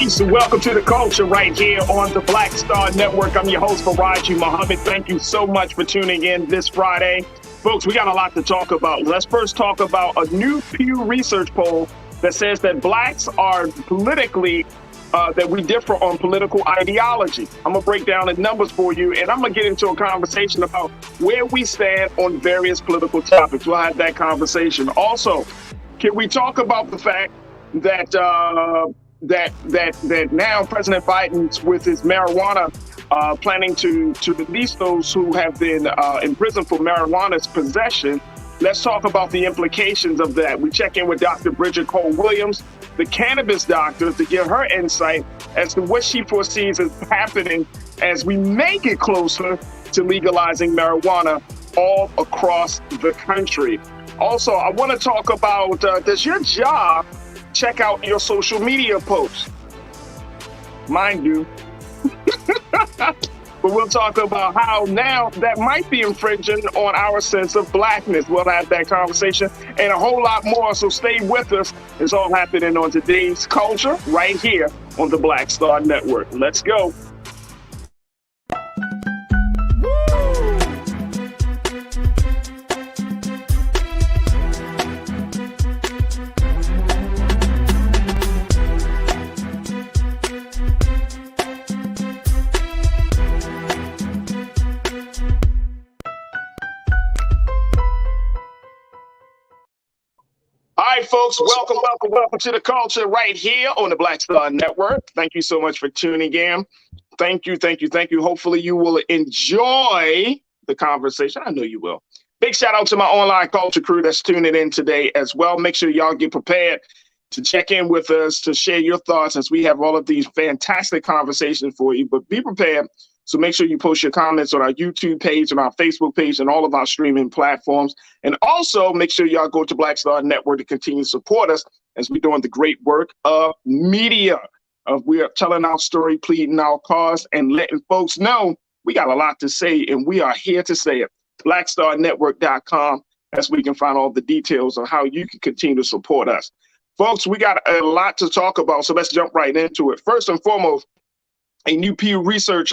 Peace and welcome to the culture right here on the Black Star Network. I'm your host, Faraji Muhammad. Thank you so much for tuning in this Friday. Folks, we got a lot to talk about. Let's first talk about a new Pew Research poll that says that blacks are politically, that we differ on political ideology. I'm going to break down the numbers for you, and I'm going to get into a conversation about where we stand on various political topics. We'll have that conversation. Also, can we talk about the fact that that now President Biden's with his marijuana planning to release those who have been in prison for marijuana's possession. Let's talk about the implications of that. We check in with Dr. Bridget Cole-Williams, the cannabis doctor, to give her insight as to what she foresees is happening as we may get closer to legalizing marijuana all across the country. Also, I want to talk about, does your job check out your social media posts? Mine do. But we'll talk about how now that might be infringing on our sense of blackness. We'll have that conversation and a whole lot more. So stay with us. It's all happening on today's culture right here on the Black Star Network. Let's go. All right, folks, welcome to the culture right here on the Black Star Network. Thank you so much for tuning in. Thank you. Hopefully you will enjoy the conversation. I know you will. Big shout out to my online culture crew that's tuning in today as well. Make sure y'all get prepared to check in with us, to share your thoughts as we have all of these fantastic conversations for you. But be prepared. So make sure you post your comments on our YouTube page and our Facebook page and all of our streaming platforms. And also make sure y'all go to Black Star Network to continue to support us as we're doing the great work of media. We are telling our story, pleading our cause, and letting folks know we got a lot to say, and we are here to say it. BlackStarNetwork.com. That's where you can find all the details on how you can continue to support us. Folks, we got a lot to talk about, so let's jump right into it. First and foremost, a new Pew Research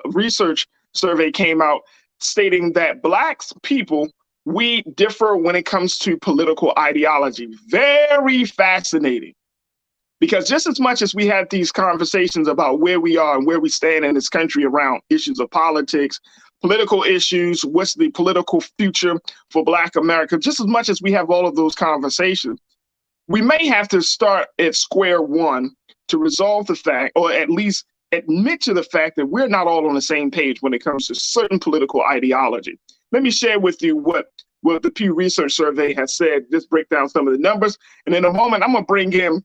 research survey came out stating that Black people, we differ when it comes to political ideology. Very fascinating, because just as much as we have these conversations about where we are and where we stand in this country around issues of politics, political issues, what's the political future for Black America, just as much as we have all of those conversations, we may have to start at square one to resolve the fact, or at least admit to the fact, that we're not all on the same page when it comes to certain political ideology. Let me share with you what the Pew Research Survey has said. Just break down some of the numbers. And in a moment, I'm going to bring in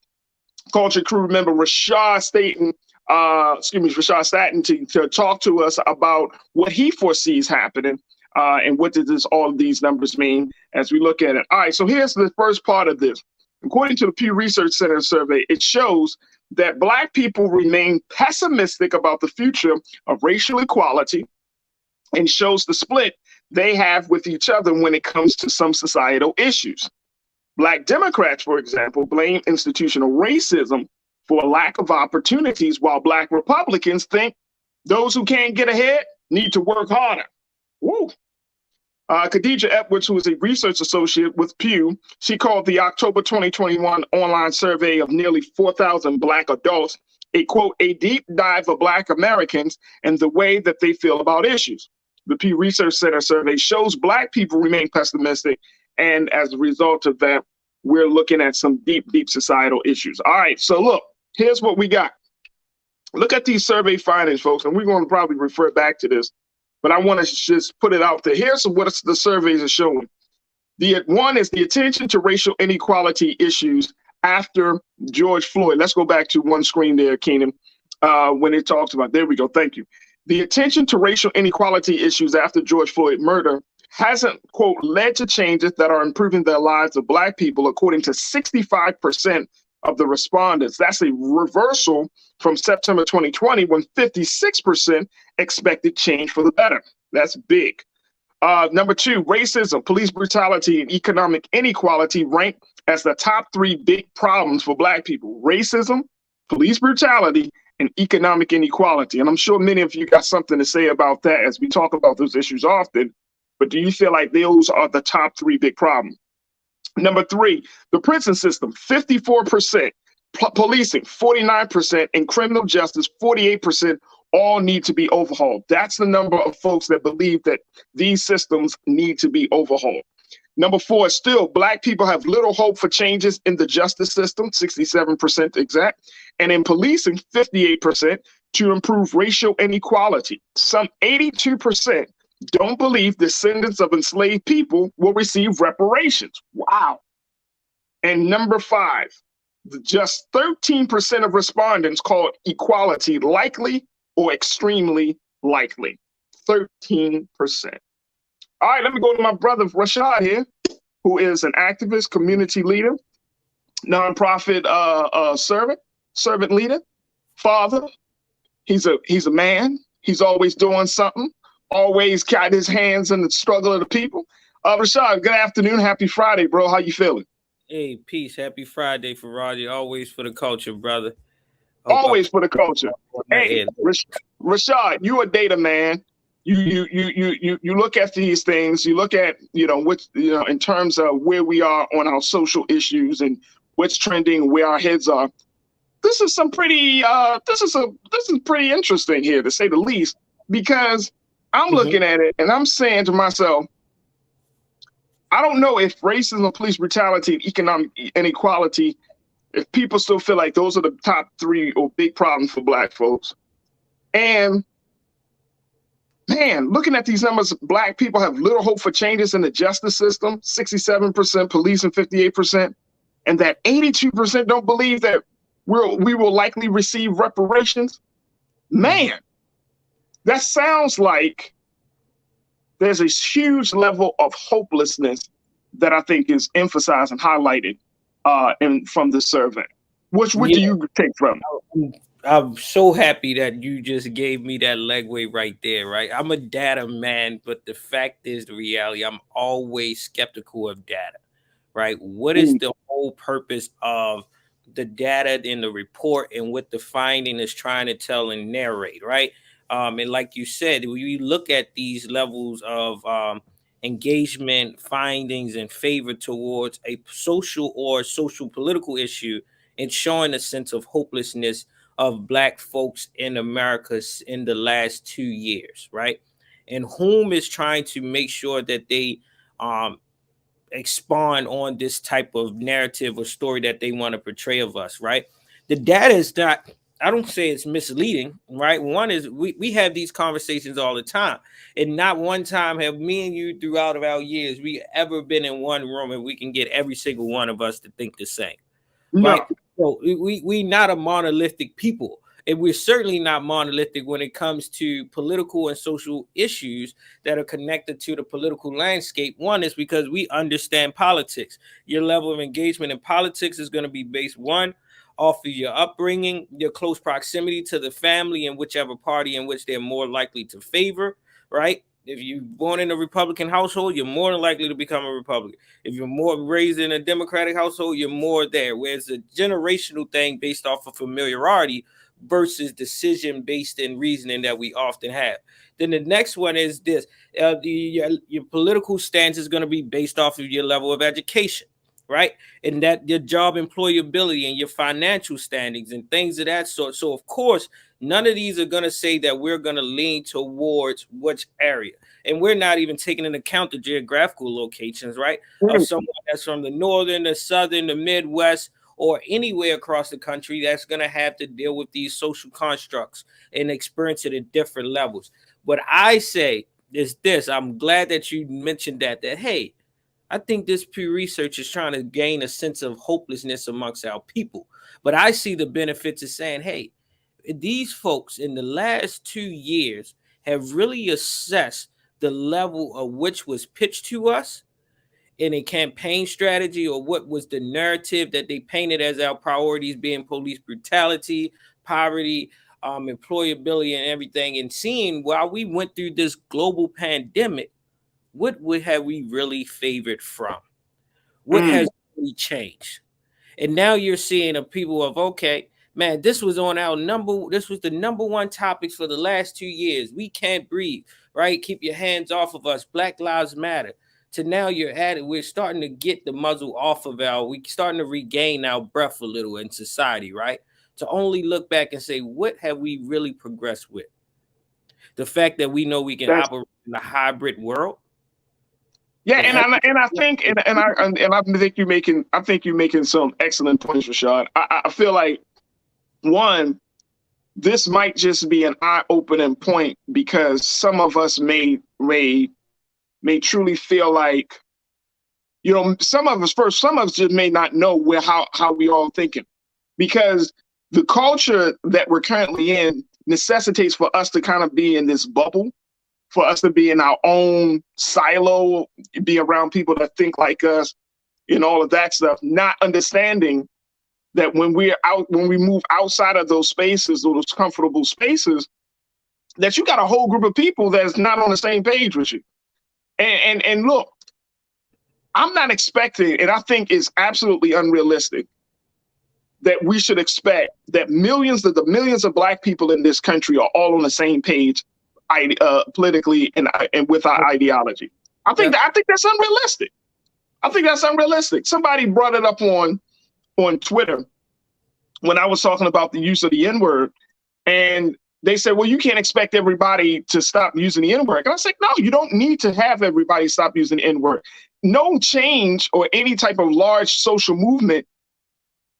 Culture Crew member Rashad Staten to talk to us about what he foresees happening and what does all of these numbers mean as we look at it. All right, so here's the first part of this. According to the Pew Research Center survey, it shows that Black people remain pessimistic about the future of racial equality, and shows the split they have with each other when it comes to some societal issues. Black Democrats, for example, blame institutional racism for a lack of opportunities, while Black Republicans think those who can't get ahead need to work harder. Woo. Khadija Edwards, who is a research associate with Pew, she called the October 2021 online survey of nearly 4,000 Black adults a, quote, a deep dive of Black Americans and the way that they feel about issues. The Pew Research Center survey shows Black people remain pessimistic, and as a result of that, we're looking at some deep societal issues. All right, so look, here's what we got. Look at these survey findings, folks, and we're going to probably refer back to this, but I want to just put it out there. Here's what the surveys are showing. One is the attention to racial inequality issues after George Floyd. Let's go back to one screen there, Keenan, when it talks about, there we go, thank you. The attention to racial inequality issues after George Floyd murder hasn't, quote, led to changes that are improving the lives of Black people, according to 65% of the respondents. That's a reversal from September 2020, when 56% expected change for the better. That's big. Number two, racism, police brutality, and economic inequality rank as the top three big problems for Black people. Racism, police brutality, and economic inequality. And I'm sure many of you got something to say about that as we talk about those issues often. But do you feel like those are the top three big problems? Number three, the prison system, 54%, policing, 49%, and criminal justice, 48%, all need to be overhauled. That's the number of folks that believe that these systems need to be overhauled. Number four, still, Black people have little hope for changes in the justice system, 67% exact, and in policing, 58%, to improve racial inequality. Some 82% don't believe descendants of enslaved people will receive reparations. Wow. And number five, just 13% of respondents called equality likely or extremely likely. 13%. All right, let me go to my brother Rashad here, who is an activist, community leader, nonprofit servant leader, father. He's a man. He's always doing something. Always got his hands in the struggle of the people. Rashad, good afternoon. Happy Friday, bro. How you feeling? Hey, peace. Happy Friday for Roger. Always for the culture, brother. Always for the culture. Hey, Rashad, you a data man. You look at these things. You look at in terms of where we are on our social issues and what's trending, where our heads are. This is some pretty. This is pretty interesting here, to say the least, because I'm looking at it and I'm saying to myself, I don't know if racism, police brutality, and economic inequality, if people still feel like those are the top three or big problems for Black folks. And man, looking at these numbers, Black people have little hope for changes in the justice system, 67%, police and 58%, and that 82% don't believe that we will likely receive reparations. Man, that sounds like there's a huge level of hopelessness that I think is emphasized and highlighted from the survey. What do you take from it? I'm so happy that you just gave me that legway right there, right? I'm a data man, but the fact is, the reality, I'm always skeptical of data, right? What is the whole purpose of the data in the report and what the finding is trying to tell and narrate, right? And like you said, when you look at these levels of engagement, findings, and favor towards a social or social political issue, it's showing a sense of hopelessness of Black folks in America in the last 2 years, right? And whom is trying to make sure that they expand on this type of narrative or story that they want to portray of us, right? The data is not, I don't say it's misleading, right? One is we have these conversations all the time, and not one time have me and you throughout of our years we ever been in one room and we can get every single one of us to think the same, right? So we not a monolithic people, and we're certainly not monolithic when it comes to political and social issues that are connected to the political landscape. One is because we understand politics. Your level of engagement in politics is going to be based, one, off of your upbringing, your close proximity to the family and whichever party in which they're more likely to favor, right? If you're born in a Republican household, you're more than likely to become a Republican. If you're more raised in a Democratic household, you're more there. Where it's a generational thing based off of familiarity versus decision based in reasoning that we often have. Then the next one is this: your political stance is going to be based off of your level of education, right? And that your job employability and your financial standings and things of that sort. So of course, none of these are going to say that we're going to lean towards which area. And we're not even taking into account the geographical locations, right? Of someone that's from the northern, the southern, the Midwest, or anywhere across the country that's going to have to deal with these social constructs and experience it at different levels. What I say is this: I'm glad that you mentioned that hey, I think this Pew Research is trying to gain a sense of hopelessness amongst our people. But I see the benefits of saying, hey, these folks in the last 2 years have really assessed the level of which was pitched to us in a campaign strategy, or what was the narrative that they painted as our priorities, being police brutality, poverty, employability, and everything, and seeing while we went through this global pandemic, what have we really favored from? What has really changed? And now you're seeing a people of, okay, Man, this was on our this was the number one topics for the last 2 years. We can't breathe, right? Keep your hands off of us. Black Lives Matter. To now you're at it. We're starting to get the muzzle off of we're starting to regain our breath a little in society, right? To only look back and say, what have we really progressed with? The fact that we know we can operate in a hybrid world. Yeah, and I think I think you're making some excellent points, Rashad. I feel like, one, this might just be an eye-opening point, because some of us may truly feel like, some of us just may not know how we all thinking, because the culture that we're currently in necessitates for us to kind of be in this bubble, for us to be in our own silo, be around people that think like us, and all of that stuff, not understanding that when we move outside of those spaces, those comfortable spaces, that you got a whole group of people that's not on the same page with you. And look, I'm not expecting, and I think it's absolutely unrealistic, that we should expect that millions of Black people in this country are all on the same page, politically and with our ideology. I think that's unrealistic. I think that's unrealistic. Somebody brought it up on Twitter when I was talking about the use of the N-word, and they said, well, you can't expect everybody to stop using the N-word. And I said, no, you don't need to have everybody stop using the N-word. No change or any type of large social movement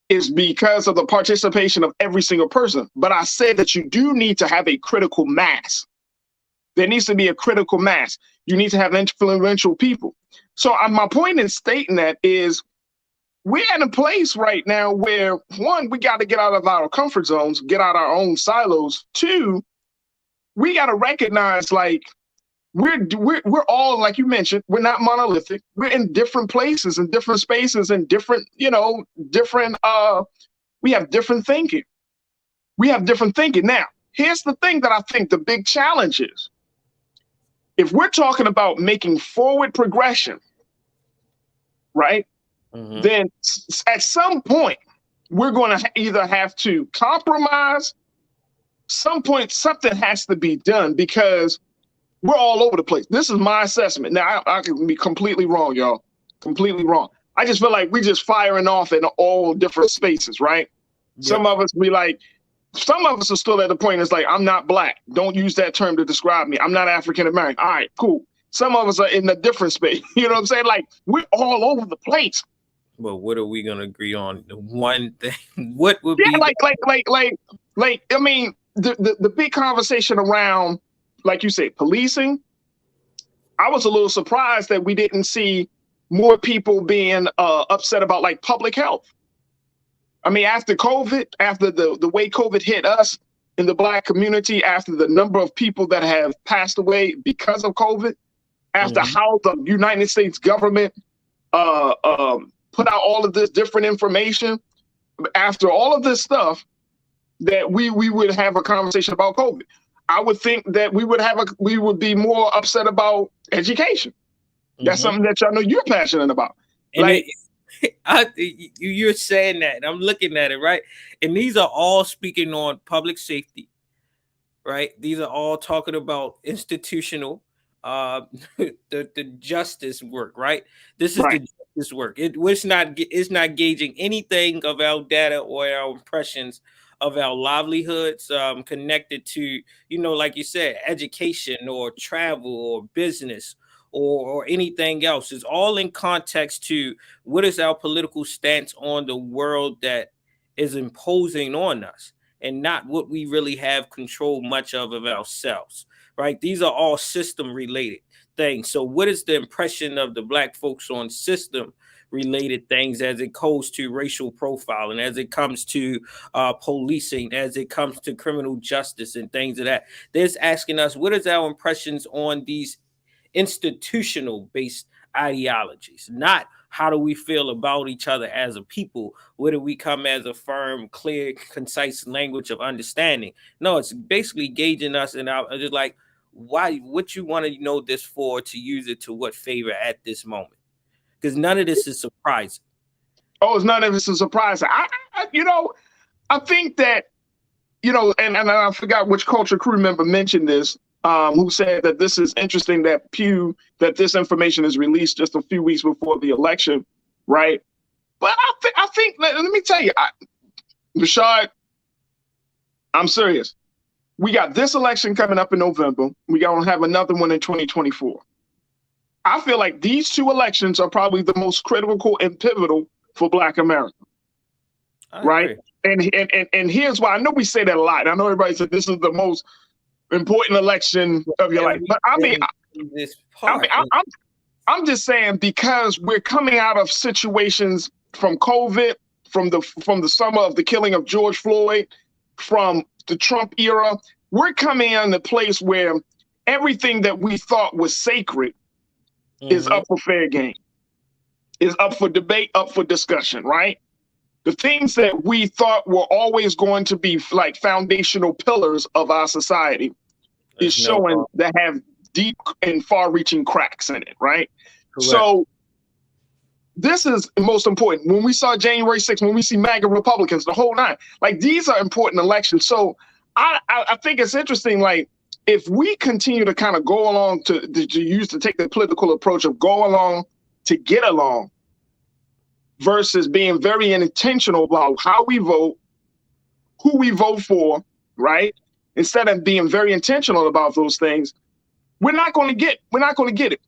is because of the participation of every single person. But I said that you do need to have a critical mass. There needs to be a critical mass. You need to have influential people. So my point in stating that is, we're in a place right now where, one, we got to get out of our comfort zones, get out our own silos. Two, we got to recognize, like, we're all, like you mentioned, we're not monolithic. We're in different places and different spaces and different, we have different thinking. Now, here's the thing that I think the big challenge is. If we're talking about making forward progression, right, then at some point, we're going to either have to compromise. Some point, something has to be done, because we're all over the place. This is my assessment. Now, I can be completely wrong, y'all. Completely wrong. I just feel like we're just firing off in all different spaces, right? Yep. Some of us are still at the point, it's like, I'm not Black. Don't use that term to describe me. I'm not African American. All right, cool. Some of us are in a different space. You know what I'm saying? Like, we're all over the place. Well, what are we going to agree on? The one thing, what would be I mean, the big conversation around, like you say, policing. I was a little surprised that we didn't see more people being upset about, like, public health. I mean, after COVID, after the way COVID hit us in the Black community, after the number of people that have passed away because of COVID, after how the United States government put out all of this different information, after all of this stuff, that we would have a conversation about COVID. I would think that we would be more upset about education. That's something that y'all know you're passionate about. And you're saying that, and I'm looking at it, right? And these are all speaking on public safety, right? These are all talking about institutional, the justice work, right? This is the justice work. It's not gauging anything of our data or our impressions of our livelihoods connected to, like you said, education or travel or business or anything else. It's all in context to what is our political stance on the world that is imposing on us, and not what we really have control much of ourselves, right? These are all system related things. So what is the impression of the Black folks on system related things as it goes to racial profiling, as it comes to policing, as it comes to criminal justice and things of that? They're asking us, what is our impressions on these institutional based ideologies? Not how do we feel about each other as a people? Where do we come as a firm, clear, concise language of understanding? No, it's basically gauging us, and I'm just like, why? What you want to know this for? To use it to what favor at this moment? Because none of this is surprising. Oh, none of this is surprising. I think that, you know, and I forgot which culture crew member mentioned this, who said that this is interesting that that this information is released just a few weeks before the election, right? But I think let me tell you, Rashad, I'm serious. We got this election coming up in November. We gonna have another one in 2024. I feel like these two elections are probably the most critical and pivotal for Black America, right? And here's why. I know we say that a lot. I know everybody said this is the most important election of your life, but I'm just saying, because we're coming out of situations from COVID, from the summer of the killing of George Floyd, from the Trump era. We're coming in a place where everything that we thought was sacred is up for fair game, is up for debate, up for discussion, right? The things that we thought were always going to be like foundational pillars of our society is showing that have deep and far-reaching cracks in it, right? Correct. So this is most important. When we saw January 6th, when we see MAGA Republicans, the whole nine, like these are important elections. So I think it's interesting, like if we continue to kind of go along to take the political approach of go along to get along versus being very intentional about how we vote, who we vote for, right? Instead of being very intentional about those things, we're not going to get it.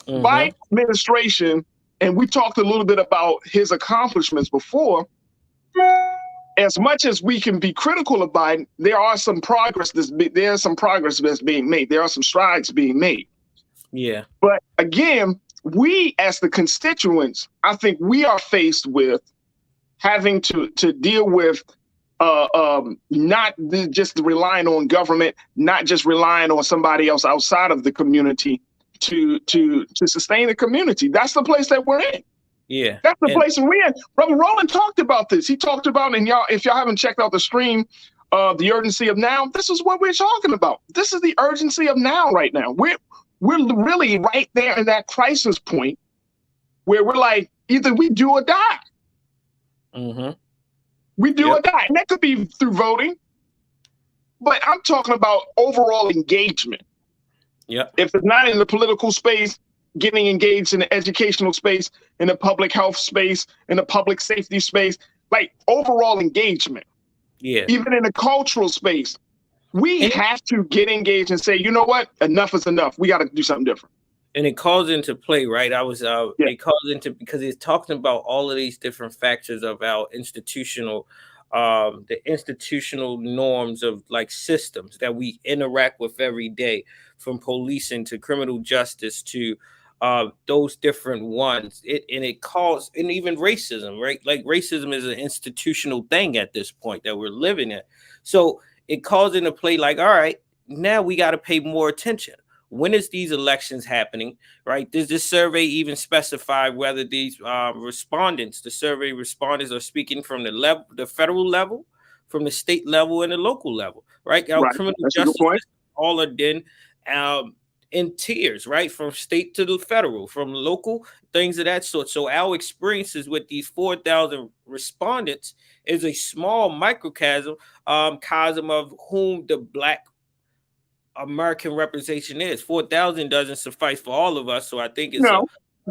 Biden administration, and we talked a little bit about his accomplishments before. As much as we can be critical of Biden, there are some progress that's being made. There are some strides being made. Yeah. But again, we as the constituents, I think we are faced with having to deal with not just relying on government, not just relying on somebody else outside of the community to sustain the community. That's the place that we're in. Yeah. That's the place we're in. Brother Roland talked about this. He talked about, and y'all, if y'all haven't checked out the stream, the urgency of now, this is what we're talking about. This is the urgency of now right now. We're really right there in that crisis point where we're like, either we do or die. We do or die. And that could be through voting. But I'm talking about overall engagement. Yeah. If it's not in the political space, getting engaged in the educational space, in the public health space, in the public safety space, like overall engagement. Yeah. Even in the cultural space, we have to get engaged and say, you know what? Enough is enough. We got to do something different. And it calls into play, right? It calls into, because it's talking about all of these different factors of our institutional, the institutional norms of like systems that we interact with every day, from policing to criminal justice to those different ones. It calls, and even racism, right? Like racism is an institutional thing at this point that we're living in. So it calls into play like, all right, now we got to pay more attention. When is these elections happening, right? Does this survey even specify whether these the survey respondents are speaking from the federal level, from the state level, and the local level, right? Our criminal justice all are then in tiers, right? From state to the federal, from local, things of that sort. So our experiences with these 4,000 respondents is a small microcosm of whom the Black American representation is. 4,000 doesn't suffice for all of us, so I think it's a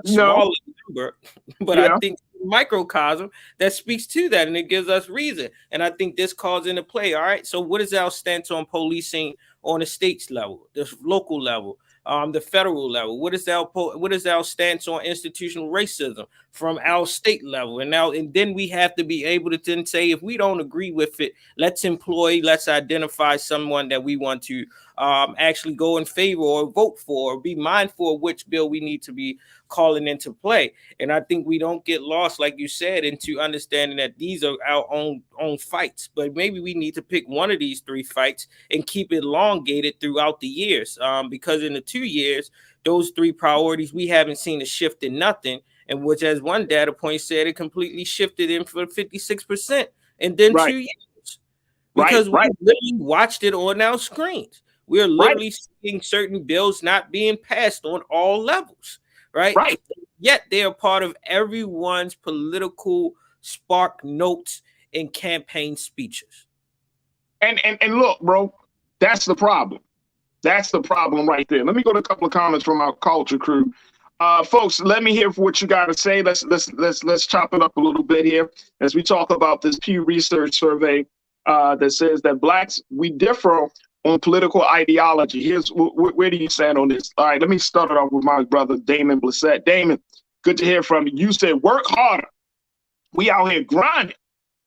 smaller number, but I think microcosm that speaks to that, and it gives us reason. And I think this calls into play. All right, so what is our stance on policing on the state's level, the local level, the federal level? What is our stance on institutional racism from our state level? And then we have to be able to then say, if we don't agree with it, let's identify someone that we want to actually go in favor or vote for, or be mindful of which bill we need to be calling into play. And I think we don't get lost, like you said, into understanding that these are our own fights, but maybe we need to pick one of these three fights and keep it elongated throughout the years, because in the 2 years, those three priorities, we haven't seen a shift in nothing, and which, as one data point said, it completely shifted in for 56% in then 2 years, because we literally watched it on our screens. We're literally seeing certain bills not being passed on all levels, right? Yet they are part of everyone's political spark notes in campaign speeches. And look, bro, that's the problem. That's the problem right there. Let me go to a couple of comments from our culture crew. Folks, let me hear what you got to say. Let's chop it up a little bit here as we talk about this Pew Research survey that says that blacks, we differ on political ideology. Here's where do you stand on this? All right, let me start it off with my brother Damon Blissett. Damon, good to hear from you. You said work harder. We out here grinding.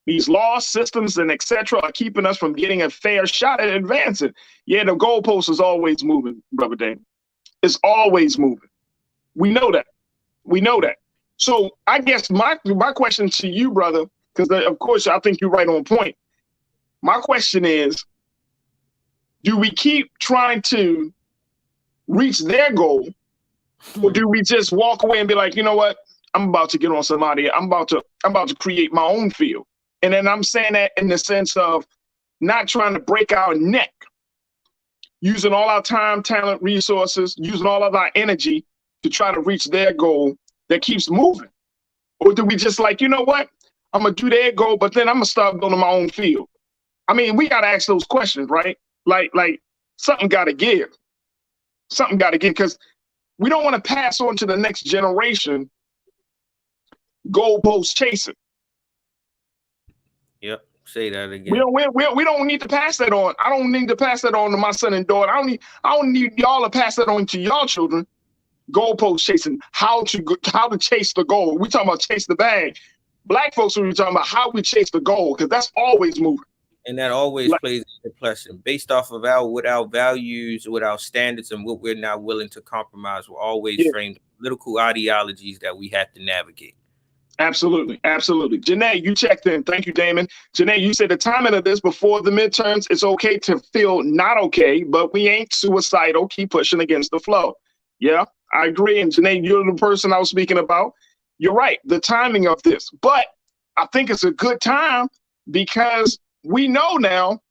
These laws, systems, and etc. are keeping us from getting a fair shot at advancing. Yeah, the goalpost is always moving, brother Damon. It's always moving. We know that. We know that. So I guess my question to you, brother, because of course I think you're right on point. My question is, do we keep trying to reach their goal, or do we just walk away and be like, you know what? I'm about to get on somebody. I'm about to create my own field. And then I'm saying that in the sense of not trying to break our neck, using all our time, talent, resources, using all of our energy to try to reach their goal that keeps moving. Or do we just like, you know what? I'm going to do their goal, but then I'm going to start building my own field. I mean, we got to ask those questions, right? Like something got to give. Something got to give, because we don't want to pass on to the next generation goalpost chasing. Yep. Say that again. We don't need to pass that on. I don't need to pass that on to my son and daughter. I don't need y'all to pass that on to y'all children. Goalpost chasing, how to chase the goal. We talking about chase the bag. Black folks, we talking about how we chase the goal, because that's always moving. And that always plays a question based off of what our values, what our standards, and what we're not willing to compromise. We're always framed political ideologies that we have to navigate. Absolutely. Absolutely. Janae, you checked in. Thank you, Damon. Janae, you said the timing of this before the midterms, it's okay to feel not okay, but we ain't suicidal. Keep pushing against the flow. Yeah, I agree. And Janae, you're the person I was speaking about. You're right. The timing of this. But I think it's a good time because we know now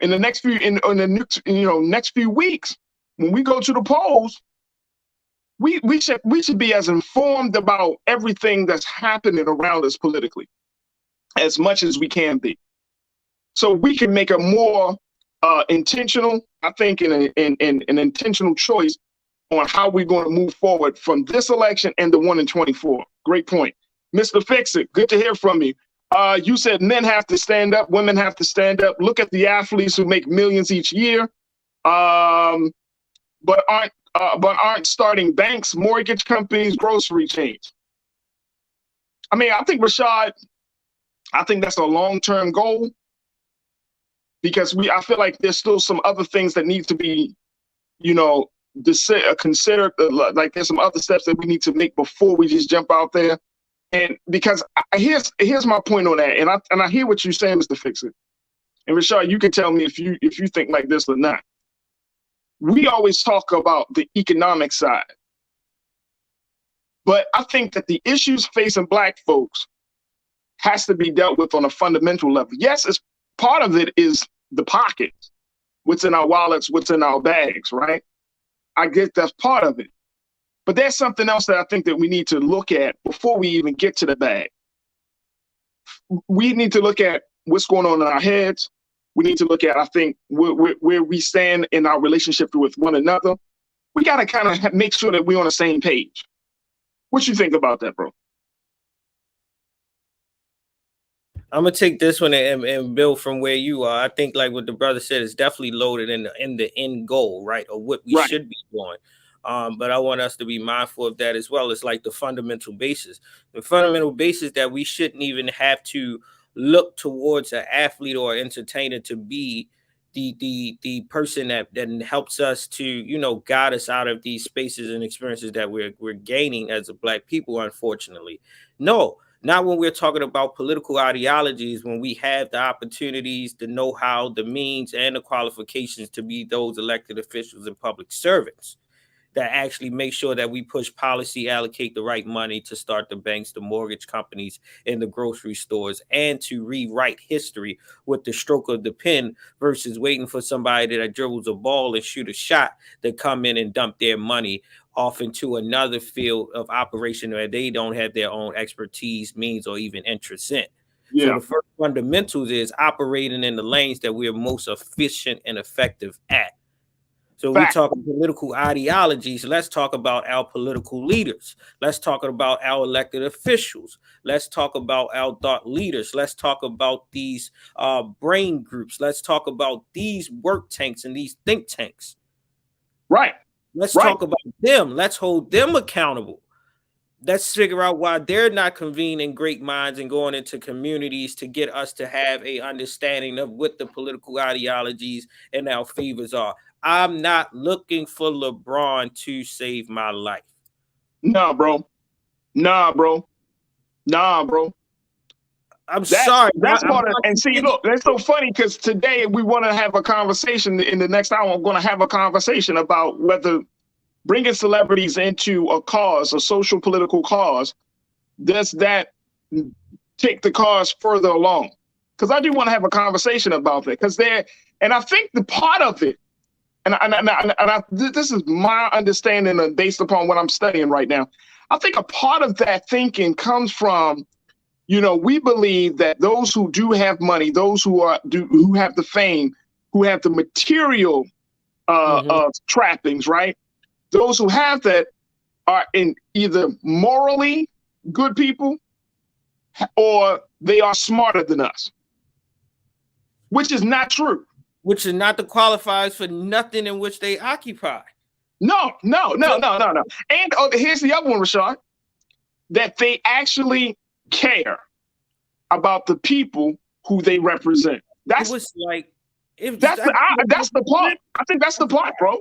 in the next few next few weeks, when we go to the polls, we should be as informed about everything that's happening around us politically as much as we can be. So we can make a more intentional, I think, an intentional choice on how we're going to move forward from this election and the one in 24. Great point. Mr. Fix-It, good to hear from you. You said men have to stand up, women have to stand up. Look at the athletes who make millions each year, but aren't starting banks, mortgage companies, grocery chains. I mean, I think, Rashad, that's a long-term goal, because I feel like there's still some other things that need to be, considered. Like there's some other steps that we need to make before we just jump out there. And because here's my point on that, and I hear what you're saying, Mr. Fix-It. And Rashad, you can tell me if you think like this or not. We always talk about the economic side, but I think that the issues facing Black folks has to be dealt with on a fundamental level. Yes, it's part of it is the pockets, what's in our wallets, what's in our bags, right? I get that's part of it. But there's something else that I think that we need to look at before we even get to the bag. We need to look at what's going on in our heads. We need to look at, I think, where we stand in our relationship with one another. We got to kind of make sure that we're on the same page. What you think about that, bro? I'm gonna take this one and build from where you are. I think, like what the brother said, is definitely loaded in the end goal, right, or what we should be doing. But I want us to be mindful of that as well. It's like the fundamental basis. The fundamental basis that we shouldn't even have to look towards an athlete or entertainer to be the person that helps us to, guide us out of these spaces and experiences that we're gaining as a Black people, unfortunately. No, not when we're talking about political ideologies, when we have the opportunities, the know-how, the means, and the qualifications to be those elected officials and public servants that actually make sure that we push policy, allocate the right money to start the banks, the mortgage companies, and the grocery stores, and to rewrite history with the stroke of the pen versus waiting for somebody that dribbles a ball and shoot a shot to come in and dump their money off into another field of operation where they don't have their own expertise, means, or even interest in. Yeah. So the first fundamentals is operating in the lanes that we're most efficient and effective at. So we talk political ideologies. Let's talk about our political leaders. Let's talk about our elected officials. Let's talk about our thought leaders. Let's talk about these brain groups. Let's talk about these work tanks and these think tanks. Right. Let's talk about them. Let's hold them accountable. Let's figure out why they're not convening great minds and going into communities to get us to have a understanding of what the political ideologies and our favors are. I'm not looking for LeBron to save my life. Nah, bro. I'm sorry. That's part of, and see, look, that's so funny because today we want to have a conversation. In the next hour, I'm going to have a conversation about whether bringing celebrities into a cause, a social political cause, does that take the cause further along? Because I do want to have a conversation about that. Because and I think the part of it, this is my understanding based upon what I'm studying right now. I think a part of that thinking comes from, we believe that those who do have money, those who have the fame, who have the material trappings, right? Those who have that are in either morally good people or they are smarter than us, which is not true. Which is not the qualifiers for nothing in which they occupy. No. And here's the other one, Rashad, that they actually care about the people who they represent. That's the part. I think that's the part, bro.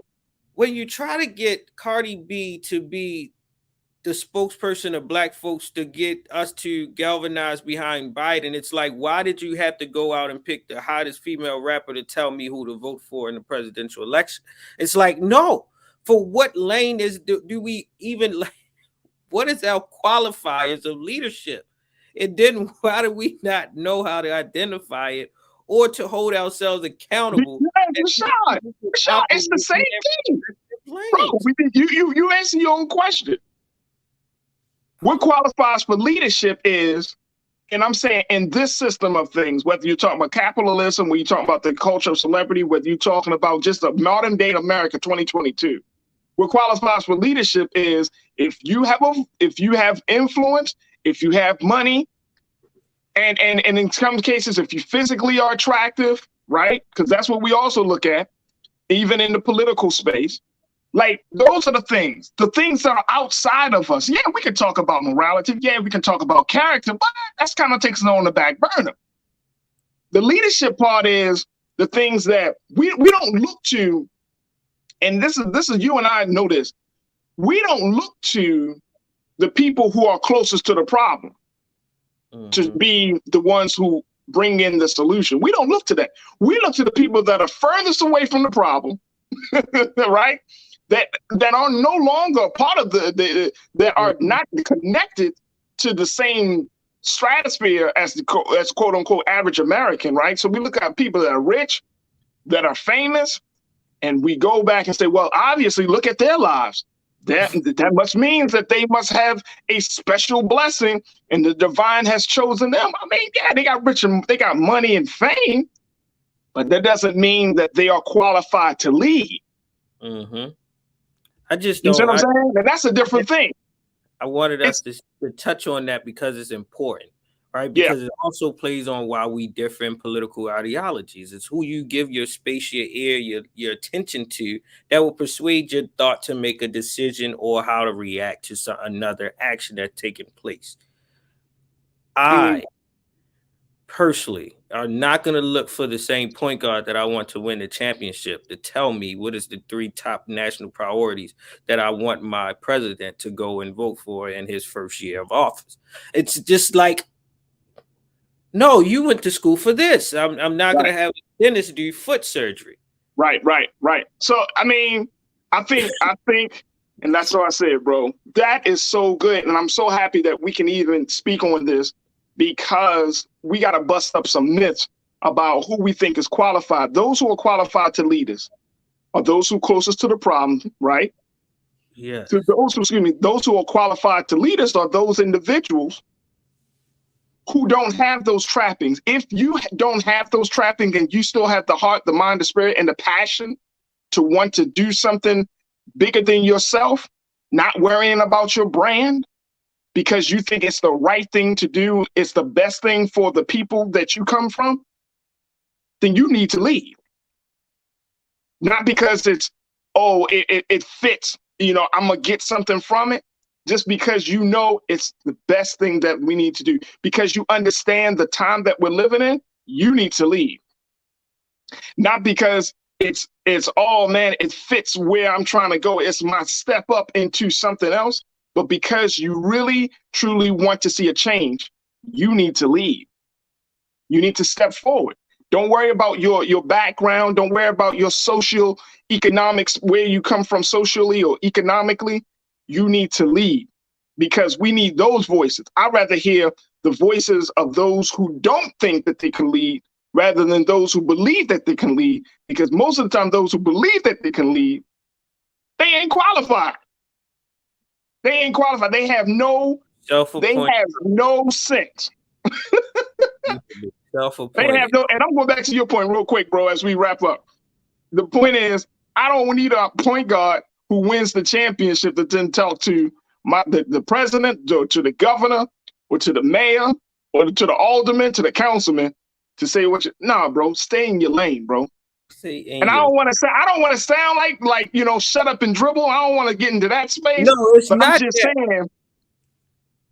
When you try to get Cardi B to be the spokesperson of Black folks to get us to galvanize behind Biden, it's like, why did you have to go out and pick the hottest female rapper to tell me who to vote for in the presidential election? It's like, no. For what lane do we even, what is our qualifiers of leadership? Why do we not know how to identify it or to hold ourselves accountable? Rashad, it's the same thing. Bro, you answer your own question. What qualifies for leadership is, and I'm saying in this system of things, whether you're talking about capitalism, whether you're talking about the culture of celebrity, whether you're talking about just a modern day America 2022, what qualifies for leadership is if you have influence, if you have money, and in some cases, if you physically are attractive, right? Because that's what we also look at, even in the political space. Like, those are the things that are outside of us. Yeah, we can talk about morality. Yeah, we can talk about character, but that's kind of takes it on the back burner. The leadership part is the things that we don't look to, and this is you and I know this. We don't look to the people who are closest to the problem to be the ones who bring in the solution. We don't look to that. We look to the people that are furthest away from the problem, right? That are no longer part of that are not connected to the same stratosphere as quote unquote average American, right? So we look at people that are rich, that are famous, and we go back and say, well, obviously look at their lives. That must means that they must have a special blessing and the divine has chosen them. I mean, yeah, they got rich and they got money and fame, but that doesn't mean that they are qualified to lead. I just don't. You see what I'm saying? And that's a different thing. I wanted us to touch on that because it's important, right? Because it also plays on why we differ in political ideologies. It's who you give your space, your ear, your attention to that will persuade your thought to make a decision or how to react to another action that's taking place. I personally are not going to look for the same point guard that I want to win the championship to tell me what is the 3 top national priorities that I want my president to go and vote for in his first year of office. It's just like, no, you went to school for this. I'm not going to have a dentist do foot surgery. Right. So, I mean, I think, and that's what I said, bro, that is so good. And I'm so happy that we can even speak on this, because we got to bust up some myths about who we think is qualified. Those who are qualified to lead us are those who are closest to the problem, right? Yeah. Those who are qualified to lead us are those individuals who don't have those trappings, if you don't have those trappings and you still have the heart, the mind, the spirit, and the passion to want to do something bigger than yourself, not worrying about your brand because you think it's the right thing to do, it's the best thing for the people that you come from, then you need to leave. Not because it's, it fits, I'm going to get something from it. Just because you know it's the best thing that we need to do, because you understand the time that we're living in, you need to leave. Not because it's it fits where I'm trying to go. It's my step up into something else, but because you really, truly want to see a change, you need to leave. You need to step forward. Don't worry about your background. Don't worry about your social economics, where you come from socially or economically. You need to lead, because we need those voices. I'd rather hear the voices of those who don't think that they can lead rather than those who believe that they can lead, because most of the time those who believe that they can lead, they ain't qualified. They ain't qualified. They have no sense. They have no, and I'm going back to your point real quick, bro, as we wrap up. The point is, I don't need a point guard who wins the championship that didn't talk to the president, to the governor, or to the mayor, or to the alderman, to the councilman, to say bro, stay in your lane, bro. And I don't want to sound like shut up and dribble. I don't want to get into that space. No, it's not. I'm just saying,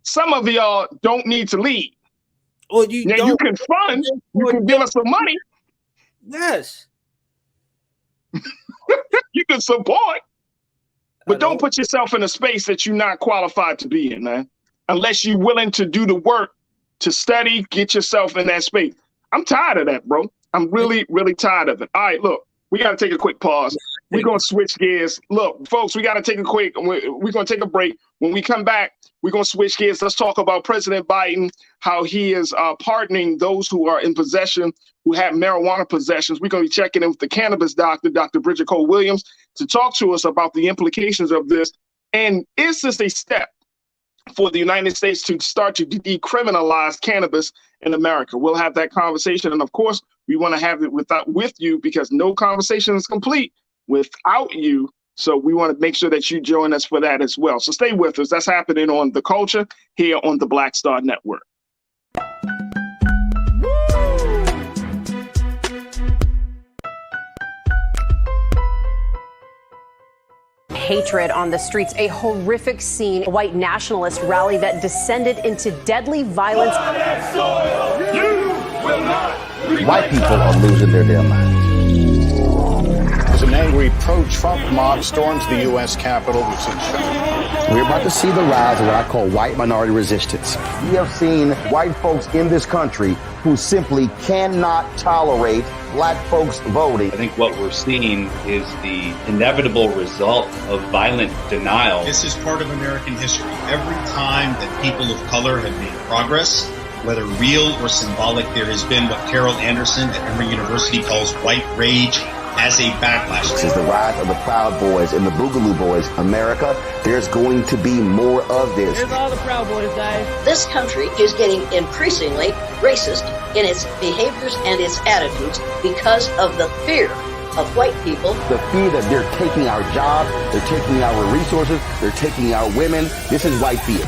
some of y'all don't need to lead. Well, you can fund, you can give us some money. Yes. You can support. But don't put yourself in a space that you're not qualified to be in, man. Unless you're willing to do the work, to study, get yourself in that space. I'm tired of that, bro. I'm really, really tired of it. All right, look, we got to take a quick pause. We're going to switch gears. Look, folks, we're going to take a break. When we come back, we're going to switch gears. Let's talk about President Biden, how he is pardoning those who are in possession, who have marijuana possessions. We're going to be checking in with the cannabis doctor, Dr. Bridget Cole-Williams, to talk to us about the implications of this. And is this a step for the United States to start to decriminalize cannabis in America? We'll have that conversation. And of course, we want to have it with you, because no conversation is complete without you. So we want to make sure that you join us for that as well. So stay with us. That's happening on The Culture here on the Black Star Network. Hatred on the streets, a horrific scene, a white nationalist rally that descended into deadly violence. White people are losing their damn minds. As an angry pro-Trump mob storms the U.S. Capitol, we're about to see the rise of what I call white minority resistance. We have seen white folks in this country who simply cannot tolerate black folks voting. I think what we're seeing is the inevitable result of violent denial. This is part of American history. Every time that people of color have made progress, whether real or symbolic, there has been what Carol Anderson at Emory University calls white rage as a backlash. This is the rise of the Proud Boys and the Boogaloo Boys. America, there's going to be more of this. Here's all the Proud Boys, guys. This country is getting increasingly racist in its behaviors and its attitudes because of the fear of white people. The fear that they're taking our jobs, they're taking our resources, they're taking our women. This is white fear.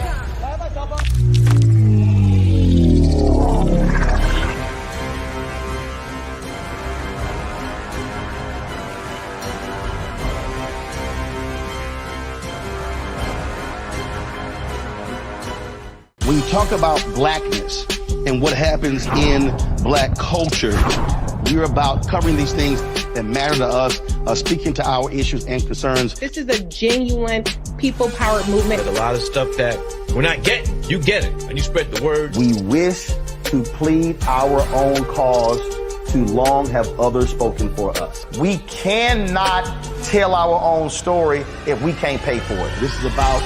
When you talk about blackness and what happens in black culture, we're about covering these things that matter to us, speaking to our issues and concerns. This is a genuine people-powered movement. There's a lot of stuff that we're not getting. You get it, and you spread the word. We wish to plead our own cause. Too long have others spoken for us. We cannot tell our own story if we can't pay for it. This is about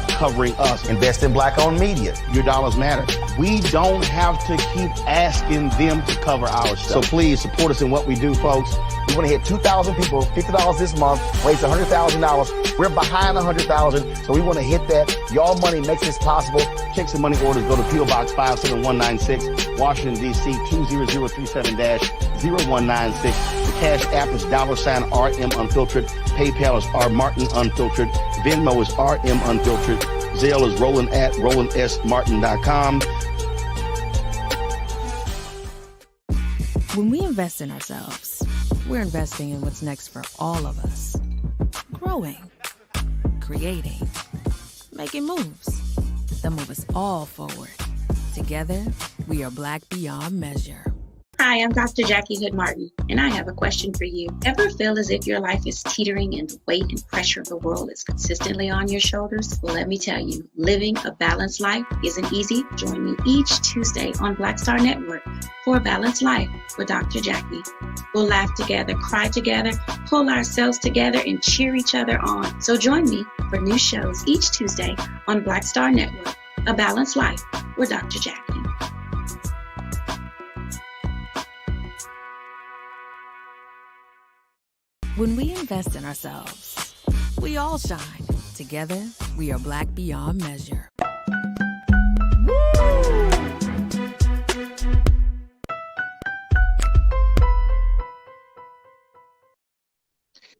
covering us. Invest in black-owned media. Your dollars matter. We don't have to keep asking them to cover our stuff. So please support us in what we do, folks. We want to hit 2,000 people, $50 this month, raise $100,000. We're behind 100,000, so we want to hit that. Y'all money makes this possible. Checks and money orders go to P.O. Box 57196, Washington, D.C. 20037-0196. The Cash App is $RM Unfiltered. PayPal is R Martin Unfiltered. Venmo is RM Unfiltered. Zelle is Roland at RolandSMartin.com. When we invest in ourselves, we're investing in what's next for all of us. Growing, creating, making moves that move us all forward. Together, we are Black beyond measure. Hi, I'm Dr. Jackie Hood Martin, and I have a question for you. Ever feel as if your life is teetering and the weight and pressure of the world is consistently on your shoulders? Well, let me tell you, living a balanced life isn't easy. Join me each Tuesday on Black Star Network for A Balanced Life with Dr. Jackie. We'll laugh together, cry together, pull ourselves together, and cheer each other on. So join me for new shows each Tuesday on Black Star Network, A Balanced Life with Dr. Jackie. When we invest in ourselves, we all shine. Together, we are Black beyond measure.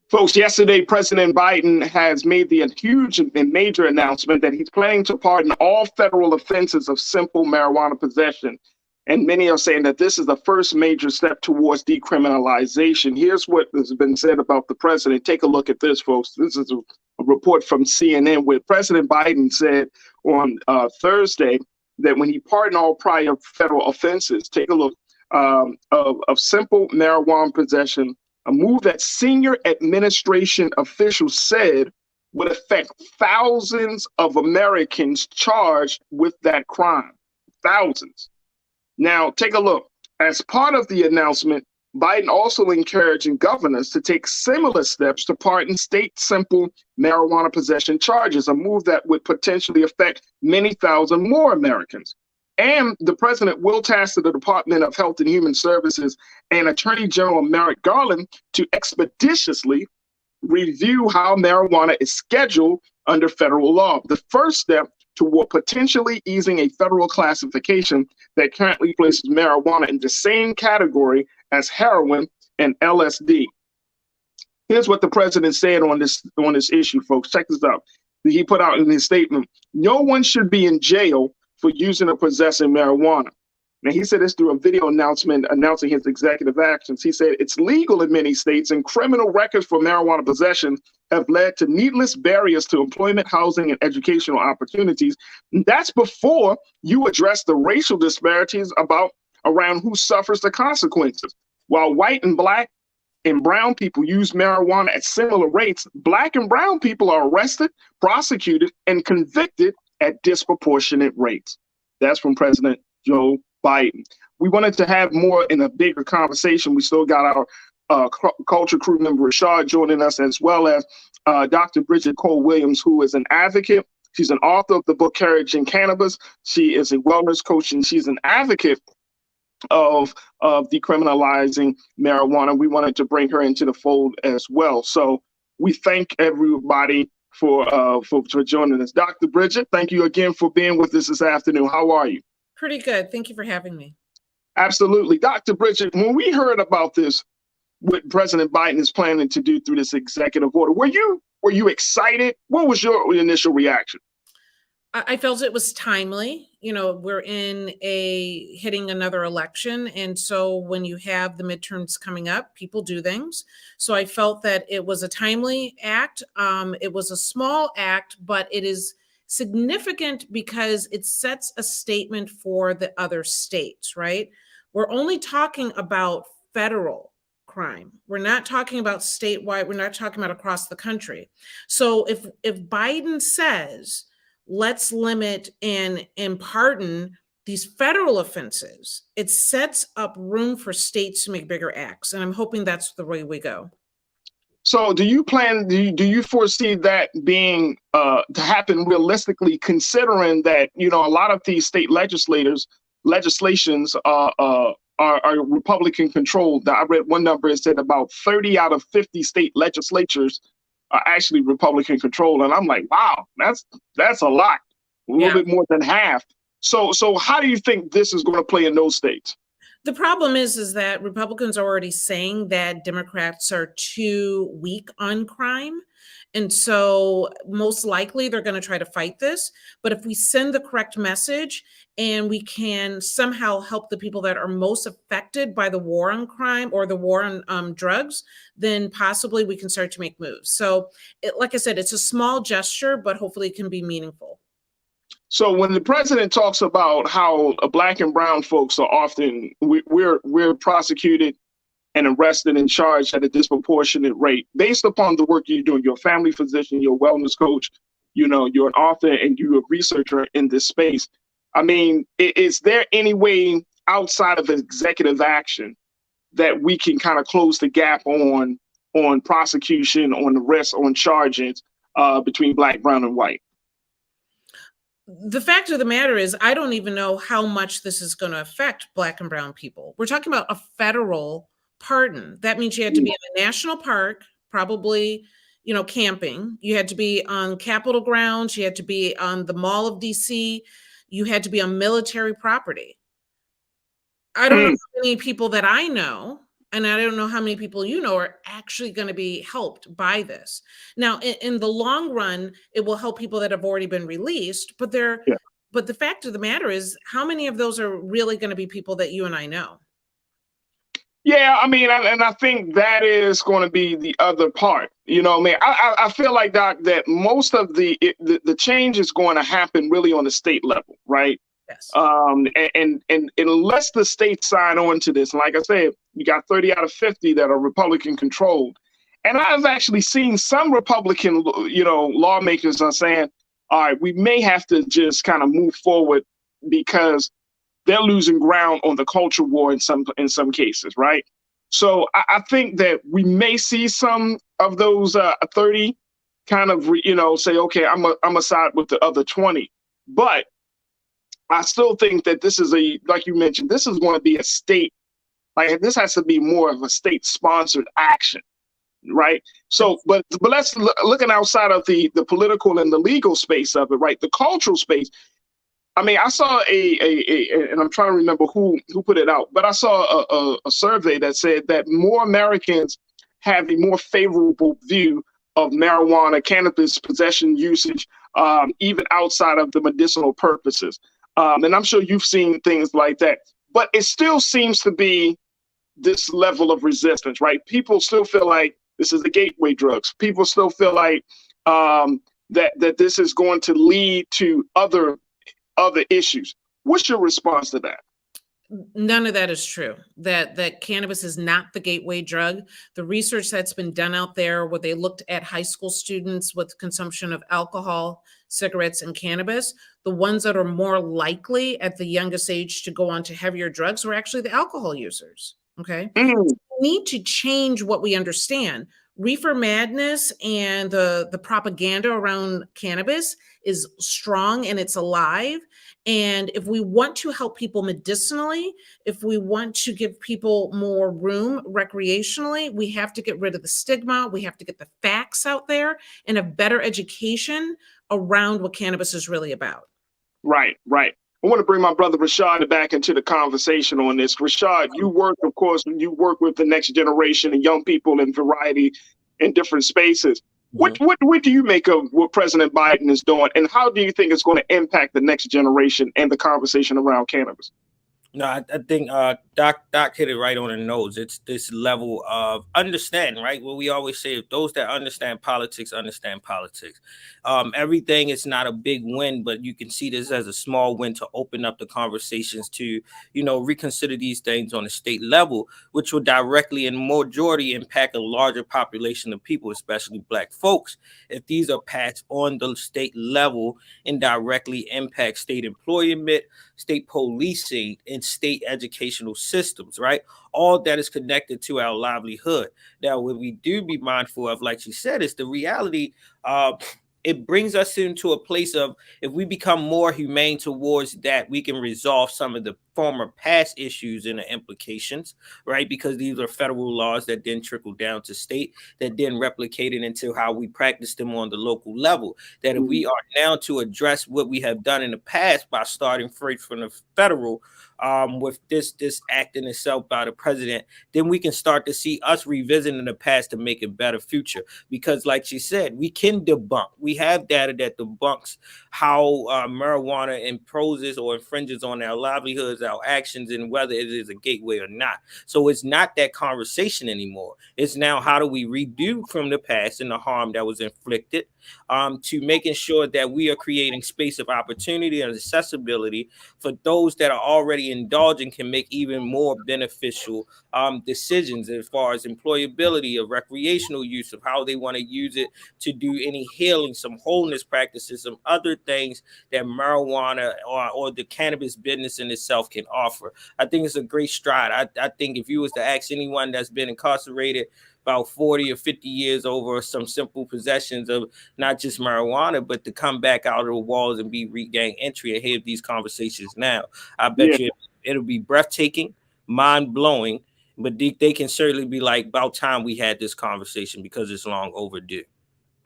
Folks, yesterday, President Biden has made the huge and major announcement that he's planning to pardon all federal offenses of simple marijuana possession. And many are saying that this is the first major step towards decriminalization. Here's what has been said about the president. Take a look at this, folks. This is a report from CNN where President Biden said on Thursday that when he pardoned all prior federal offenses, take a look, of simple marijuana possession, a move that senior administration officials said would affect thousands of Americans charged with that crime. Thousands. Now, take a look. As part of the announcement, Biden also encouraging governors to take similar steps to pardon state simple marijuana possession charges, a move that would potentially affect many thousand more Americans. And the president will task the Department of Health and Human Services and Attorney General Merrick Garland to expeditiously review how marijuana is scheduled under federal law. The first step toward potentially easing a federal classification that currently places marijuana in the same category as heroin and LSD. Here's what the president said on this issue, folks. Check this out. He put out in his statement, no one should be in jail for using or possessing marijuana. Now, he said this through a video announcement announcing his executive actions. He said it's legal in many states, and criminal records for marijuana possession have led to needless barriers to employment, housing, and educational opportunities. And that's before you address the racial disparities around who suffers the consequences. While white and black and brown people use marijuana at similar rates, black and brown people are arrested, prosecuted, and convicted at disproportionate rates. That's from President Joe Biden. We wanted to have more in a bigger conversation. We still got our culture crew member Rashad joining us, as well as Dr. Bridget Cole-Williams, who is an advocate. She's an author of the book Courage in Cannabis. She is a wellness coach, and she's an advocate of decriminalizing marijuana. We wanted to bring her into the fold as well. So we thank everybody for joining us. Dr. Bridget, thank you again for being with us this afternoon. How are you? Pretty good. Thank you for having me. Absolutely. Dr. Bridget, when we heard about this, what President Biden is planning to do through this executive order, were you excited? What was your initial reaction? I felt it was timely. You know, we're hitting another election. And so when you have the midterms coming up, people do things. So I felt that it was a timely act. It was a small act, but it is significant because it sets a statement for the other states, right? We're only talking about federal crime. We're not talking about statewide. We're not talking about across the country. So if Biden says, let's limit and pardon these federal offenses, it sets up room for states to make bigger acts. And I'm hoping that's the way we go. So do you foresee that being to happen realistically, considering that, you know, a lot of these state legislations are Republican controlled? I read one number, it said about 30 out of 50 state legislatures are actually Republican controlled. And I'm like, wow, that's a lot, a little bit more than half. So how do you think this is going to play in those states? The problem is that Republicans are already saying that Democrats are too weak on crime. And so most likely they're going to try to fight this. But if we send the correct message and we can somehow help the people that are most affected by the war on crime or the war on drugs, then possibly we can start to make moves. So like I said, it's a small gesture, but hopefully it can be meaningful. So when the president talks about how Black and brown folks are often, we're prosecuted and arrested and charged at a disproportionate rate based upon the work you're doing, you're a family physician, you're a wellness coach, you know, you're an author and you're a researcher in this space. I mean, is there any way outside of executive action that we can kind of close the gap on prosecution, on arrests, on charges between Black, brown, and white? The fact of the matter is, I don't even know how much this is going to affect Black and brown people. We're talking about a federal pardon. That means you had to be in a national park, probably, you know, camping. You had to be on Capitol grounds. You had to be on the Mall of DC. You had to be on military property. I don't know how many people that I know, and I don't know how many people you know, are actually going to be helped by this. Now, in the long run, it will help people that have already been released, but but the fact of the matter is, how many of those are really going to be people that you and I know? Yeah, I mean, and I think that is going to be the other part. You know, I mean, I feel like, Doc, that most of the change is going to happen really on the state level, right? Yes. And unless the states sign on to this, like I said, you got 30 out of 50 that are Republican controlled. And I've actually seen some Republican, you know, lawmakers are saying, all right, we may have to just kind of move forward because they're losing ground on the culture war in some cases, right? So I think that we may see some of those 30 kind of, you know, say, okay, I'm a side with the other 20. But I still think that this is like you mentioned, this is going to be a state, like this has to be more of a state sponsored action, right? So, but let's looking outside of the political and the legal space of it, right? The cultural space. I mean, I saw and I'm trying to remember who put it out, but I saw a survey that said that more Americans have a more favorable view of marijuana, cannabis possession usage, even outside of the medicinal purposes. And I'm sure you've seen things like that, but it still seems to be this level of resistance, right? People still feel like this is a gateway drugs. People still feel like that this is going to lead to other issues. What's your response to that? None of that is true. That cannabis is not the gateway drug. The research that's been done out there, where they looked at high school students with consumption of alcohol, cigarettes, and cannabis, the ones that are more likely at the youngest age to go on to heavier drugs were actually the alcohol users. Okay. So we need to change what we understand. Reefer madness and the propaganda around cannabis is strong and it's alive. And if we want to help people medicinally, if we want to give people more room recreationally, we have to get rid of the stigma. We have to get the facts out there and a better education around what cannabis is really about. Right. I want to bring my brother Rashad back into the conversation on this. Rashad, you work with the next generation and young people in variety in different spaces. What do you make of what President Biden is doing, and how do you think it's going to impact the next generation and the conversation around cannabis? No, I think Doc hit it right on the nose. It's this level of understanding, right? What we always say, those that understand politics. Everything is not a big win, but you can see this as a small win to open up the conversations to, you know, reconsider these things on a state level, which will directly and majority impact a larger population of people, especially Black folks. If these are passed on the state level and directly impact state employment, state policing, and state educational systems, right? All that is connected to our livelihood. Now, what we do be mindful of, like you said, is the reality. It brings us into a place of, if we become more humane towards that, we can resolve some of the former past issues and the implications, right? Because these are federal laws that then trickle down to state, that then replicated into how we practice them on the local level. That if we are now to address what we have done in the past by starting first from the federal, with this act in itself by the president, then we can start to see us revisiting the past to make a better future. Because like she said, we can debunk. We have data that debunks how marijuana imposes or infringes on our livelihoods, our actions, and whether it is a gateway or not. So it's not that conversation anymore. It's now, how do we redo from the past and the harm that was inflicted, to making sure that we are creating space of opportunity and accessibility for those that are already indulging, can make even more beneficial decisions as far as employability of recreational use, of how they want to use it to do any healing, some wholeness practices, some other things that marijuana or the cannabis business in itself can offer. I think it's a great stride. I think if you was to ask anyone that's been incarcerated about 40 or 50 years over some simple possessions of not just marijuana, but to come back out of the walls and be regain entry and have these conversations now, I bet you it'll be breathtaking, mind-blowing, but they can certainly be like, about time we had this conversation, because it's long overdue.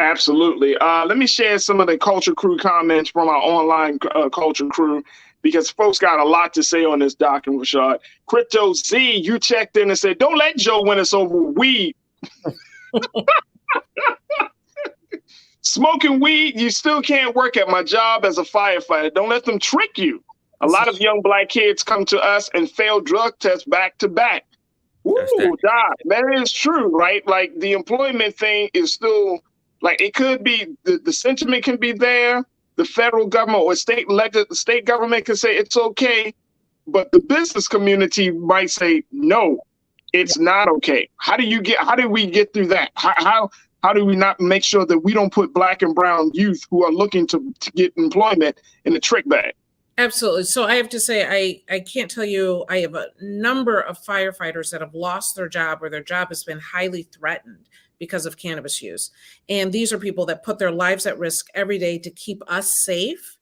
Absolutely. Let me share some of the Culture Crew comments from our online Culture Crew, because folks got a lot to say on this, Doc and Rashad. Crypto Z, you checked in and said, don't let Joe win us over weed. Smoking weed, you still can't work at my job as a firefighter. Don't let them trick you. A lot of young Black kids come to us and fail drug tests back to back. Ooh, Doc, that is true, right? Like, the employment thing is still, like, it could be, the sentiment can be there. The federal government or state government can say it's okay, but the business community might say, no, it's not okay. How do we get through that? How do we not make sure that we don't put Black and brown youth who are looking to get employment in the trick bag? Absolutely. So I have to say, I can't tell you, I have a number of firefighters that have lost their job, or their job has been highly threatened because of cannabis use. And these are people that put their lives at risk every day to keep us safe.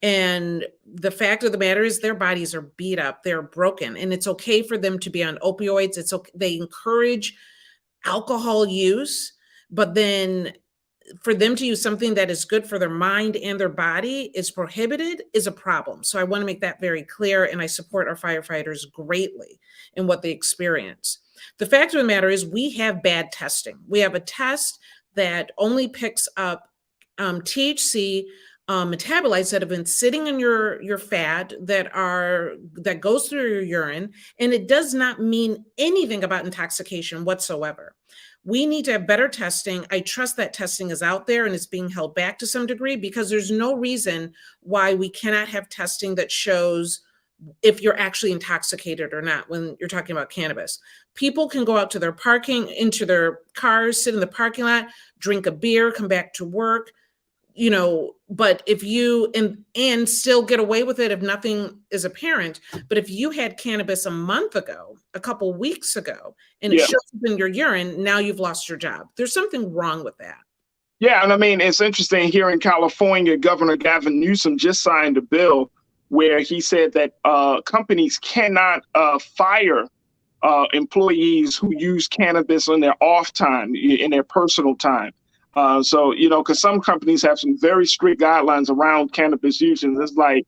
And the fact of the matter is, their bodies are beat up, they're broken, and it's okay for them to be on opioids. It's okay. They encourage alcohol use, but then for them to use something that is good for their mind and their body is prohibited, is a problem. So I want to make that very clear, and I support our firefighters greatly in what they experience. The fact of the matter is, we have bad testing. We have a test that only picks up THC metabolites that have been sitting in your fat, that goes through your urine, and it does not mean anything about intoxication whatsoever. We need to have better testing. I trust that testing is out there and it's being held back to some degree, because there's no reason why we cannot have testing that shows if you're actually intoxicated or not when you're talking about cannabis. People can go out to into their cars, sit in the parking lot, drink a beer, come back to work, but if you, and still get away with it if nothing is apparent. But if you had cannabis a month ago, a couple weeks ago, and it shows up in your urine, now you've lost your job. There's something wrong with that. Yeah, and I mean, it's interesting here in California, Governor Gavin Newsom just signed a bill where he said that companies cannot fire employees who use cannabis in their off time, in their personal time. So, because some companies have some very strict guidelines around cannabis use, and it's like,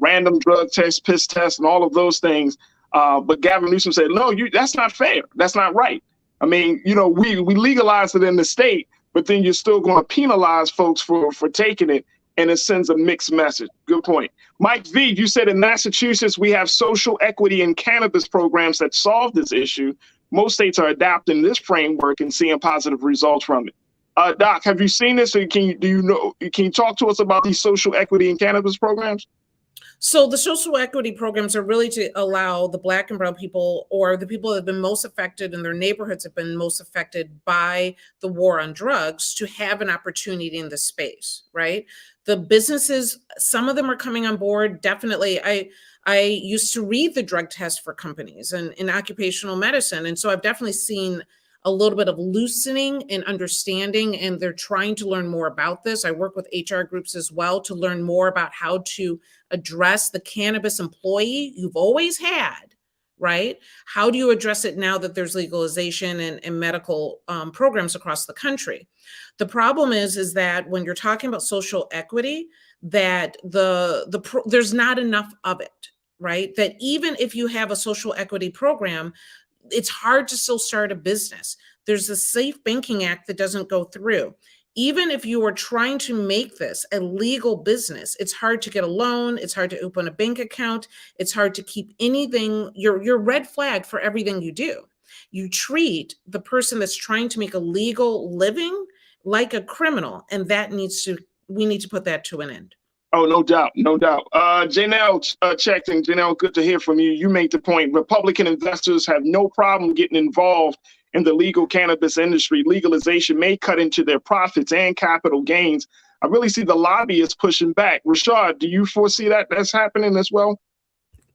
random drug tests, piss tests, and all of those things. But Gavin Newsom said, no, that's not fair. That's not right. I mean, we legalized it in the state, but then you're still going to penalize folks for taking it, and it sends a mixed message. Good point. Mike V, you said in Massachusetts, we have social equity in cannabis programs that solve this issue. Most states are adapting this framework and seeing positive results from it. Doc, have you seen this? Or can you talk to us about these social equity in cannabis programs? So the social equity programs are really to allow the Black and brown people, or the people that have been most affected in their neighborhoods have been most affected by the war on drugs, to have an opportunity in the space, right? The businesses, some of them are coming on board. Definitely. I used to read the drug test for companies and in occupational medicine. And so I've definitely seen a little bit of loosening and understanding, and they're trying to learn more about this. I work with HR groups as well to learn more about how to address the cannabis employee you've always had, right? How do you address it now that there's legalization and medical programs across the country? The problem is that when you're talking about social equity, that there's not enough of it, right? That even if you have a social equity program, it's hard to still start a business. There's the Safe Banking Act that doesn't go through. Even if you are trying to make this a legal business, it's hard to get a loan. It's hard to open a bank account. It's hard to keep anything. You're red flagged for everything you do. You treat the person that's trying to make a legal living like a criminal, and we need to put that to an end. Oh, no doubt, no doubt. Janelle checked in. Janelle, good to hear from you. You made the point. Republican investors have no problem getting involved in the legal cannabis industry. Legalization may cut into their profits and capital gains. I really see the lobbyists pushing back. Rashad, do you foresee that's happening as well?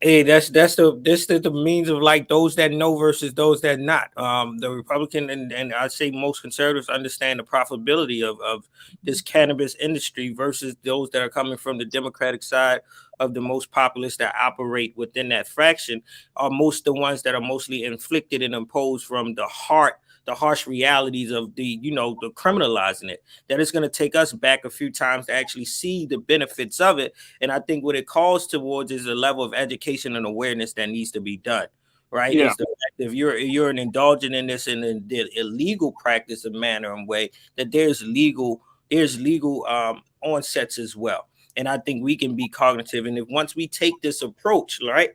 Hey, that's the means of like those that know versus those that not. The Republican and I'd say most conservatives understand the profitability of this cannabis industry versus those that are coming from the Democratic side of the most populist that operate within that fraction are most the ones that are mostly inflicted and imposed from the harsh realities of the criminalizing it. That it's going to take us back a few times to actually see the benefits of it. And I think what it calls towards is a level of education and awareness that needs to be done. Right. Yeah. It's the fact if you're an indulgent in this in the illegal practice of manner and way, that there's legal onsets as well. And I think we can be cognitive. And if once we take this approach, right,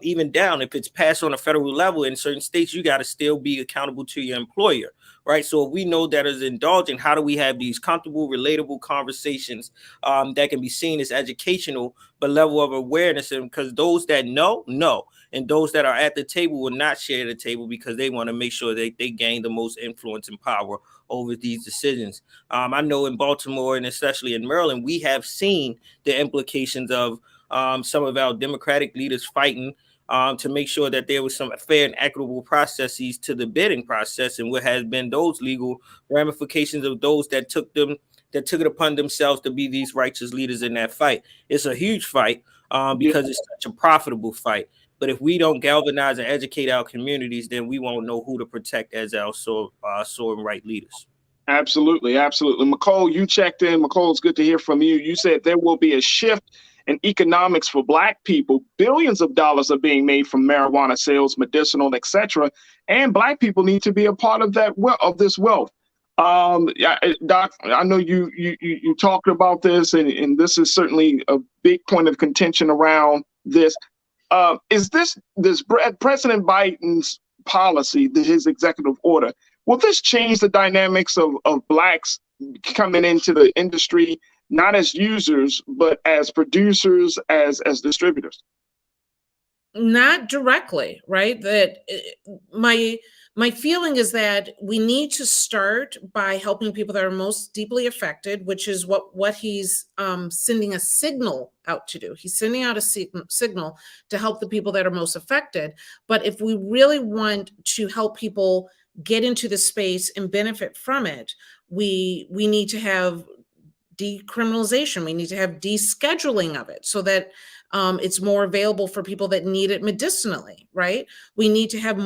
even down, if it's passed on a federal level in certain states, you got to still be accountable to your employer, right? So if we know that as indulgent, how do we have these comfortable, relatable conversations that can be seen as educational, but level of awareness? And because those that know, and those that are at the table will not share the table because they want to make sure they gain the most influence and power over these decisions. I know in Baltimore and especially in Maryland, we have seen the implications of some of our Democratic leaders fighting to make sure that there was some fair and equitable processes to the bidding process, and what has been those legal ramifications of those that took it upon themselves to be these righteous leaders in that fight. It's a huge fight because it's such a profitable fight. But if we don't galvanize and educate our communities, then we won't know who to protect as our soul and right leaders. Absolutely, absolutely. McCole, you checked in. McCole, it's good to hear from you. You said there will be a shift in economics for Black people. Billions of dollars are being made from marijuana sales, medicinal, etc. And Black people need to be a part of this wealth. Doc, I know you talked about this, and this is certainly a big point of contention around this. Is this President Biden's policy, his executive order, will this change the dynamics of Blacks coming into the industry, not as users, but as producers, as distributors? Not directly, right? That my feeling is that we need to start by helping people that are most deeply affected, which is what he's sending a signal out to do. He's sending out a signal to help the people that are most affected. But if we really want to help people get into the space and benefit from it, we need to have decriminalization. We need to have descheduling of it so that it's more available for people that need it medicinally, right? We need to have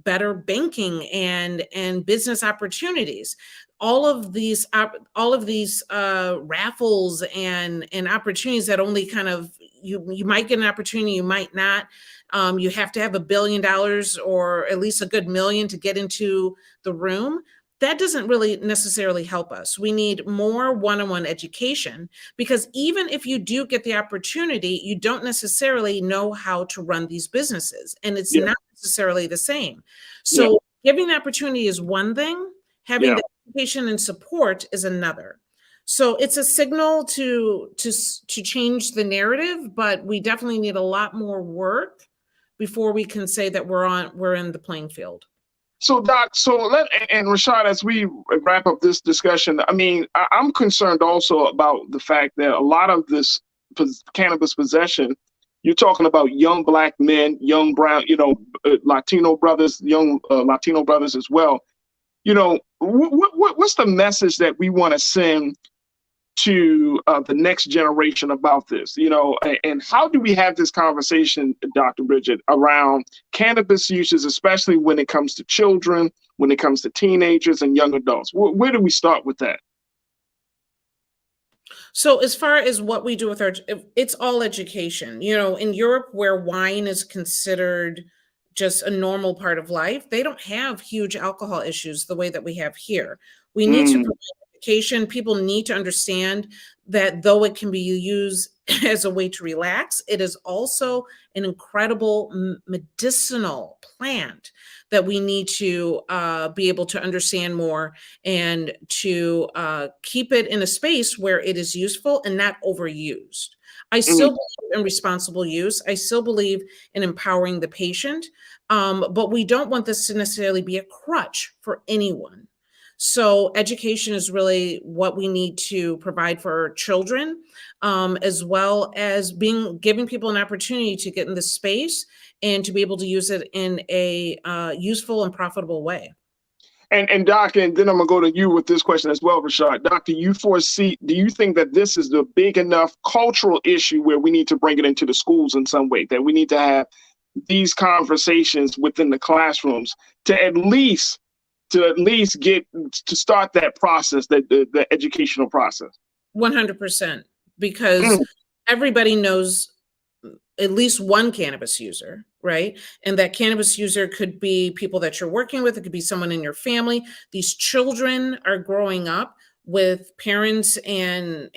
better banking and business opportunities. All of these raffles and opportunities that only kind of you might get an opportunity, you might not. You have to have $1 billion or at least a good million to get into the room. That doesn't really necessarily help us. We need more one-on-one education, because even if you do get the opportunity, you don't necessarily know how to run these businesses, and it's not necessarily the same. So giving the opportunity is one thing, having the education and support is another. So it's a signal to change the narrative, but we definitely need a lot more work before we can say that we're in the playing field. So, Doc, and Rashad, as we wrap up this discussion, I mean, I'm concerned also about the fact that a lot of this cannabis possession, you're talking about young Black men, young brown, Latino brothers, young Latino brothers as well. What's the message that we want to send to the next generation about this, and how do we have this conversation, Dr. Bridget, around cannabis uses, especially when it comes to children, when it comes to teenagers and young adults? Where do we start with that? So as far as what we do with it's all education. In Europe, where wine is considered just a normal part of life, they don't have huge alcohol issues the way that we have here. We need to provide education. People need to understand that though it can be used as a way to relax, it is also an incredible medicinal plant that we need to be able to understand more and to keep it in a space where it is useful and not overused. I still believe in responsible use. I still believe in empowering the patient, but we don't want this to necessarily be a crutch for anyone. So education is really what we need to provide for children, as well as giving people an opportunity to get in this space and to be able to use it in a useful and profitable way. And Doc, and then I'm gonna go to you with this question as well, Rashad. Doc, do you think that this is the big enough cultural issue where we need to bring it into the schools in some way, that we need to have these conversations within the classrooms to at least get to start that process, the educational process? 100%, because everybody knows at least one cannabis user, right? And that cannabis user could be people that you're working with. It could be someone in your family. These children are growing up with parents and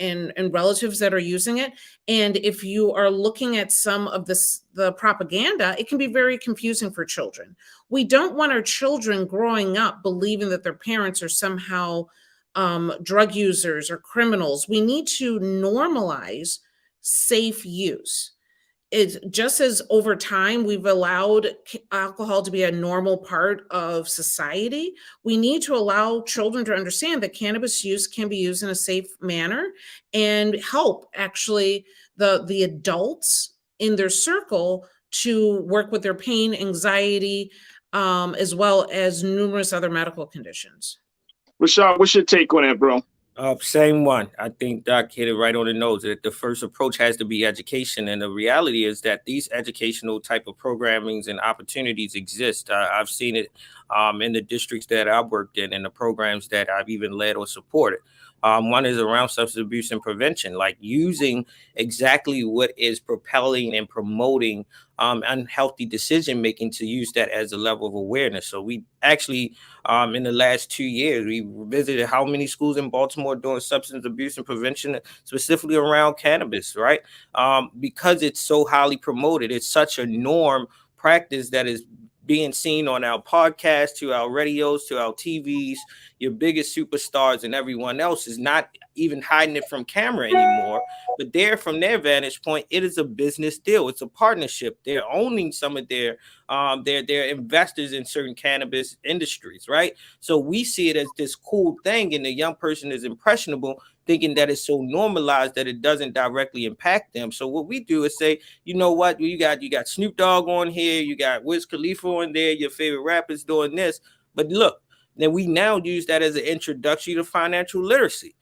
relatives that are using it. And if you are looking at some of the propaganda, it can be very confusing for children. We don't want our children growing up believing that their parents are somehow drug users or criminals. We need to normalize safe use. It's just as over time we've allowed alcohol to be a normal part of society, we need to allow children to understand that cannabis use can be used in a safe manner and help actually the adults in their circle to work with their pain, anxiety, as well as numerous other medical conditions. Rashad, what's your take on that, bro? Same one. I think Doc hit it right on the nose. That the first approach has to be education, and the reality is that these educational type of programmings and opportunities exist. I've seen it in the districts that I've worked in and the programs that I've even led or supported. One is around substance abuse and prevention, like using exactly what is propelling and promoting unhealthy decision making to use that as a level of awareness. So we actually, in the last 2 years, we visited how many schools in Baltimore doing substance abuse and prevention, specifically around cannabis, right? Because it's so highly promoted, it's such a norm practice that is being seen on our podcasts, to our radios, to our TVs. Your biggest superstars and everyone else is not even hiding it from camera anymore, but there, from their vantage point, it is a business deal. It's a partnership. They're owning some of their investors in certain cannabis industries, right? So we see it as this cool thing, and the young person is impressionable, thinking that it's so normalized that it doesn't directly impact them. So what we do is say, you know what, you got Snoop Dogg on here, you got Wiz Khalifa on there, your favorite rappers doing this, but look, then we now use that as an introduction to financial literacy.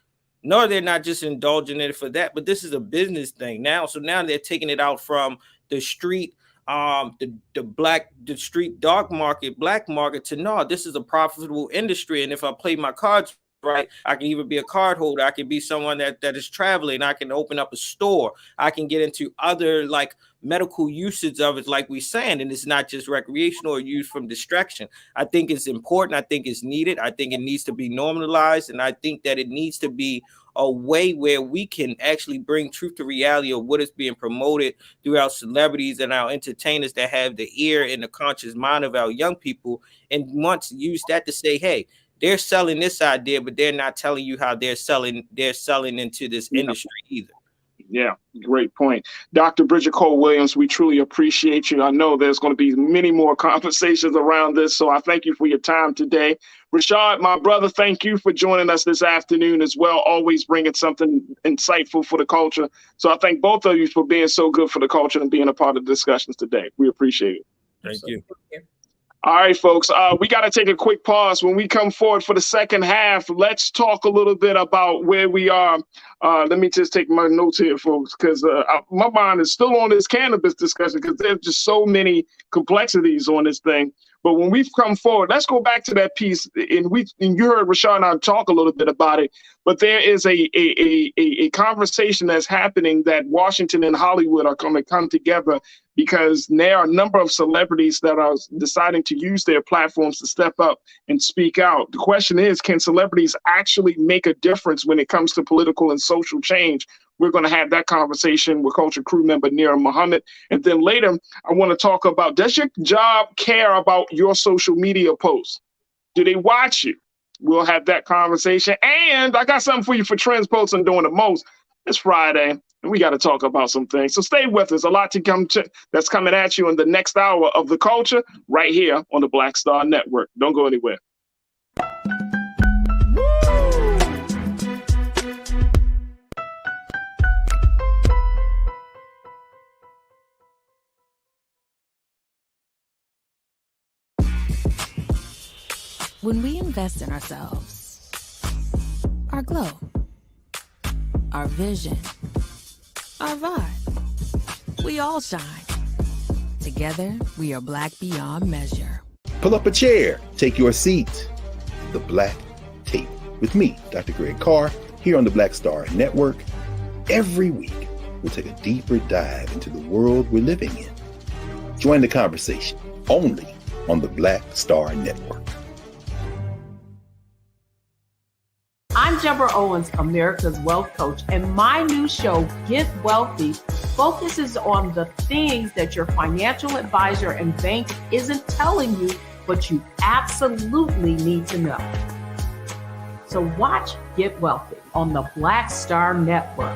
No, they're not just indulging in it for that, but this is a business thing now. So now they're taking it out from the street, the street dark market, black market, to no, this is a profitable industry. And if I play my cards right, I can even be a card holder. I can be someone that is traveling. I can open up a store. I can get into other like medical usage of it, like we're saying, and it's not just recreational or used from distraction. I think it's important. I think it's needed. I think it needs to be normalized, and I think that it needs to be a way where we can actually bring truth to reality of what is being promoted through our celebrities and our entertainers that have the ear and the conscious mind of our young people, and want to use that to say, hey, They're selling this idea, but they're not telling you how they're selling into this industry either. Yeah, great point. Dr. Bridget Cole-Williams, we truly appreciate you. I know there's going to be many more conversations around this, so I thank you for your time today. Rashad, my brother, thank you for joining us this afternoon as well, always bringing something insightful for the culture. So I thank both of you for being so good for the culture and being a part of the discussions today. We appreciate it. Thank you. All right, folks, we got to take a quick pause. When we come forward for the second half, let's talk a little bit about where we are. Let me just take my notes here, folks, because my mind is still on this cannabis discussion because there's just so many complexities on this thing. But when we've come forward, let's go back to that piece. And you heard Rashad and I talk a little bit about it, but there is a conversation that's happening that Washington and Hollywood are going to come together because there are a number of celebrities that are deciding to use their platforms to step up and speak out. The question is, can celebrities actually make a difference when it comes to political and social change? We're going to have that conversation with Culture Crew member Nira Muhammad. And then later, I want to talk about, does your job care about your social media posts? Do they watch you? We'll have that conversation. And I got something for you for Trends Posts and Doing the Most. It's Friday, and we got to talk about some things. So stay with us. A lot to come that's coming at you in the next hour of The Culture right here on the Black Star Network. Don't go anywhere. When we invest in ourselves, our glow, our vision, our vibe, we all shine. Together, we are Black beyond measure. Pull up a chair, take your seat. The Black Tape with me, Dr. Greg Carr, here on the Black Star Network. Every week, we'll take a deeper dive into the world we're living in. Join the conversation only on the Black Star Network. I'm Deborah Owens, America's Wealth Coach, and my new show, Get Wealthy, focuses on the things that your financial advisor and bank isn't telling you, but you absolutely need to know. So watch Get Wealthy on the Black Star Network.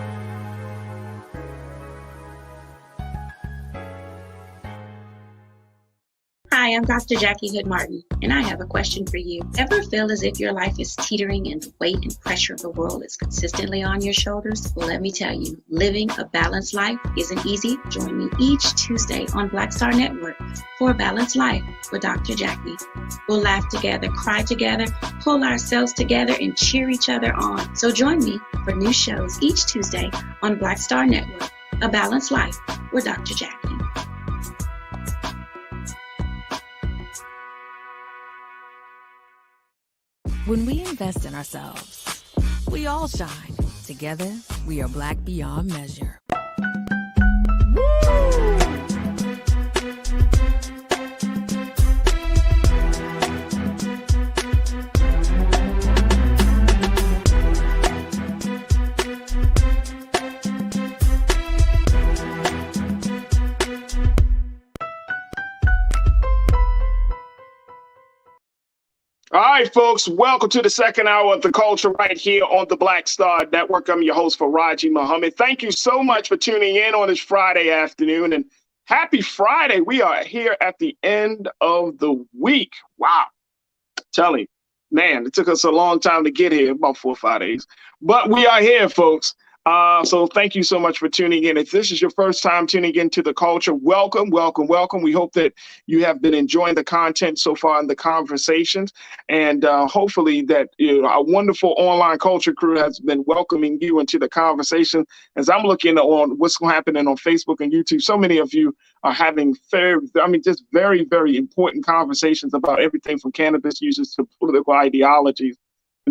Hi, I'm Dr. Jackie Hood Martin, and I have a question for you. Ever feel as if your life is teetering and the weight and pressure of the world is consistently on your shoulders? Well, let me tell you, living a balanced life isn't easy. Join me each Tuesday on Black Star Network for A Balanced Life with Dr. Jackie. We'll laugh together, cry together, pull ourselves together, and cheer each other on. So join me for new shows each Tuesday on Black Star Network, A Balanced Life with Dr. Jackie. When we invest in ourselves, we all shine. Together, we are Black beyond measure. All right, folks, welcome to the second hour of The Culture right here on the Black Star Network. I'm your host, Faraji Muhammad. Thank you so much for tuning in on this Friday afternoon, and happy Friday. We are here at the end of the week. Wow. Telling you, man, it took us a long time to get here, about 4 or 5 days, but we are here, folks. So thank you so much for tuning in. If this is your first time tuning into The Culture, welcome, welcome, welcome. We hope that you have been enjoying the content so far in the conversations, and hopefully that our wonderful online culture crew has been welcoming you into the conversation. As I'm looking on what's happening on Facebook and YouTube, so many of you are having just very, very important conversations about everything from cannabis users to political ideologies.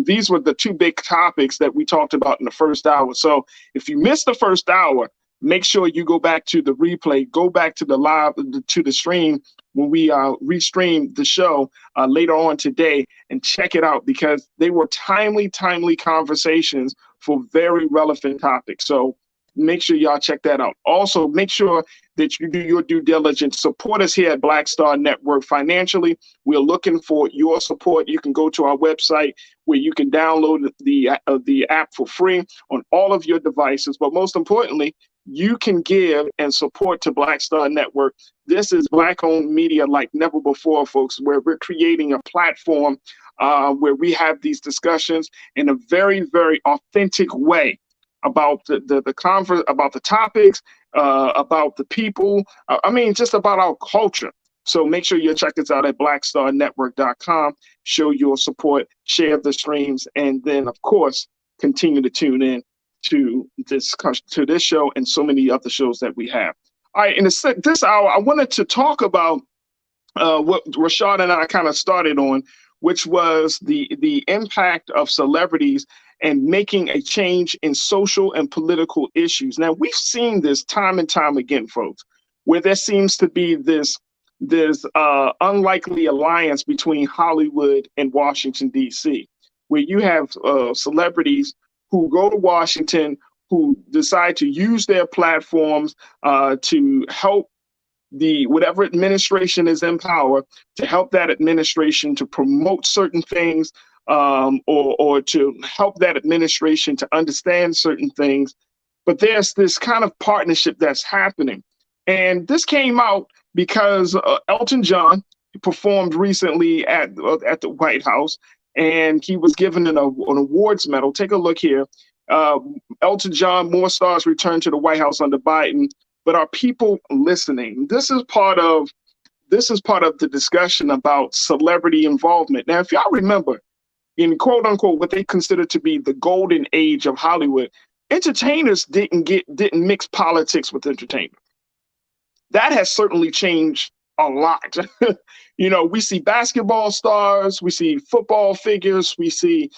These were the two big topics that we talked about in the first hour. So if you missed the first hour, make sure you go back to the replay, go back to the live, to the stream when we restream the show later on today, and check it out, because they were timely conversations for very relevant topics. So make sure y'all check that out. Also, make sure that you do your due diligence. Support us here at Black Star Network financially. We're looking for your support. You can go to our website where you can download the app for free on all of your devices. But most importantly, you can give and support to Black Star Network. This is Black-owned media like never before, folks, where we're creating a platform where we have these discussions in a very, very authentic way about the conference, about the topics, about the people. I mean, just about our culture. So make sure you check us out at blackstarnetwork.com. Show your support, share the streams, and then, of course, continue to tune in to this show and so many other shows that we have. All right, in this hour, I wanted to talk about what Rashad and I kind of started on, which was the impact of celebrities and making a change in social and political issues. Now, we've seen this time and time again, folks, where there seems to be this unlikely alliance between Hollywood and Washington, D.C., where you have celebrities who go to Washington, who decide to use their platforms to help whatever administration is in power, to help that administration to promote certain things, or to help that administration to understand certain things. But there's this kind of partnership that's happening. And this came out because Elton John performed recently at the White House, and he was given an awards medal. Take a look here. Elton John, more stars return to the White House under Biden. But are people listening? This is part of the discussion about celebrity involvement. Now, if y'all remember, in quote unquote what they consider to be the golden age of Hollywood, entertainers didn't mix politics with entertainment. That has certainly changed a lot. You know, we see basketball stars, we see football figures, we see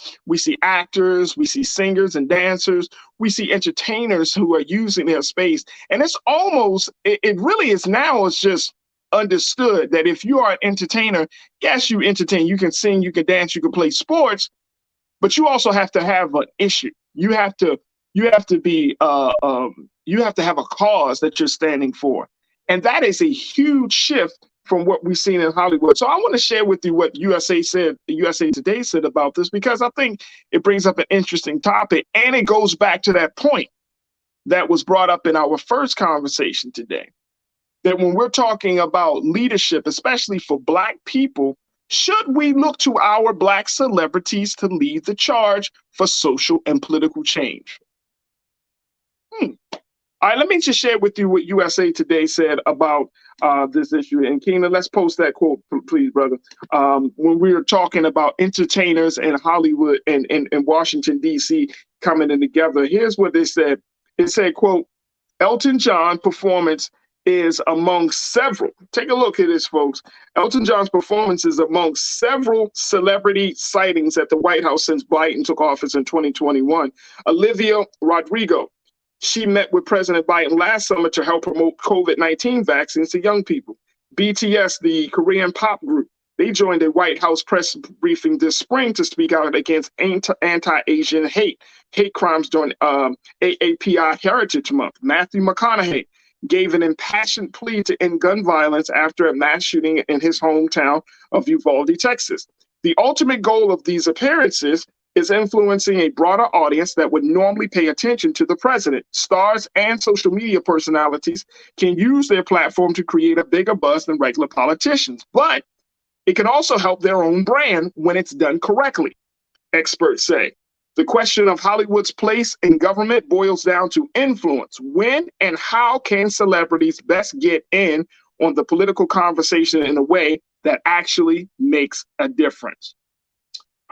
actors, we see singers and dancers, we see entertainers who are using their space. And it's almost, it really is now, it's just understood that if you are an entertainer, yes, you entertain, you can sing, you can dance, you can play sports, but you also have to have an issue. You have to have a cause that you're standing for. And that is a huge shift from what we've seen in Hollywood. So I want to share with you what USA Today said about this, because I think it brings up an interesting topic, and it goes back to that point that was brought up in our first conversation today, that when we're talking about leadership, especially for Black people, should we look to our Black celebrities to lead the charge for social and political change? All right, let me just share with you what USA Today said about this issue. And Keenan, let's post that quote, please, brother. When we were talking about entertainers and Hollywood and Washington, D.C. coming in together, here's what they said. It said, quote, Elton John performance is among several. Take a look at this, folks. Elton John's performance is among several celebrity sightings at the White House since Biden took office in 2021. Olivia Rodrigo, she met with President Biden last summer to help promote COVID-19 vaccines to young people. BTS, the Korean pop group, they joined a White House press briefing this spring to speak out against anti-Asian hate crimes during AAPI Heritage Month. Matthew McConaughey gave an impassioned plea to end gun violence after a mass shooting in his hometown of Uvalde, Texas. The ultimate goal of these appearances is influencing a broader audience that would normally pay attention to the president. Stars and social media personalities can use their platform to create a bigger buzz than regular politicians, but it can also help their own brand when it's done correctly, experts say. The question of Hollywood's place in government boils down to influence. When and how can celebrities best get in on the political conversation in a way that actually makes a difference?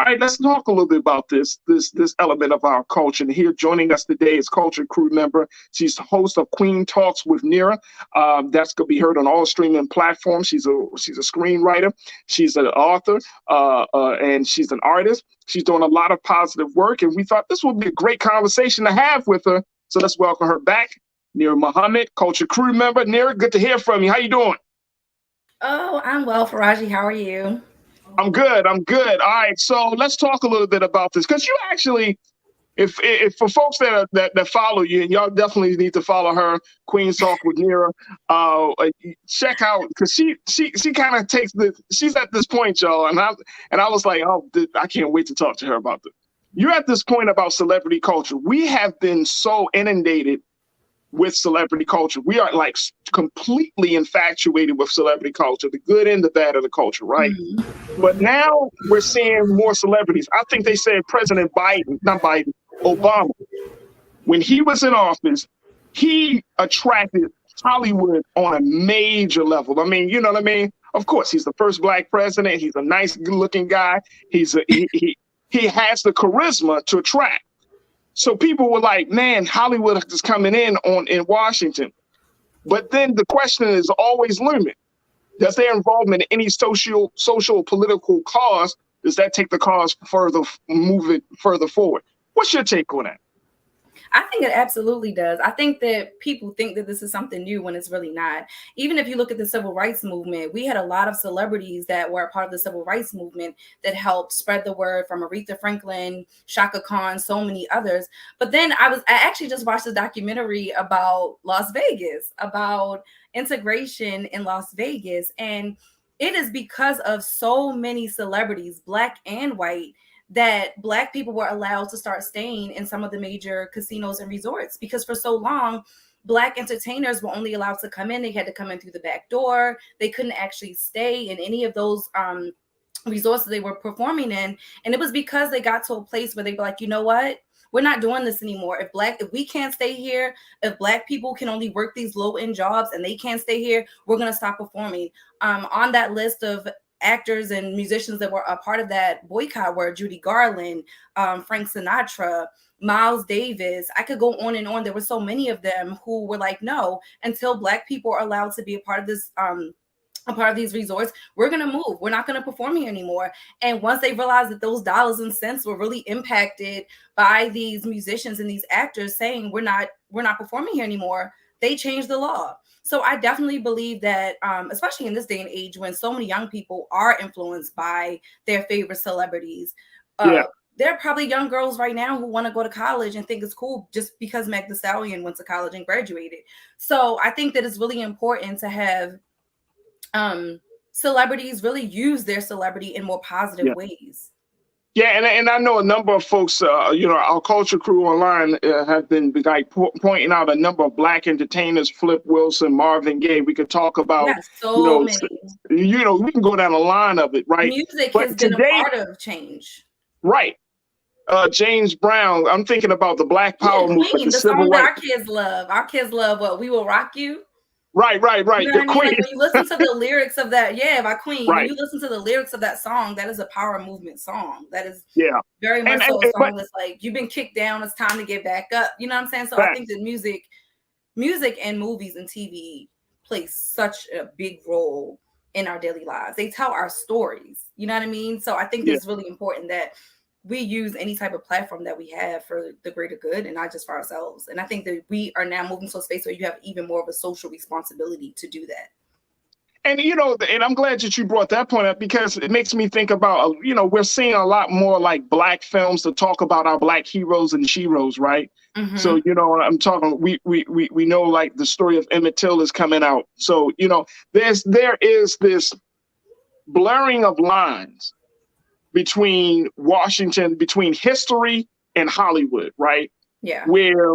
All right, let's talk a little bit about this element of our culture. And here joining us today is culture crew member. She's the host of Queen Talks with Nira. That's going to be heard on all streaming platforms. She's a screenwriter. She's an author, and she's an artist. She's doing a lot of positive work, and we thought this would be a great conversation to have with her. So let's welcome her back, Nira Muhammad, culture crew member. Nira, good to hear from you. How you doing? Oh, I'm well, Faraji. How are you? I'm good. All right, so let's talk a little bit about this, because you actually, if for folks that follow you, and y'all definitely need to follow her, Queen Talk with Nira, check out, because she kind of takes she's at this point, y'all, and I was like, oh, I can't wait to talk to her about this. You're at this point about celebrity culture. We have been so inundated with celebrity culture. We are like completely infatuated with celebrity culture, the good and the bad of the culture, right? Mm-hmm. But now we're seeing more celebrities. I think they said Obama, when he was in office, he attracted Hollywood on a major level. I mean, you know what I mean? Of course, he's the first Black president. He's a nice, good-looking guy. He has the charisma to attract. So people were like, man, Hollywood is coming in Washington. But then the question is always limited. Does their involvement in any social political cause, does that take the cause move it further forward? What's your take on that? I think it absolutely does. I think that people think that this is something new when it's really not. Even if you look at the civil rights movement, we had a lot of celebrities that were a part of the civil rights movement that helped spread the word, from Aretha Franklin, Shaka Khan, so many others. But then I actually just watched a documentary about Las Vegas, about integration in Las Vegas. And it is because of so many celebrities, Black and white, that Black people were allowed to start staying in some of the major casinos and resorts, because for so long, Black entertainers were only allowed to come in. They had to come in through the back door. They couldn't actually stay in any of those resorts that they were performing in. And it was because they got to a place where they were like, you know what? We're not doing this anymore. If we can't stay here, if Black people can only work these low-end jobs and they can't stay here, we're going to stop performing. On that list of actors and musicians that were a part of that boycott were Judy Garland, Frank Sinatra, Miles Davis. I could go on and on. There were so many of them who were like, no, until Black people are allowed to be a part of this, a part of these resorts, we're going to move. We're not going to perform here anymore. And once they realized that those dollars and cents were really impacted by these musicians and these actors saying, we're not performing here anymore, they changed the law. So I definitely believe that, especially in this day and age when so many young people are influenced by their favorite celebrities, there are probably young girls right now who want to go to college and think it's cool just because Meg Thee Stallion went to college and graduated. So I think that it's really important to have celebrities really use their celebrity in more positive ways. Yeah, and I know a number of folks, our culture crew online have been like pointing out a number of Black entertainers, Flip Wilson, Marvin Gaye. We could talk about, many. We can go down the line of it, right? Music has been a part of change. Right. James Brown, I'm thinking about the Black Power movement. The song that our kids love. Our kids love what? We Will Rock You? Right. You know what I mean? Like when you listen to the lyrics of that, by Queen. Right. When you listen to the lyrics of that song, that is a power movement song. That is very much so a song that's like, you've been kicked down, it's time to get back up. You know what I'm saying? So I think that music and movies and TV play such a big role in our daily lives. They tell our stories. You know what I mean? So I think it's really important that we use any type of platform that we have for the greater good and not just for ourselves. And I think that we are now moving to a space where you have even more of a social responsibility to do that. And, and I'm glad that you brought that point up, because it makes me think about, we're seeing a lot more like Black films to talk about our Black heroes and sheroes, right? Mm-hmm. So, I'm talking, we know like the story of Emmett Till is coming out. So, there is this blurring of lines between Washington, between history and Hollywood, right? Yeah. Where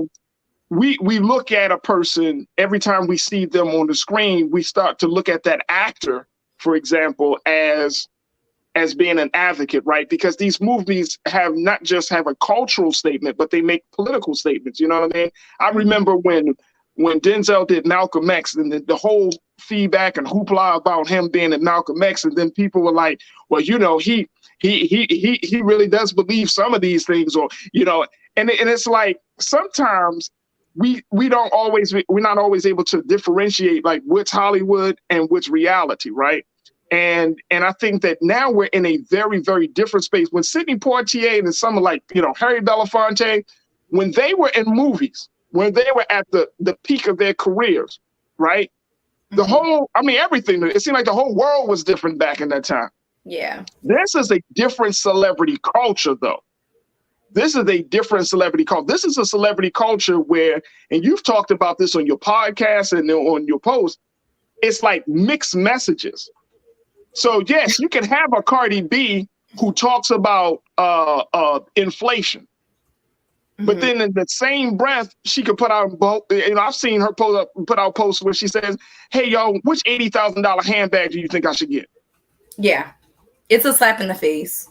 we look at a person, every time we see them on the screen, we start to look at that actor, for example, as being an advocate, right? Because these movies have not just have a cultural statement, but they make political statements. You know what I mean? I remember when Denzel did Malcolm X, and the whole feedback and hoopla about him being in Malcolm X, and then people were like, well, he really does believe some of these things, or and it's like sometimes we're not always able to differentiate like what's Hollywood and what's reality, right? And I think that now we're in a very, very different space. When Sidney Poitier and someone like Harry Belafonte, when they were in movies, when they were at the peak of their careers, right? The whole, everything, it seemed like the whole world was different back in that time. Yeah. This is a different celebrity culture, though. This is a different celebrity culture. This is a celebrity culture where, and you've talked about this on your podcast and on your post, it's like mixed messages. So yes, you can have a Cardi B who talks about inflation, but then in the same breath, she could put out, I've seen her put out posts where she says, "Hey, yo, which $80,000 handbag do you think I should get?" Yeah, it's a slap in the face.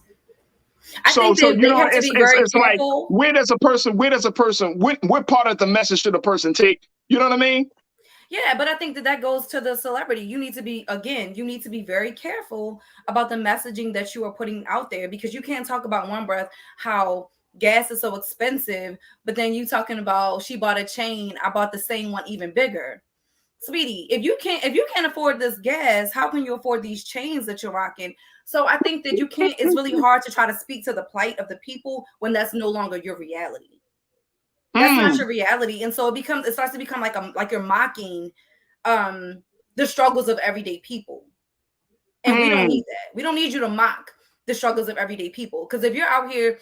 I think so they have to be very it's like, careful. where does a person, what part of the message should a person take? You know what I mean? Yeah, but I think that goes to the celebrity. You need to be very careful about the messaging that you are putting out there, because you can't talk about one breath how gas is so expensive, but then you talking about she bought a chain, I bought the same one even bigger. Sweetie, if you can't afford this gas, how can you afford these chains that you're rocking? So I think that it's really hard to try to speak to the plight of the people when that's no longer your reality. That's not your reality. And so it starts to become like you're mocking the struggles of everyday people. And we don't need that. We don't need you to mock the struggles of everyday people. Because if you're out here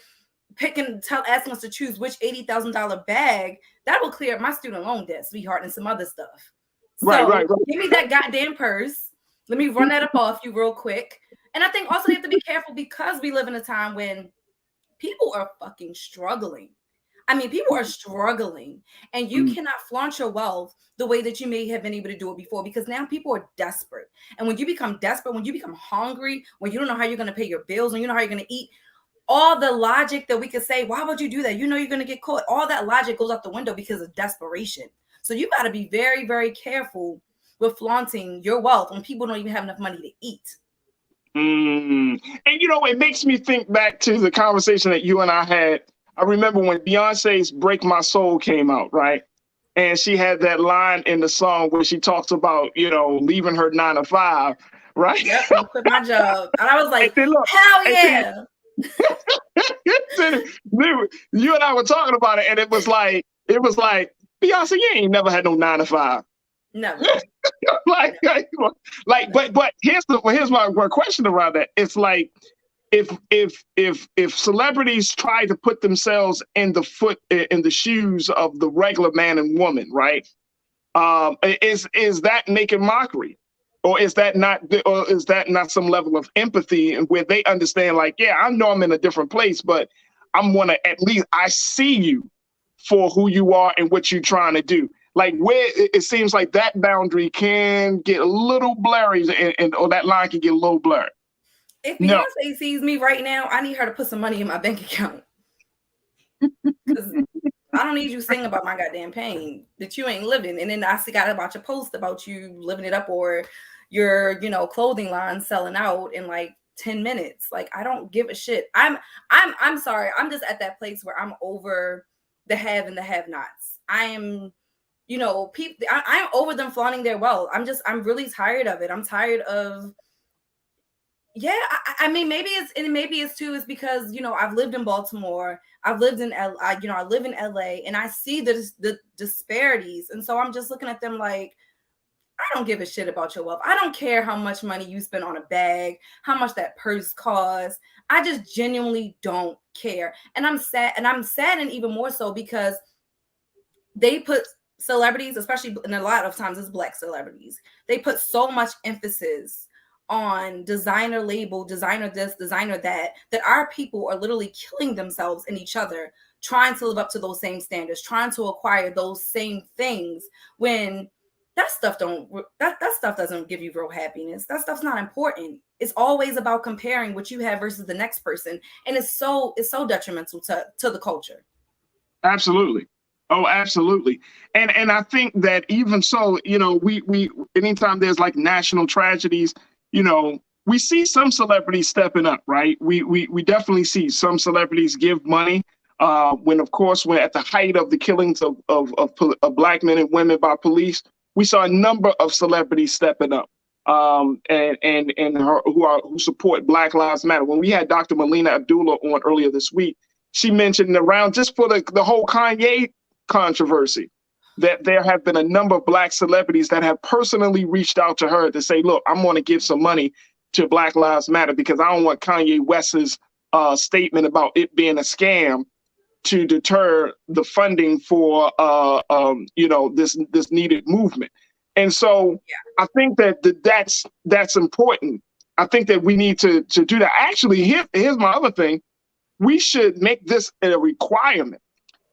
asking us to choose which $80,000 bag, that will clear up my student loan debt, sweetheart, and some other stuff. So right. Give me that goddamn purse. Let me run that up off you real quick. And I think also you have to be careful, because we live in a time when people are fucking struggling. I mean, people are struggling, and you cannot flaunt your wealth the way that you may have been able to do it before, because now people are desperate. And when you become desperate, when you become hungry, when you don't know how you're going to pay your bills, when you know how you're going to eat, all the logic that we could say, why would you do that? You know you're going to get caught. All that logic goes out the window because of desperation. So you got to be very, very careful with flaunting your wealth when people don't even have enough money to eat. And it makes me think back to the conversation that you and I had. I remember when Beyonce's "Break My Soul" came out, right? And she had that line in the song where she talks about, leaving her 9 to 5, right? Yep, I quit my job. And I was like, hell yeah. You and I were talking about it, and it was like, Beyonce, you ain't never had no 9 to 5. No. But here's my question around that. It's like, if celebrities try to put themselves in the shoes of the regular man and woman, right? Is that making mockery, or is that not some level of empathy and where they understand, like, yeah, I know I'm in a different place, but I'm gonna, at least I see you for who you are and what you're trying to do. Like, where it seems like that boundary can get a little blurry, or that line can get a little blurry. If Beyonce sees me right now, I need her to put some money in my bank account. Because I don't need you singing about my goddamn pain that you ain't living. And then I got about your post about you living it up, or your, clothing line selling out in like 10 minutes. Like, I don't give a shit. I'm sorry. I'm just at that place where I'm over the have and the have-nots. I am, people. I'm over them flaunting their wealth. I'm really tired of it. I'm tired of. Yeah, I mean, maybe it's too, is because, I've lived in Baltimore, I've lived in I live in LA, and I see the disparities. And so I'm just looking at them like, I don't give a shit about your wealth. I don't care how much money you spend on a bag, how much that purse costs. I just genuinely don't care. And I'm sad, and even more so because they put celebrities, especially, and a lot of times it's Black celebrities, they put so much emphasis on designer label, designer this, designer that our people are literally killing themselves and each other, trying to live up to those same standards, trying to acquire those same things, when that stuff doesn't give you real happiness. That stuff's not important. It's always about comparing what you have versus the next person. And it's so detrimental to the culture. Absolutely. Oh, absolutely. And I think that even so, we anytime there's like national tragedies, we see some celebrities stepping up, right? We definitely see some celebrities give money when at the height of the killings of Black men and women by police. We saw a number of celebrities stepping up who support Black Lives Matter. When we had Dr. Melina Abdullah on earlier this week, she mentioned around just for the whole Kanye controversy, that there have been a number of Black celebrities that have personally reached out to her to say, look, I'm going to give some money to Black Lives Matter because I don't want Kanye West's statement about it being a scam to deter the funding for this needed movement. And so I think that's important. I think that we need to do that. Actually, here's my other thing. We should make this a requirement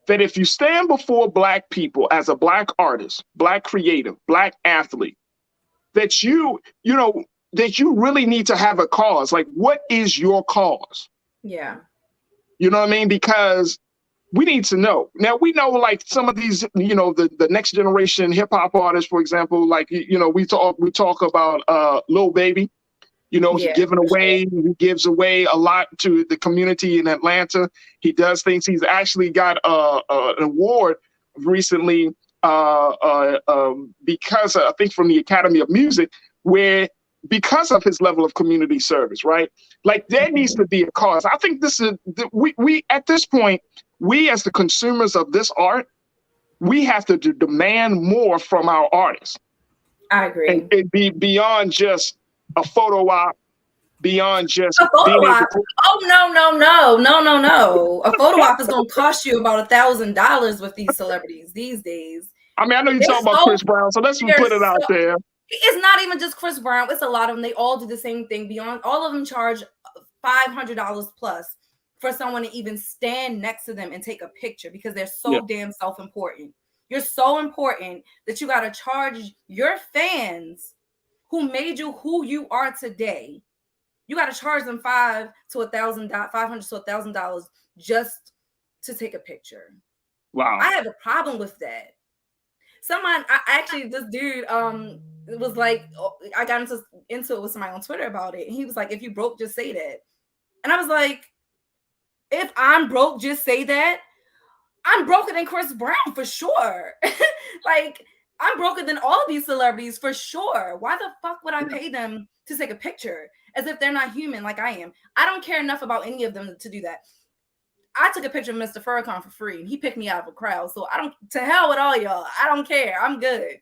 that if you stand before Black people as a Black artist, Black creative, Black athlete, that you really need to have a cause. Like, what is your cause? Yeah. You know what I mean? Because we need to know. Now, we know, like, some of these, the next generation hip hop artists, for example, like, we talk about Lil Baby. He gives away a lot to the community in Atlanta. He does things. He's actually got an award recently because I think from the Academy of Music, because of his level of community service, right? Like, there needs to be a cause. I think this is we at this point, we as the consumers of this art, we have to demand more from our artists. I agree. And be beyond just a photo op, beyond just a photo op. Oh no! A photo op is going to cost you about $1,000 with these celebrities these days. I mean, I know you're talking about Chris Brown, so let's put it out there. It's not even just Chris Brown. It's a lot of them. They all do the same thing. Beyond, all of them charge $500 plus for someone to even stand next to them and take a picture because they're so damn self-important. You're so important that you got to charge your fans who made you who you are today. You got to charge them $500 to $1,000 just to take a picture. Wow. I have a problem with that. This dude, it was like, I got into it with somebody on Twitter about it. And he was like, if you broke, just say that. And I was like, if I'm broke, just say that. I'm broker than Chris Brown for sure. Like, I'm broker than all of these celebrities for sure. Why the fuck would I pay them to take a picture as if they're not human like I am? I don't care enough about any of them to do that. I took a picture of Mr. Farrakhan for free and he picked me out of a crowd. So to hell with all y'all. I don't care. I'm good.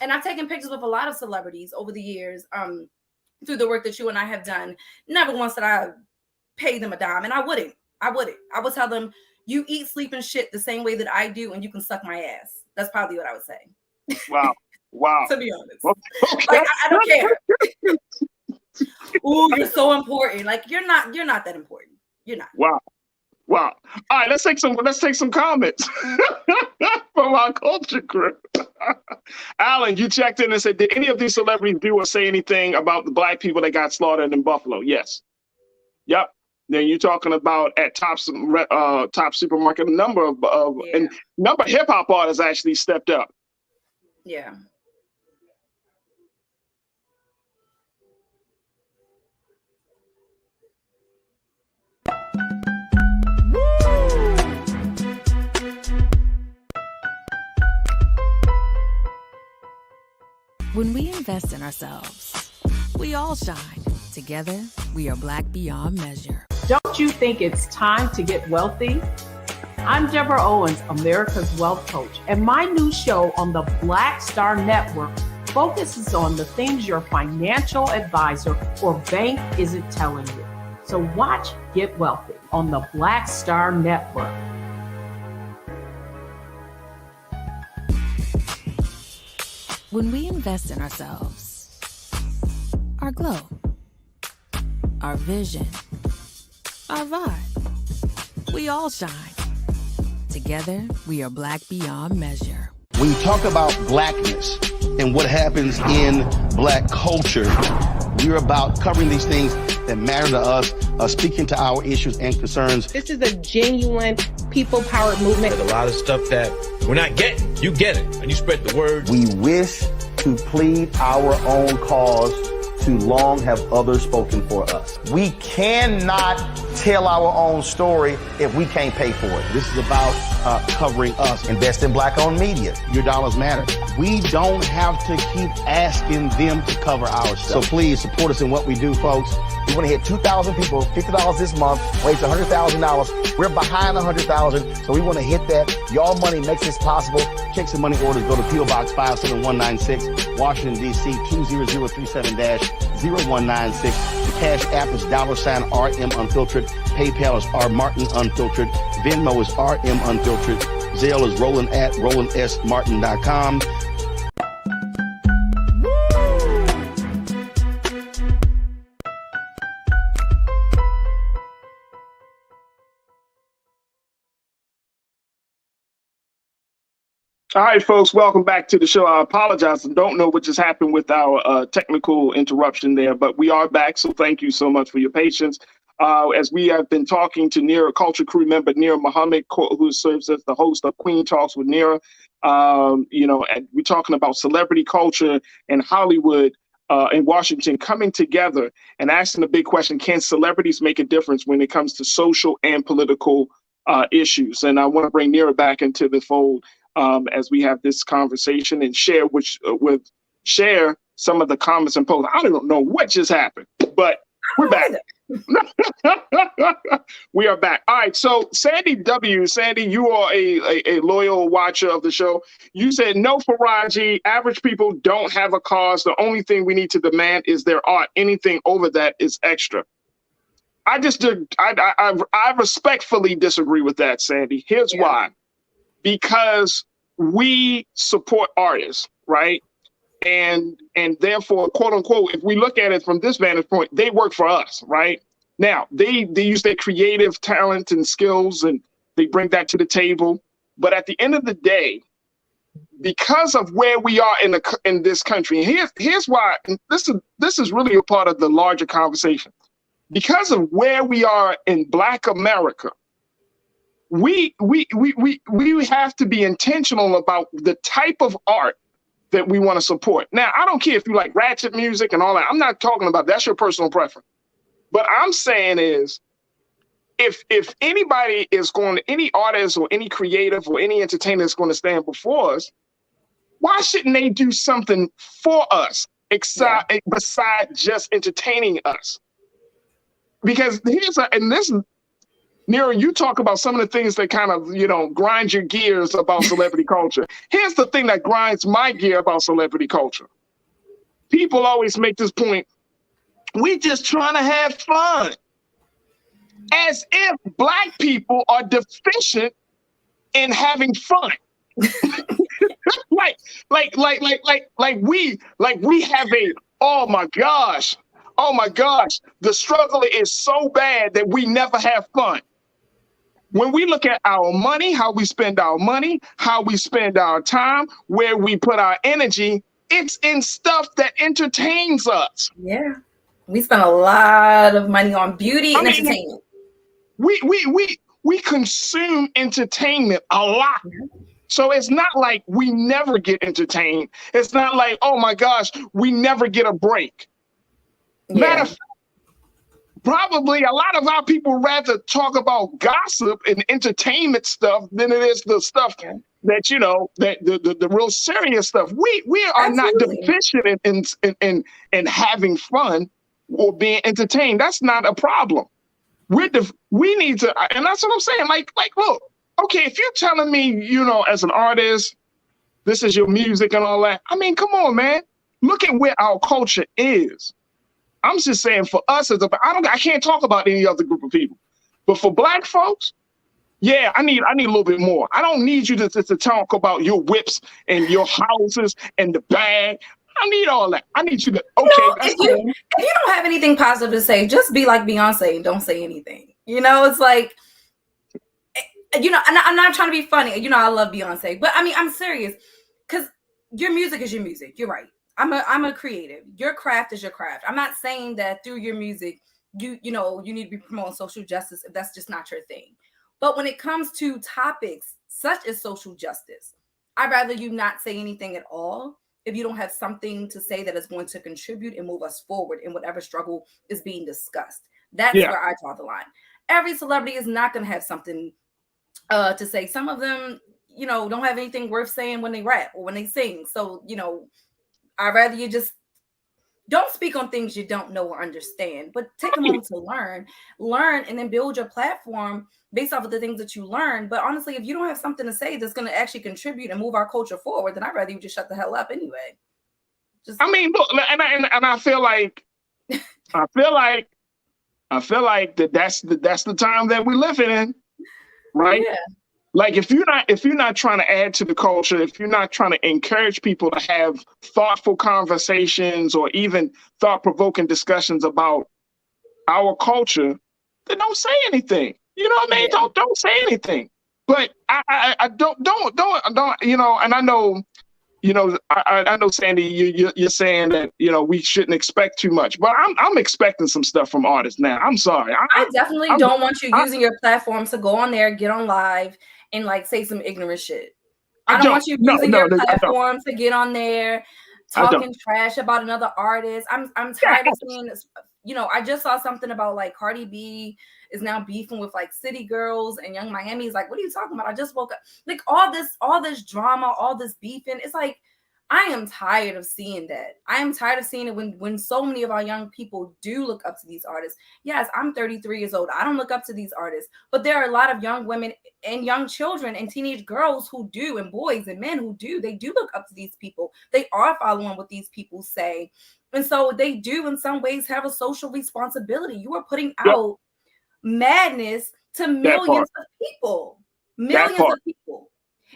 And I've taken pictures with a lot of celebrities over the years through the work that you and I have done. Never once did I pay them a dime. And I wouldn't. I would tell them, you eat, sleep, and shit the same way that I do, and you can suck my ass. That's probably what I would say. Wow. To be honest. Okay. Like, I don't care. Ooh, you're so important. Like, you're not that important. You're not. Wow. All right, let's take some comments from our culture crew. Alan, you checked in and said, did any of these celebrities do or say anything about the Black people that got slaughtered in Buffalo? Yes. Yep. Then you're talking about at Top Supermarket, a number of hip hop artists actually stepped up. Yeah. When we invest in ourselves, we all shine. Together, we are Black beyond measure. Don't you think it's time to get wealthy? I'm Deborah Owens, America's Wealth Coach, and my new show on the Black Star Network focuses on the things your financial advisor or bank isn't telling you. So watch Get Wealthy on the Black Star Network. When we invest in ourselves, our glow, our vision, our vibe, we all shine. Together, we are Black beyond measure. When you talk about Blackness and what happens in Black culture, we're about covering these things that matter to us, speaking to our issues and concerns. This is a genuine people-powered movement. There's a lot of stuff that we're not getting. You get it, and you spread the word. We wish to plead our own cause. Too long have others spoken for us. We cannot tell our own story if we can't pay for it. This is about covering us. Invest in Black-owned media. Your dollars matter. We don't have to keep asking them to cover our stuff. So please support us in what we do, folks. We want to hit 2,000 people, $50 this month, raise $100,000. We're behind 100,000, so we want to hit that. Y'all money makes this possible. Check some money orders. Go to P.O. Box 57196, Washington, D.C. 20037-0196. Cash App is $RM Unfiltered. PayPal is R Martin Unfiltered. Venmo is RM Unfiltered. Zelle is Roland at RolandSMartin.com. All right, folks, welcome back to the show. I apologize. I don't know what just happened with our technical interruption there, but we are back. So thank you so much for your patience. As we have been talking to Nira Culture Crew member Nira Muhammad, who serves as the host of Queen Talks with Nira. And we're talking about celebrity culture in Hollywood in Washington coming together and asking the big question, can celebrities make a difference when it comes to social and political issues? And I want to bring Nira back into the fold as we have this conversation and share share some of the comments and posts. I don't know what just happened, but we're back. We are back. All right. So Sandy, you are a loyal watcher of the show. You said no, Faraji. Average people don't have a cause. The only thing we need to demand is their art. Anything over that is extra. I respectfully disagree with that, Sandy. Here's why. Because we support artists, right? And therefore, quote unquote, if we look at it from this vantage point, they work for us, right? Now, they use their creative talent and skills and they bring that to the table. But at the end of the day, because of where we are in this country, and here's why, and this is really a part of the larger conversation. Because of where we are in Black America, we have to be intentional about the type of art that we want to support. Now, I don't care if you like ratchet music and all that. I'm not talking about that's your personal preference. But I'm saying is, if anybody is any artist or any creative or any entertainer is going to stand before us, why shouldn't they do something for us besides just entertaining us? Because Nira, you talk about some of the things that kind of, grind your gears about celebrity culture. Here's the thing that grinds my gear about celebrity culture. People always make this point. We just trying to have fun. As if Black people are deficient in having fun. like we have oh my gosh, the struggle is so bad that we never have fun. When we look at our money, how we spend our money, how we spend our time, where we put our energy, it's in stuff that entertains us. Yeah. We spend a lot of money on beauty and entertainment. We consume entertainment a lot. So it's not like we never get entertained. It's not like, oh my gosh, we never get a break. Yeah. Matter of fact, probably a lot of our people rather talk about gossip and entertainment stuff than it is the stuff that, the real serious stuff. We are not deficient in having fun or being entertained. That's not a problem. We need to, and that's what I'm saying. Like, look, okay, if you're telling me, as an artist, this is your music and all that. I mean, come on, man. Look at where our culture is. I'm just saying for us I can't talk about any other group of people, but for Black folks, yeah, I need a little bit more. I don't need you to talk about your whips and your houses and the bag. I need all that. I need you to, if you don't have anything positive to say, just be like Beyonce and don't say anything. It's like, and I'm not trying to be funny. I love Beyonce, but I mean, I'm serious because your music is your music. You're right. I'm a creative. Your craft is your craft. I'm not saying that through your music, you need to be promoting social justice if that's just not your thing. But when it comes to topics such as social justice, I'd rather you not say anything at all if you don't have something to say that is going to contribute and move us forward in whatever struggle is being discussed. That's where I draw the line. Every celebrity is not going to have something to say. Some of them, don't have anything worth saying when they rap or when they sing. So, I'd rather you just don't speak on things you don't know or understand, but take a moment to learn, and then build your platform based off of the things that you learn. But honestly, if you don't have something to say that's going to actually contribute and move our culture forward, then I'd rather you just shut the hell up anyway. Look, and I feel like I feel like that's the time that we're living in, right? Yeah. Like if you're not trying to add to the culture, if you're not trying to encourage people to have thoughtful conversations or even thought-provoking discussions about our culture, then don't say anything. You know what I mean? Yeah. Don't say anything. But I don't, you know, and I know, you know, I know, Sandy, you're saying that, you know, we shouldn't expect too much, but I'm expecting some stuff from artists now. I'm sorry. I definitely don't want you using your platforms to go on there, get on live, and like say some ignorant shit. I don't want you using your platform to get on there talking trash about another artist. I'm tired of seeing this. You know, I just saw something about like Cardi B is now beefing with like City Girls and Young Miami. Is like, what are you talking about? I just woke up. Like all this drama, all this beefing. It's like, I am tired of seeing that. I am tired of seeing it when so many of our young people do look up to these artists. Yes, I'm 33 years old. I don't look up to these artists, but there are a lot of young women and young children and teenage girls who do, and boys and men who do. They do look up to these people. They are following what these people say. And so they do in some ways have a social responsibility. You are putting out madness to millions of people. Millions of people.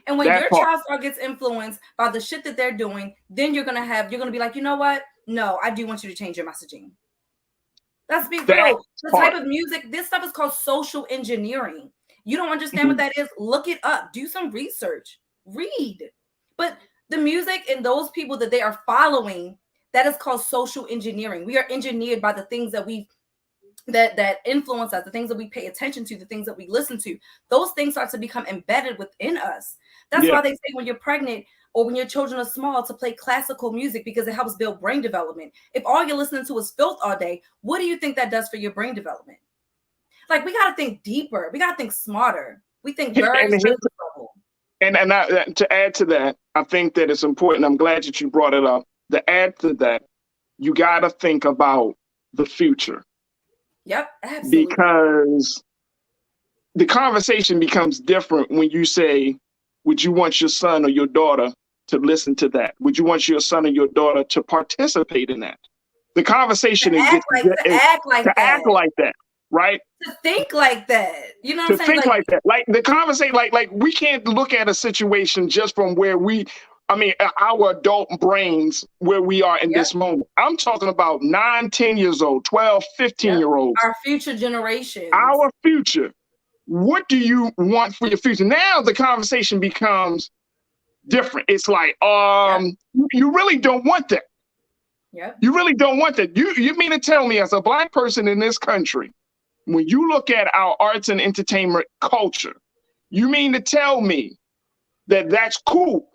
And when your child gets influenced by the shit that they're doing, then you're gonna be like, you know what? No, I do want you to change your messaging. Let's be real. The type of music, this stuff is called social engineering. You don't understand what that is? Look it up. Do some research. Read. But the music and those people that they are following, that is called social engineering. We are engineered by the things that that influence us, the things that we pay attention to, the things that we listen to. Those things start to become embedded within us. That's why they say when you're pregnant or when your children are small to play classical music, because it helps build brain development. If all you're listening to is filth all day, what do you think that does for your brain development? Like, we got to think deeper. We got to think smarter. We think very level. And to add to that, I think that it's important. I'm glad that you brought it up. To add to that, you got to think about the future. Yep, absolutely. Because the conversation becomes different when you say, would you want your son or your daughter to listen to that? Would you want your son or your daughter to participate in that? The conversation is to act like that, right? To think like that. You know what I'm saying? To think like that. Like the conversation, like we can't look at a situation just from where our adult brains, where we are in this moment. I'm talking about 9, 10 years old, 12, 15-year-olds. Our future generation. Our future. What do you want for your future? Now the conversation becomes different. It's like, you really don't want that. Yep. You really don't want that. You mean to tell me, as a Black person in this country, when you look at our arts and entertainment culture, you mean to tell me that that's cool?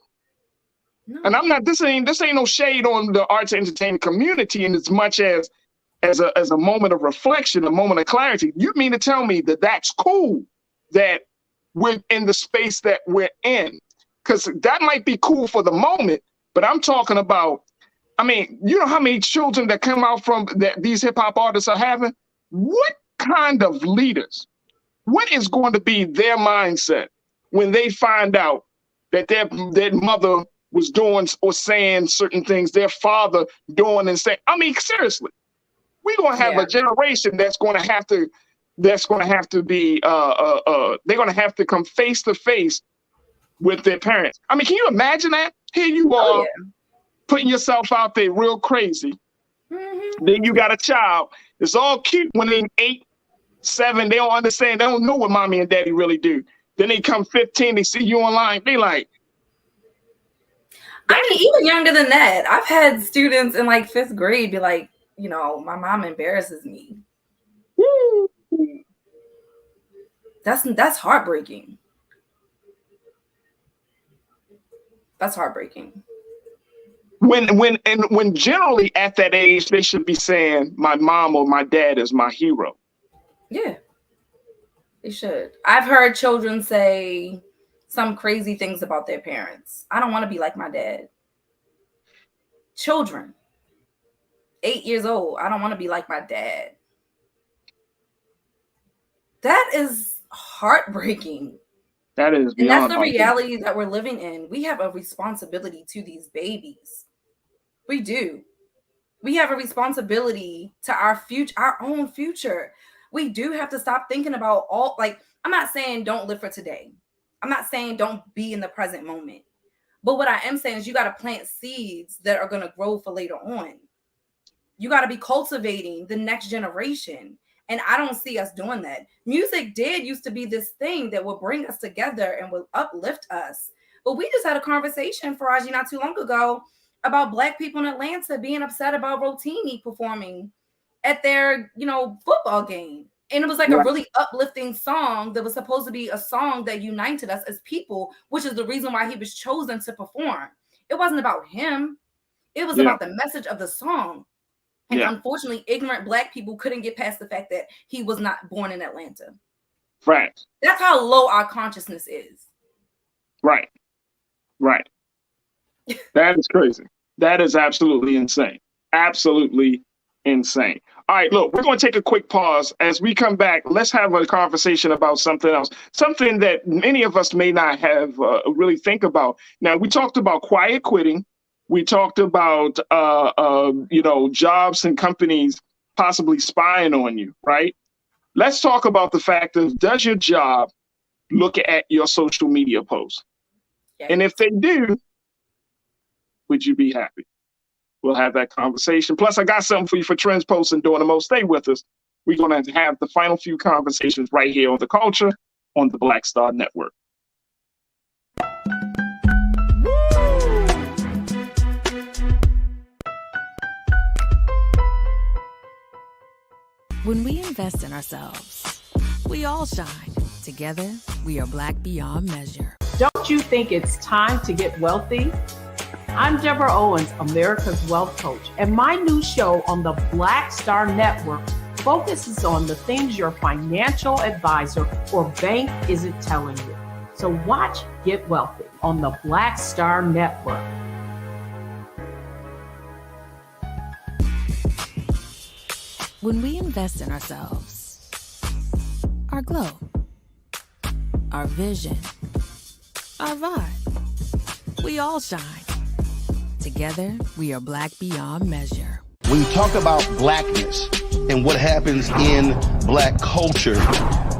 No. And I'm not. This ain't no shade on the arts and entertainment community, in as much as a moment of reflection, a moment of clarity. You mean to tell me that that's cool, that we're in the space that we're in? Because that might be cool for the moment, but I'm talking about, you know how many children that come out from that these hip hop artists are having? What kind of leaders? What is going to be their mindset when they find out that their mother was doing or saying certain things, their father doing and saying? Seriously. We're gonna have a generation that's gonna have to be they're gonna have to come face to face with their parents. Can you imagine that? Here you are putting yourself out there real crazy. Mm-hmm. Then you got a child. It's all cute when they're 8, 7, they don't understand, they don't know what mommy and daddy really do. Then they come 15, they see you online, they like. Even younger than that. I've had students in like 5th grade be like, my mom embarrasses me. Woo. That's heartbreaking. That's heartbreaking. When generally at that age they should be saying, my mom or my dad is my hero. Yeah, they should. I've heard children say some crazy things about their parents. I don't want to be like my dad. Children. 8 years old. I don't want to be like my dad. That is heartbreaking. That is, and that's the reality that we're living in. We have a responsibility to these babies. We do. We have a responsibility to our future, our own future. We do have to stop thinking about all, like, I'm not saying don't live for today. I'm not saying don't be in the present moment. But what I am saying is you got to plant seeds that are going to grow for later on. You got to be cultivating the next generation. And I don't see us doing that. Music used to be this thing that would bring us together and would uplift us. But we just had a conversation, Faraji, not too long ago about Black people in Atlanta being upset about Rotimi performing at their, football game. And it was like a really uplifting song that was supposed to be a song that united us as people, which is the reason why he was chosen to perform. It wasn't about him. It was about the message of the song. And unfortunately, ignorant Black people couldn't get past the fact that he was not born in Atlanta. Right. That's how low our consciousness is. Right. That is crazy. That is absolutely insane. Absolutely insane. All right, look, we're going to take a quick pause. As we come back, let's have a conversation about something else, something that many of us may not have really think about. Now, we talked about quiet quitting. We talked about, jobs and companies possibly spying on you, right? Let's talk about the fact of, does your job look at your social media posts? Yes. And if they do, would you be happy? We'll have that conversation. Plus, I got something for you for Trends, Posts, and Doing the Most. Stay with us. We're going to have the final few conversations right here on The Culture on the Black Star Network. When we invest in ourselves, we all shine. Together, we are Black beyond measure. Don't you think it's time to get wealthy? I'm Deborah Owens, America's Wealth Coach, and my new show on the Black Star Network focuses on the things your financial advisor or bank isn't telling you. So watch Get Wealthy on the Black Star Network. When we invest in ourselves, our glow, our vision, our vibe, we all shine. Together, we are Black beyond measure. When you talk about Blackness and what happens in Black culture,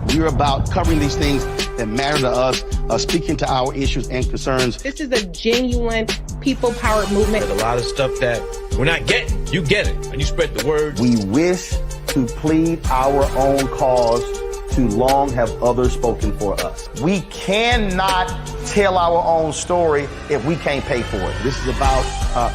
we're about covering these things that matter to us, speaking to our issues and concerns. This is a genuine people-powered movement. There's a lot of stuff that we're not getting. You get it, and you spread the word. We wish to plead our own cause. Too long have others spoken for us. We cannot tell our own story if we can't pay for it. This is about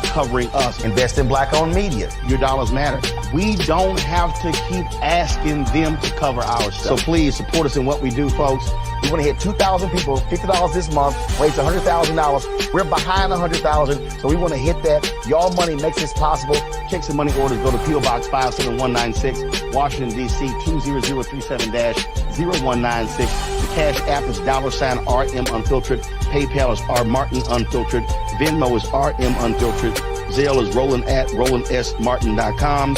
covering us. Invest in Black-owned media. Your dollars matter. We don't have to keep asking them to cover our stuff. So please support us in what we do, folks. We want to hit 2,000 people, $50 this month, raise $100,000. We're behind 100,000, so we want to hit that. Y'all money makes this possible. Check some money orders. Go to P.O. Box 57196, Washington, D.C. 20037-0196. The Cash App is $RM Unfiltered. PayPal is R Martin Unfiltered. Venmo is RM Unfiltered. Zelle is Roland at RolandSMartin.com.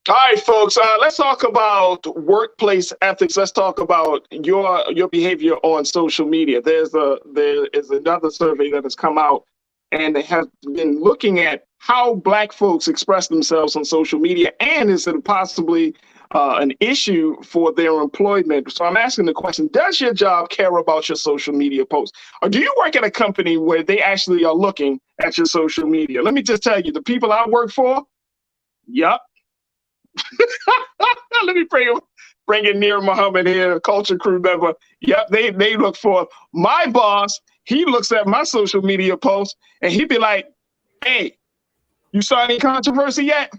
All right, folks, let's talk about workplace ethics. Let's talk about your behavior on social media. There is another survey that has come out, and they have been looking at how Black folks express themselves on social media, and is it possibly an issue for their employment? So I'm asking the question, does your job care about your social media posts? Or do you work at a company where they actually are looking at your social media? Let me just tell you, the people I work for, yup. Let me bring in Nir Muhammad here, a culture crew member. Yep, they look for my boss. He looks at my social media posts and he'd be like, "Hey, you saw any controversy yet?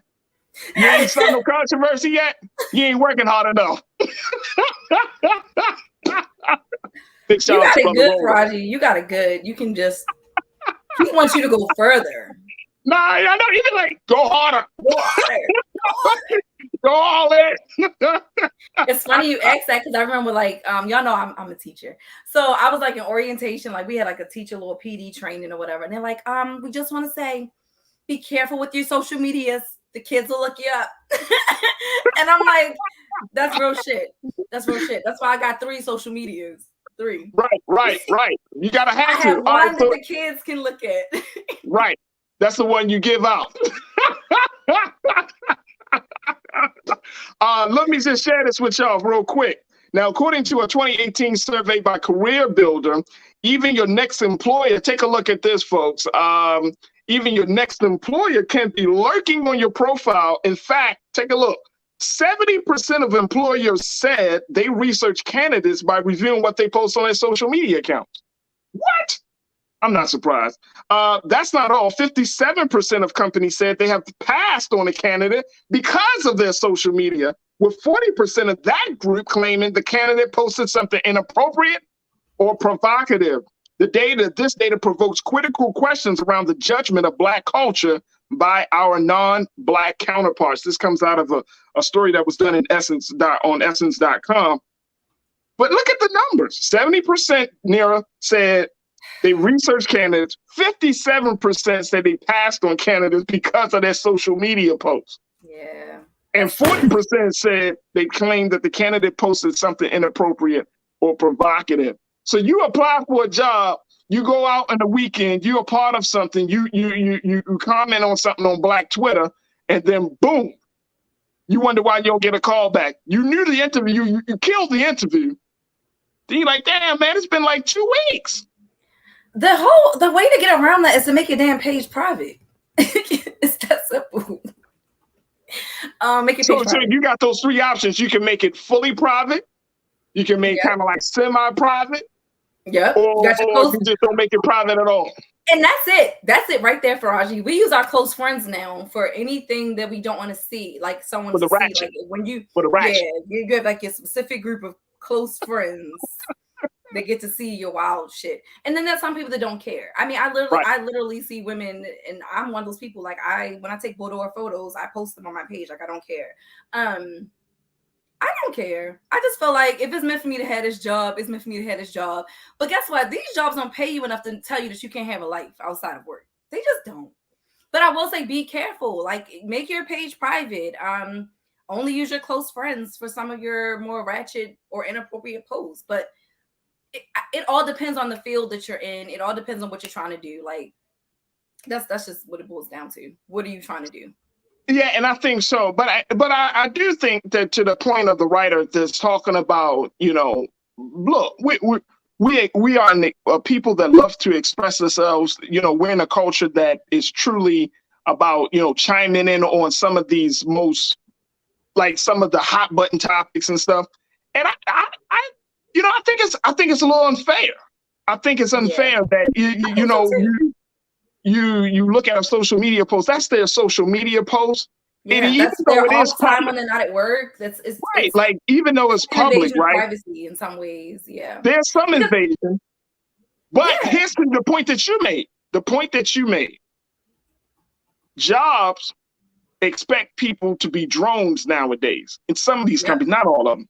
You ain't saw no controversy yet? You ain't working hard enough." You got it good, Raji. You got it good. You can just, he wants you to go further. Nah, I don't even like, go harder. Go harder. Go all in. It's funny you asked that because I remember, like, y'all know I'm a teacher. So I was like in orientation, like we had like a teacher little PD training or whatever. And they're like, we just want to say, be careful with your social medias. The kids will look you up. And I'm like, that's real shit. That's real shit. That's why I got 3 social medias. 3. Right. You gotta have I to. have one that the kids can look at. Right. That's the one you give out. Let me just share this with y'all real quick. Now, according to a 2018 survey by Career Builder, even your next employer, take a look at this, folks. Even your next employer can be lurking on your profile. In fact, take a look. 70% of employers said they research candidates by reviewing what they post on their social media accounts. What? I'm not surprised. That's not all. 57% of companies said they have passed on a candidate because of their social media, with 40% of that group claiming the candidate posted something inappropriate or provocative. This data provokes critical questions around the judgment of Black culture by our non-Black counterparts. This comes out of a story that was done in on Essence.com. But look at the numbers. 70%, Nira, said they researched candidates. 57% said they passed on candidates because of their social media posts. Yeah. And 40% said they claimed that the candidate posted something inappropriate or provocative. So you apply for a job, you go out on the weekend, you're a part of something, you comment on something on Black Twitter, and then boom, you wonder why you don't get a call back. You knew the interview, you killed the interview. Then you're like, damn, man, it's been like 2 weeks. The way to get around that is to make your damn page private. It's that simple. Make it so you got those 3 options. You can make it fully private. You can make kind of like semi-private. Yeah. Or you just don't make it private at all. And that's it. That's it right there, Faraji. We use our close friends now for anything that we don't want to see, like someone to see. Like when you, you get like your specific group of close friends that get to see your wild shit. And then there's some people that don't care. I mean, I literally see women, and I'm one of those people. Like when I take boudoir photos, I post them on my page. Like I don't care. I don't care. I just feel like if it's meant for me to have this job, it's meant for me to have this job. But guess what? These jobs don't pay you enough to tell you that you can't have a life outside of work. They just don't. But I will say, be careful. Like, make your page private. Only use your close friends for some of your more ratchet or inappropriate posts. But it all depends on the field that you're in. It all depends on what you're trying to do. Like, that's just what it boils down to. What are you trying to do? Yeah, and I think so. But I do think that, to the point of the writer that's talking about, look, we are people that love to express ourselves. We're in a culture that is truly about, chiming in on some of these some of the hot button topics and stuff. And I think it's a little unfair. I think it's unfair that you look at a social media post. That's their social media post. Yeah, and that's their off time when they're not at work. It's right. Like, even though it's public, right? Privacy in some ways, yeah. There's some invasion. But here's the point that you made. The point that you made. Jobs expect people to be drones nowadays. In some of these companies, not all of them.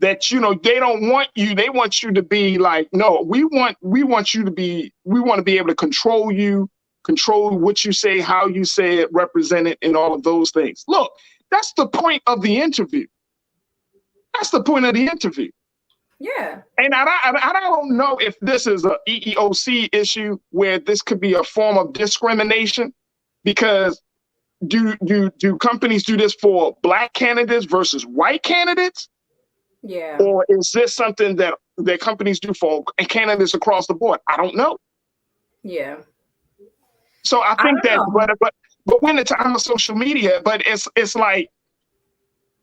That they don't want you. They want you to be like, no, we want you to be. We want to be able to control you. Control what you say, how you say it, represent it, and all of those things. Look, that's the point of the interview. That's the point of the interview. Yeah. And I don't know if this is a EEOC issue where this could be a form of discrimination, because do companies do this for Black candidates versus white candidates? Yeah. Or is this something that companies do for candidates across the board? I don't know. Yeah. So I think but when the time of social media, but it's like,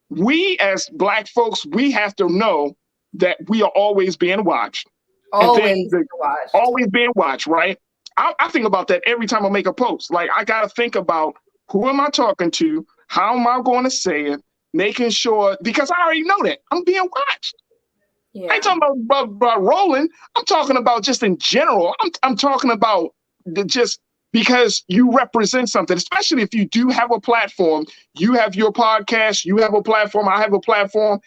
we as Black folks, we have to know that we are always being watched. Always being watched, right? I think about that every time I make a post. Like, I got to think about, who am I talking to? How am I going to say it? Making sure, because I already know that I'm being watched. Yeah. I ain't talking about rolling. I'm talking about just in general. I'm talking about just because you represent something, especially if you do have a platform. You have your podcast, you have a platform, I have a platform,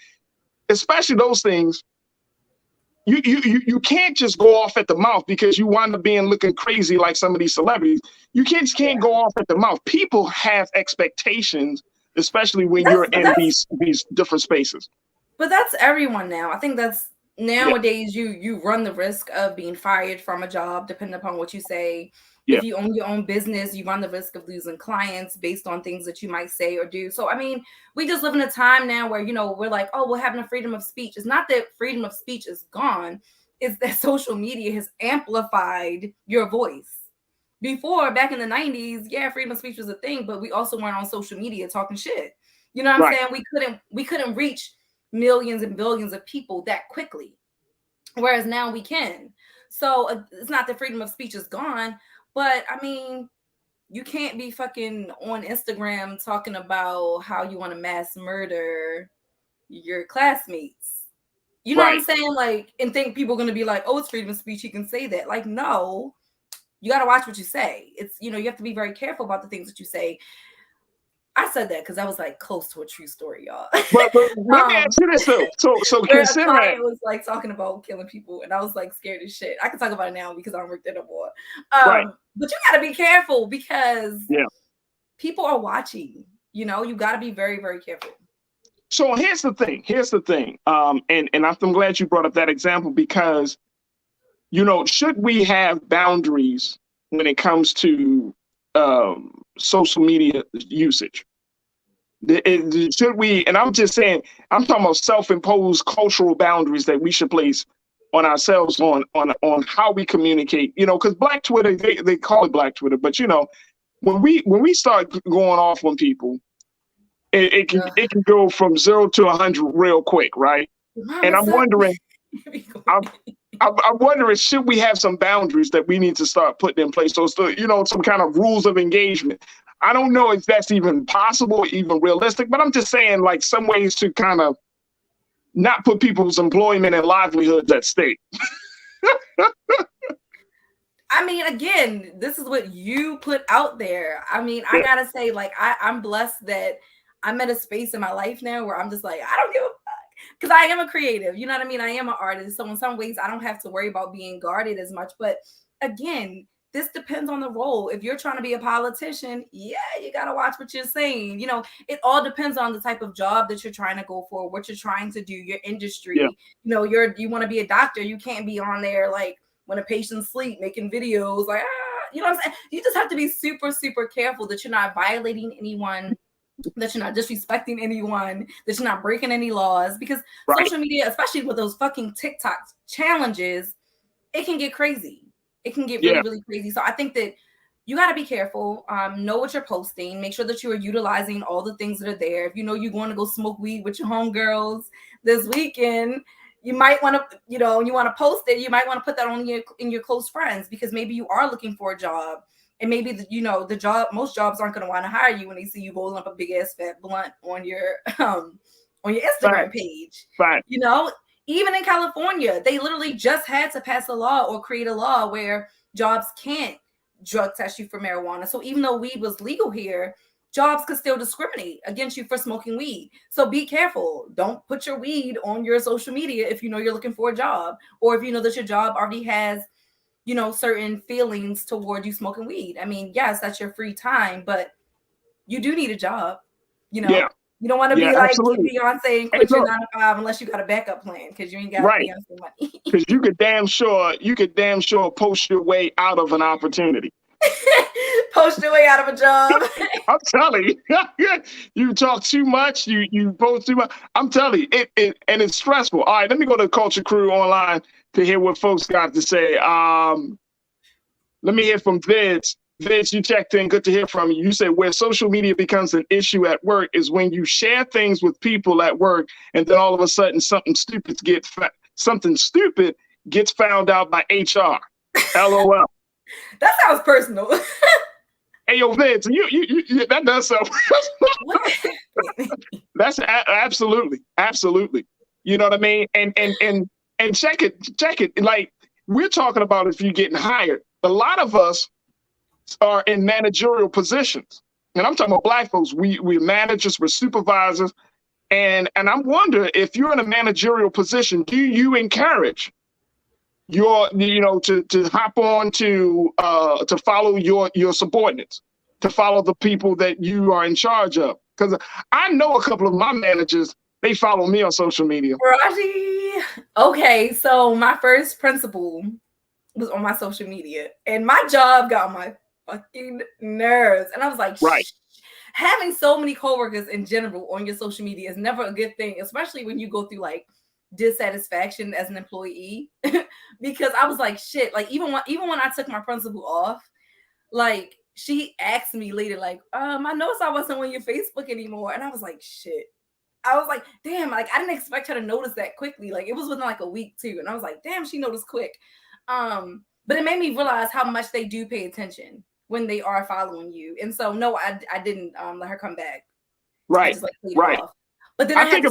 especially those things. You can't just go off at the mouth because you wind up looking crazy like some of these celebrities. You can't go off at the mouth. People have expectations especially when you're in these different spaces. But that's everyone now. I think that's nowadays you run the risk of being fired from a job, depending upon what you say. If you own your own business, you run the risk of losing clients based on things that you might say or do. So, I mean, we just live in a time now where, you know, we're like, oh, we're having a freedom of speech. It's not that freedom of speech is gone. It's that social media has amplified your voice. Before, back in the 90s, freedom of speech was a thing, but we also weren't on social media talking shit. You know what I'm saying? We couldn't reach millions and billions of people that quickly. Whereas now we can. So it's not that freedom of speech is gone. But I mean, you can't be fucking on Instagram talking about how you want to mass murder your classmates. You know what I'm saying? Like, and think people are going to be like, oh, it's freedom of speech. You can say that. Like, no, you got to watch what you say. It's, you know, you have to be very careful about the things that you say. I said that because I was like close to a true story, y'all. But let me ask you this though. So consider it was like talking about killing people, and I was like scared as shit. I can talk about it now because I don't work there no more. But you got to be careful because people are watching. You know, you got to be very, very careful. So here's the thing. And I'm glad you brought up that example because, you know, should we have boundaries when it comes to social media usage? Should we, and I'm just saying, I'm talking about self-imposed cultural boundaries that we should place on ourselves on how we communicate, you know, because Black Twitter, they call it Black Twitter, but you know, when we start going off on people, it can go from 0 to 100 real quick, right? And I'm wondering, I'm wondering, should we have some boundaries that we need to start putting in place? So, you know, some kind of rules of engagement. I don't know if that's even possible, even realistic, but I'm just saying, like, some ways to kind of not put people's employment and livelihoods at stake. I mean, again, this is what you put out there. I mean, I gotta say, like, I'm blessed that I'm at a space in my life now where I'm just like, I don't give a fuck. Because I am a creative, you know what I mean? I am an artist. So in some ways, I don't have to worry about being guarded as much. But again, this depends on the role. If you're trying to be a politician, you got to watch what you're saying. You know, it all depends on the type of job that you're trying to go for, what you're trying to do, your industry. You know, you want to be a doctor. You can't be on there like when a patient's asleep making videos like, you know what I'm saying? You just have to be super, super careful that you're not violating anyone, that you're not disrespecting anyone, that you're not breaking any laws, because social media, especially with those fucking TikTok challenges, it can get crazy. It can get really, really crazy. So I think that you got to be careful, know what you're posting, make sure that you are utilizing all the things that are there. If you know you're going to go smoke weed with your homegirls this weekend, you might want to, you know, you want to post it, you might want to put that on in your close friends, because maybe you are looking for a job. And maybe, you know, most jobs aren't going to want to hire you when they see you rolling up a big ass fat blunt on your Instagram page. You know, even in California, they literally just had to pass a law or create a law where jobs can't drug test you for marijuana. So even though weed was legal here, jobs could still discriminate against you for smoking weed. So be careful. Don't put your weed on your social media if you know you're looking for a job, or if you know that your job already has, you know, certain feelings toward you smoking weed. I mean, yes, that's your free time, but you do need a job. You know, you don't want to be like Beyonce and quit your 9 to 5 unless you got a backup plan, because you ain't got Beyonce money. Because you could damn sure post your way out of an opportunity. Post your way out of a job. I'm telling you, you talk too much. You post too much. I'm telling you, and it's stressful. All right, let me go to Culture Crew online to hear what folks got to say. Let me hear from Vince. Vince, you checked in. Good to hear from you. You said where social media becomes an issue at work is when you share things with people at work, and then all of a sudden something stupid gets found out by HR. LOL. That sounds personal. Hey, yo, Vince, you that does sound. That's absolutely. You know what I mean? And check it. Like, we're talking about if you're getting hired. A lot of us are in managerial positions. And I'm talking about Black folks. We're managers, we're supervisors. And I'm wondering, if you're in a managerial position, do you encourage to hop on to follow your subordinates, to follow the people that you are in charge of? Because I know a couple of my managers, they follow me on social media. Raji, okay, so my first principal was on my social media, and my job got on my fucking nerves. And I was like, right. Having so many coworkers in general on your social media is never a good thing, especially when you go through like dissatisfaction as an employee. Because I was like, shit, like even when I took my principal off, like she asked me later, like, I noticed I wasn't on your Facebook anymore. And I was like, shit. I was like, damn, like I didn't expect her to notice that quickly. Like it was within like a week too. And I was like, damn, she noticed quick. But it made me realize how much they do pay attention when they are following you. And so no, I didn't let her come back. Right. Just, like, right. But then I had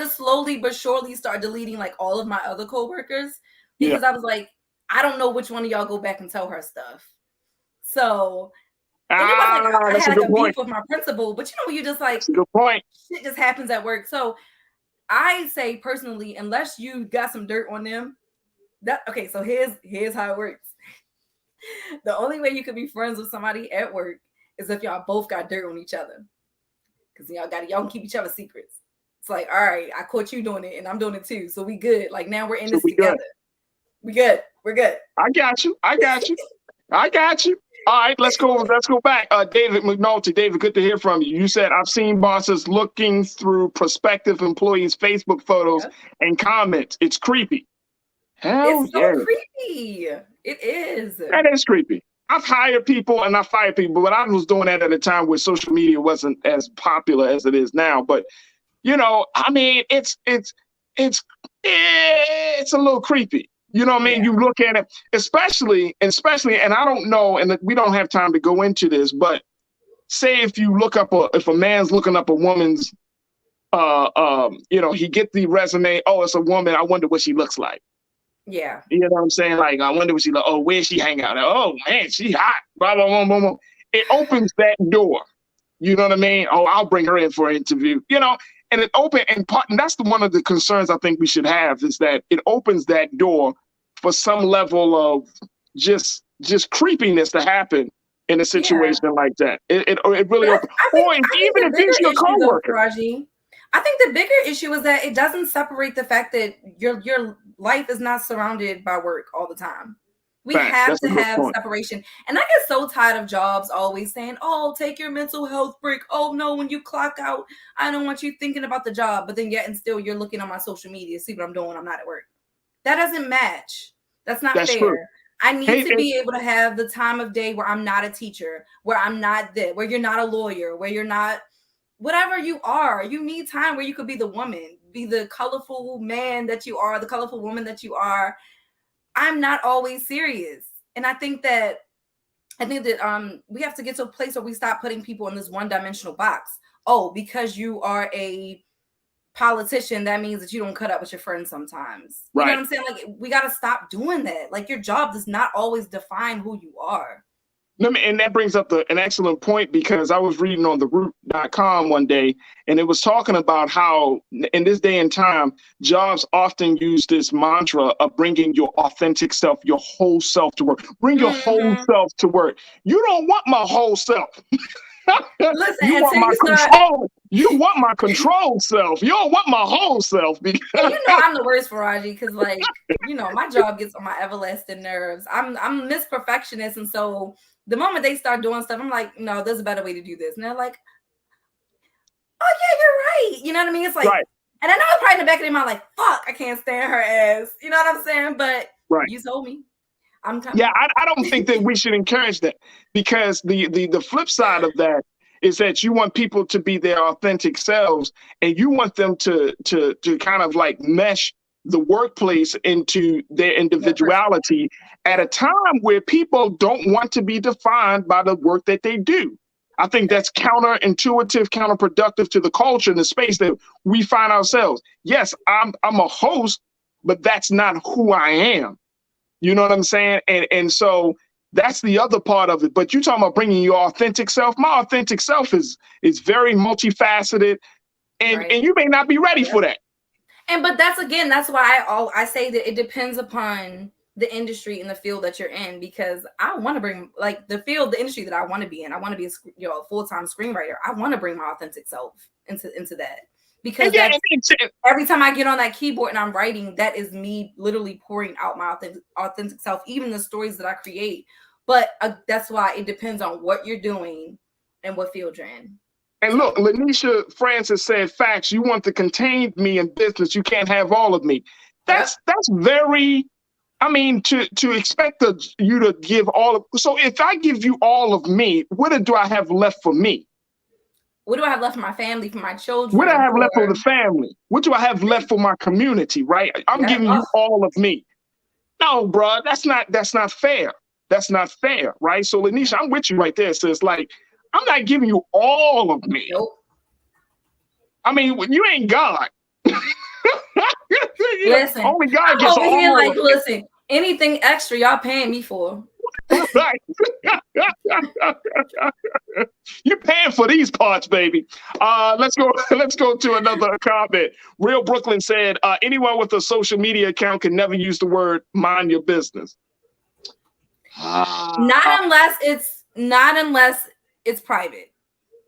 to slowly but surely start deleting like all of my other coworkers because I was like, I don't know which one of y'all go back and tell her stuff. So I had like a beef with my principal, but you know, you just like, good point. Shit just happens at work. So I say personally, unless you got some dirt on them, so here's how it works. The only way you could be friends with somebody at work is if y'all both got dirt on each other. Because y'all can keep each other's secrets. It's like, all right, I caught you doing it and I'm doing it too. So we good. Like now we're in this together. We good. We're good. I got you. All right, let's go back. David McNulty. David, good to hear from you. You said, I've seen bosses looking through prospective employees' Facebook photos and comments. It's creepy. It's so creepy. It is. That is creepy. I've hired people and I fired people, but I was doing that at a time where social media wasn't as popular as it is now. But you know, I mean, it's a little creepy. You know what I mean? You look at it, especially, and I don't know, and we don't have time to go into this, but say if you look up if a man's looking up a woman's, he get the resume. Oh, it's a woman. I wonder what she looks like. Yeah. You know what I'm saying? Like, I wonder what she like. Oh, where she hang out? Oh man, she hot. Blah, blah, blah, blah, blah. It opens that door. You know what I mean? Oh, I'll bring her in for an interview. You know, and it and that's one of the concerns I think we should have is that it opens that door for some level of just creepiness to happen in a situation like that. It really opens. Or even if it's your coworker. I think the bigger issue is that it doesn't separate the fact that your life is not surrounded by work all the time. We have to have separation. And I get so tired of jobs always saying, oh, take your mental health break. Oh, no, when you clock out, I don't want you thinking about the job. But then yet and still you're looking on my social media, see what I'm doing. I'm not at work. That doesn't match. That's not fair. True. I need to be able to have the time of day where I'm not a teacher, where I'm not there, where you're not a lawyer, where you're not whatever you are. You need time where you could be the woman, be the colorful man that you are, the colorful woman that you are. I'm not always serious. And I think that we have to get to a place where we stop putting people in this one-dimensional box. Oh, because you are a politician, that means that you don't cut up with your friends sometimes. You know what I'm saying? Like, we got to stop doing that. Like, your job does not always define who you are. And that brings up an excellent point, because I was reading on theroot.com one day, and it was talking about how in this day and time, jobs often use this mantra of bringing your authentic self, your whole self to work. Bring your whole self to work. You don't want my whole self. Listen, you want my control. You want my control self. You don't want my whole self. Because you know I'm the worst, Faraji, because like, you know, my job gets on my everlasting nerves. I'm Miss Perfectionist, and so the moment they start doing stuff, I'm like, no, there's a better way to do this. And they're like, oh yeah, you're right. You know what I mean? It's like, and I know it's probably in the back of their mind, like, fuck, I can't stand her ass. You know what I'm saying? But you told me. I'm coming. Yeah, I don't think that we should encourage that, because the flip side of that is that you want people to be their authentic selves, and you want them to kind of like mesh the workplace into their individuality at a time where people don't want to be defined by the work that they do. I think that's counterintuitive, counterproductive to the culture and the space that we find ourselves. Yes, I'm a host, but that's not who I am. You know what I'm saying? And so that's the other part of it. But you're talking about bringing your authentic self. My authentic self is very multifaceted, and you may not be ready for that. But that's why I say that it depends upon the industry and the field that you're in, because I want to bring like the industry that I want to be in. I want to be a full-time screenwriter. I want to bring my authentic self into that, because every time I get on that keyboard and I'm writing, that is me literally pouring out my authentic self, even the stories that I create. But that's why it depends on what you're doing and what field you're in. And look, Lanisha Francis said, facts, you want to contain me in business, you can't have all of me. That's very, I mean, to expect you to give all of, so if I give you all of me, what do I have left for me? What do I have left for my family, for my children? What do I have left for the family? What do I have left for my community, right? I'm giving you all of me. No, bro, that's not fair. That's not fair, right? So Lanisha, I'm with you right there. So it's like, I'm not giving you all of me. Nope. I mean, you ain't God. Listen, only God gets over here like, of it. listen, anything extra y'all paying me for. Right. You're paying for these parts, baby. Let's go to another comment. Real Brooklyn said, anyone with a social media account can never use the word mind your business. Not unless it's private.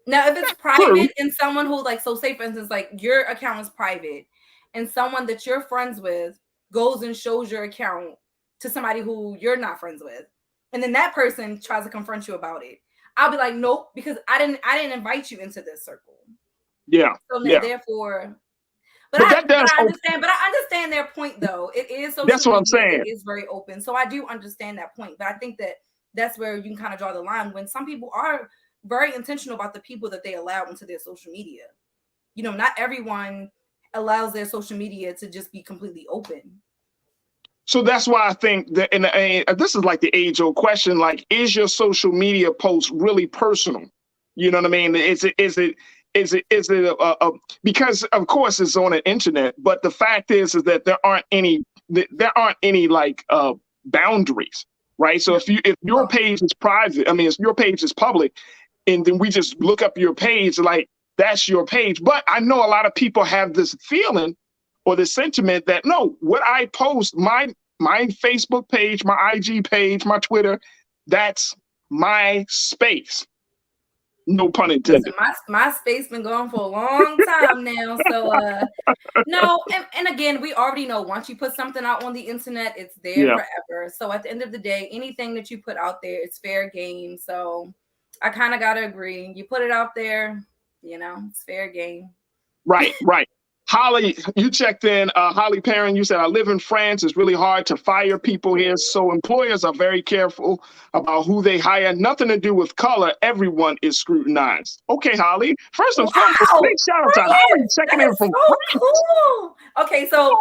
Now, if it's private and someone who like, so say for instance, like your account is private and someone that you're friends with goes and shows your account to somebody who you're not friends with, and then that person tries to confront you about it, I'll be like, nope, because I didn't invite you into this circle. Yeah. So yeah. Therefore, I understand their point though. It is so. That's what I'm saying. It is very open, so I do understand that point. But I think that's where you can kind of draw the line when some people are very intentional about the people that they allow into their social media. You know, not everyone allows their social media to just be completely open. So that's why I think that, and this is like the age-old question: like, is your social media post really personal? You know what I mean? Is it because of course it's on the internet, but the fact is that there aren't any like boundaries, right? So if your page is private, I mean, if your page is public, and then we just look up your page, like that's your page. But I know a lot of people have this feeling or the sentiment that no, what I post, my Facebook page, my IG page, my Twitter, that's my space. No pun intended. Listen, my space been going for a long time now. So no, and again, we already know once you put something out on the internet, it's there forever. So at the end of the day, anything that you put out there, it's fair game. So I kind of gotta agree. You put it out there, you know, it's fair game. Right. Holly, you checked in. Holly Perrin, you said, I live in France. It's really hard to fire people here. So employers are very careful about who they hire. Nothing to do with color. Everyone is scrutinized. Okay, Holly. First and foremost, big shout out to Holly checking in from France. Cool. Okay, so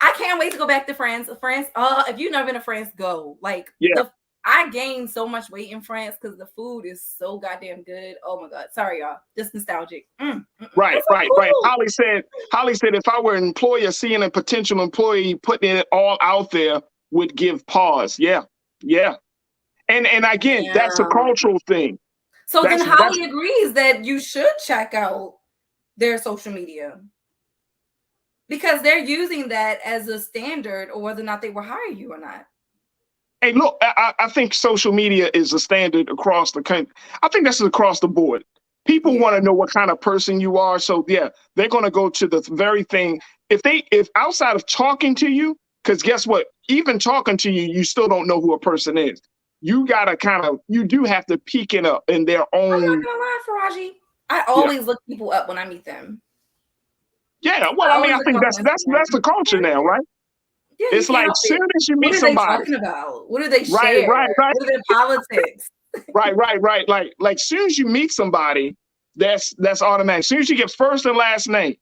I can't wait to go back to France. France, if you've never been to France, go. Like, I gained so much weight in France because the food is so goddamn good. Oh my God. Sorry, y'all. Just nostalgic. Right. Holly said, if I were an employer, seeing a potential employee putting it all out there would give pause. Yeah. And again, that's a cultural thing. So then Holly agrees that you should check out their social media because they're using that as a standard or whether or not they will hire you or not. Hey, look, I think social media is a standard across the country. I think that's across the board. People want to know what kind of person you are. So, yeah, they're going to go to the very thing. If outside of talking to you, because guess what? Even talking to you, you still don't know who a person is. You got to you do have to peek in their own. I'm not going to lie, Faraji. I always look people up when I meet them. Yeah, well, I mean, I think that's the culture now, right? Yeah, it's like as soon as you meet somebody, what are they talking about? What do they share? Right. What are their politics? right. Like soon as you meet somebody, that's automatic. As soon as you get first and last name,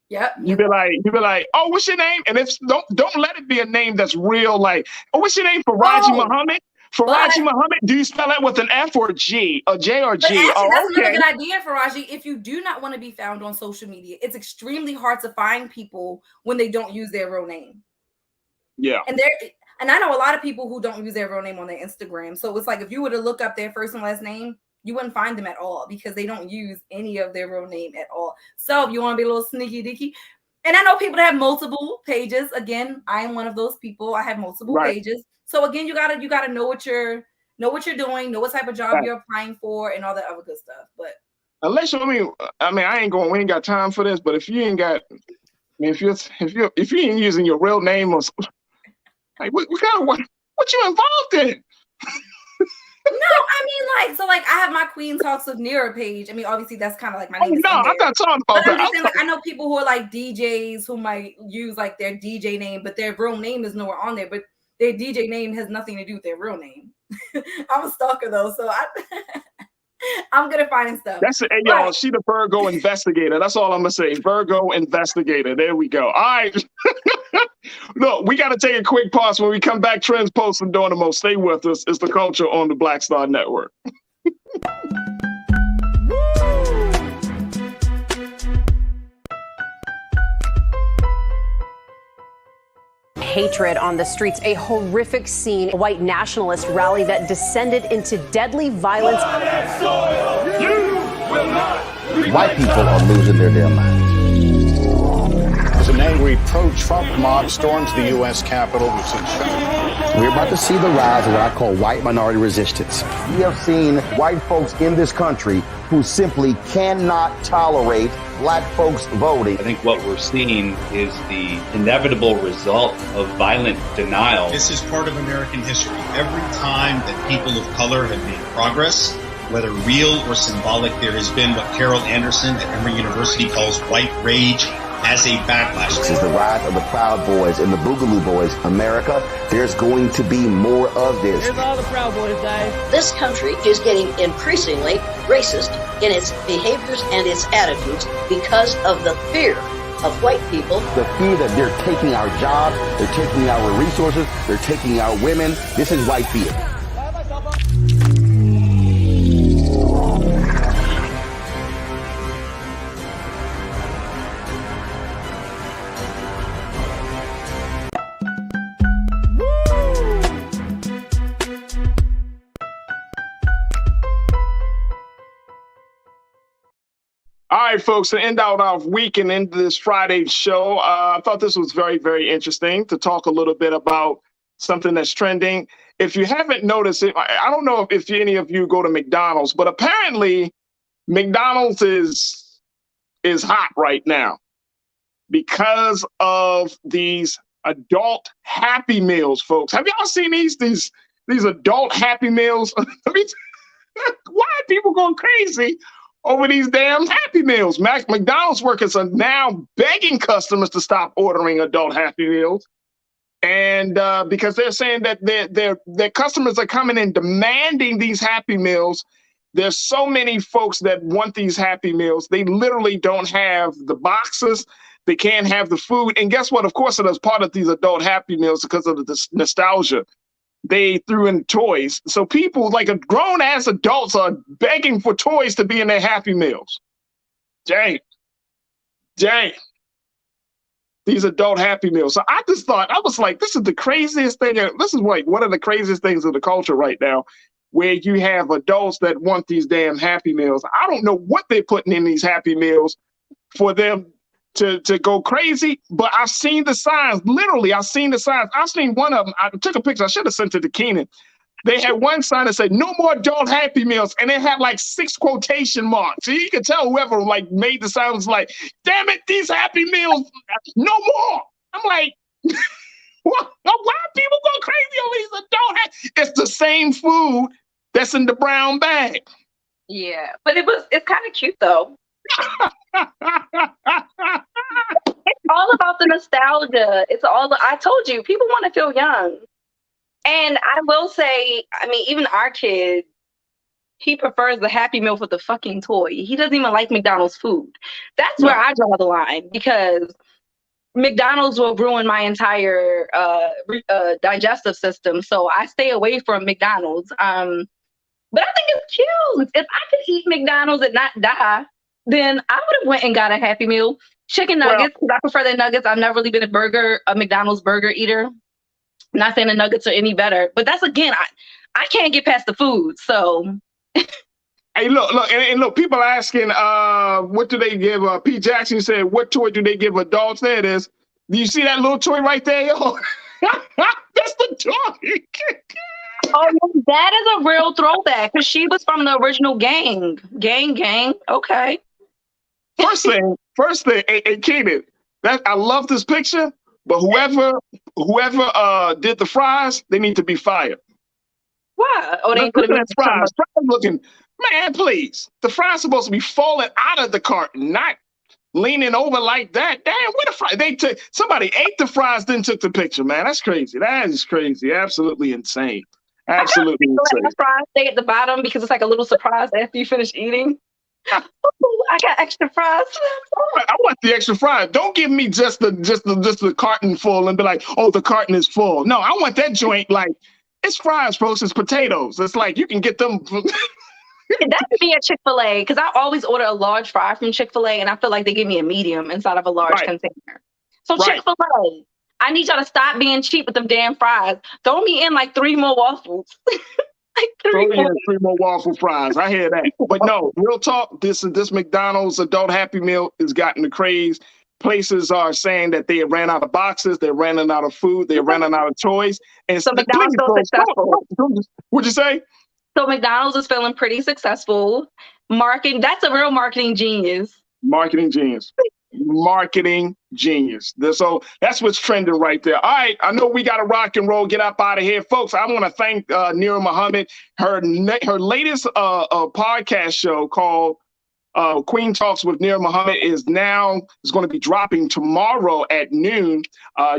you be like, oh, what's your name? And if don't let it be a name that's real. Like, oh, what's your name? Faraji Muhammad. Faraji Muhammad. Do you spell that with an F or a G, a J or G? Actually, that's another good idea, Faraji. If you do not want to be found on social media, it's extremely hard to find people when they don't use their real name. Yeah. And I know a lot of people who don't use their real name on their Instagram. So it's like if you were to look up their first and last name, you wouldn't find them at all because they don't use any of their real name at all. So if you want to be a little sneaky dicky, And I know people that have multiple pages. Again, I am one of those people. I have multiple pages. So again, you gotta know what you're doing, know what type of job you're applying for, and all that other good stuff. But unless I mean, we ain't got time for this. But if you ain't got, if you ain't using your real name or like what you involved in? No, I mean, I have my Queen Talks with Nira page. I mean, obviously that's kind of like my name. No, I'm not talking about that. I'm just saying, I know people who are like DJs who might use like their DJ name, but their real name is nowhere on there. But their DJ name has nothing to do with their real name. I'm a stalker though, so I'm good at finding stuff. That's it, y'all. She the Virgo investigator. That's all I'm gonna say. Virgo investigator. There we go. All right. Look, we got to take a quick pause. When we come back, Trends, Posts, and Doing the Most. Stay with us. It's The Culture on the Black Star Network. Hatred on the streets, a horrific scene, a white nationalist rally that descended into deadly violence. White people are losing their damn minds. As an angry pro-Trump mob storms the U.S. Capitol, we're about to see the rise of what I call white minority resistance. We have seen white folks in this country who simply cannot tolerate black folks voting. I think what we're seeing is the inevitable result of violent denial. This is part of American history. Every time that people of color have made progress, whether real or symbolic, there has been what Carol Anderson at Emory University calls white rage as a backlash. This is the rise of the Proud Boys and the Boogaloo Boys. America, there's going to be more of this. Here's all the Proud Boys, guys. This country is getting increasingly racist in its behaviors and its attitudes because of the fear of white people. The fear that they're taking our jobs, they're taking our resources, they're taking our women. This is white fear. All right, folks, to end out our week and into this Friday show, I thought this was very, very interesting to talk a little bit about something that's trending. If you haven't noticed it, I don't know if any of you go to McDonald's, but apparently McDonald's is hot right now because of these adult Happy Meals, folks. Have y'all seen these adult Happy Meals? I mean, why are people going crazy over these damn Happy Meals? McDonald's workers are now begging customers to stop ordering adult Happy Meals, and because they're saying that their customers are coming in demanding these Happy Meals. There's so many folks that want these Happy Meals. They literally don't have the boxes. They can't have the food. And guess what? Of course, it is part of these adult Happy Meals because of the nostalgia. They threw in toys. So people, like grown-ass adults, are begging for toys to be in their Happy Meals. Jay, these adult Happy Meals. So I just thought, I was like, this is the craziest thing. This is like one of the craziest things in the culture right now, where you have adults that want these damn Happy Meals. I don't know what they're putting in these Happy Meals for them to go crazy, but I've seen the signs. Literally, I've seen the signs. I've seen one of them. I took a picture. I should have sent it to Keenan. They had one sign that said, "No more adult Happy Meals," and it had like 6 quotation marks. So you could tell whoever like made the sign was like, "Damn it, these Happy Meals, no more." I'm like, why are people going crazy on these adult Happy? It's the same food that's in the brown bag. Yeah, but it's kind of cute though. It's all about the nostalgia. I told you, people want to feel young. And I will say, I mean, even our kid, he prefers the Happy Meal with the fucking toy. He doesn't even like McDonald's food. That's where I draw the line, because McDonald's will ruin my entire digestive system. So I stay away from McDonald's. But I think it's cute. If I could eat McDonald's and not die, then I would have went and got a Happy Meal. Chicken nuggets, because I prefer the nuggets. I've never really been a McDonald's burger eater. Not saying the nuggets are any better, but that's, again, I can't get past the food. So Hey, look, and look, people asking, what do they give? Pete Jackson said, what toy do they give adults? There it is. Do you see that little toy right there, yo? That's the toy. Oh, that is a real throwback because she was from the original Gang. Okay. First thing, hey, Keenan, I love this picture, but whoever did the fries, they need to be fired. Why? Oh, they put them in fries. Fries looking, man, please. The fries supposed to be falling out of the carton, not leaning over like that. Damn, where the fries? Somebody ate the fries, then took the picture, man. That's crazy. That is crazy. Absolutely insane. Absolutely insane. Let the fries stay at the bottom because it's like a little surprise after you finish eating. Ooh, I got extra fries. I want the extra fries. Don't give me just the carton full and be like, oh, the carton is full. No, I want that joint like it's fries, folks. It's potatoes. It's like you can get them. That could be a Chick-fil-A because I always order a large fry from Chick-fil-A and I feel like they give me a medium inside of a large container. So Chick-fil-A, I need y'all to stop being cheap with them damn fries. Throw me in like 3 more waffles. Throw in 3 more waffle fries. I hear that. But no, real talk, this McDonald's adult Happy Meal has gotten the craze. Places are saying that they ran out of boxes, they're running out of food, they're running out of toys. And so McDonald's is successful. What'd you say? So McDonald's is feeling pretty successful. Marketing, that's a real marketing genius. Marketing genius. So that's what's trending right there. All right, I know we got to rock and roll, get up out of here. Folks, I want to thank Neera Muhammad. Her latest podcast show called Queen Talks with Neera Muhammad is going to be dropping tomorrow at noon.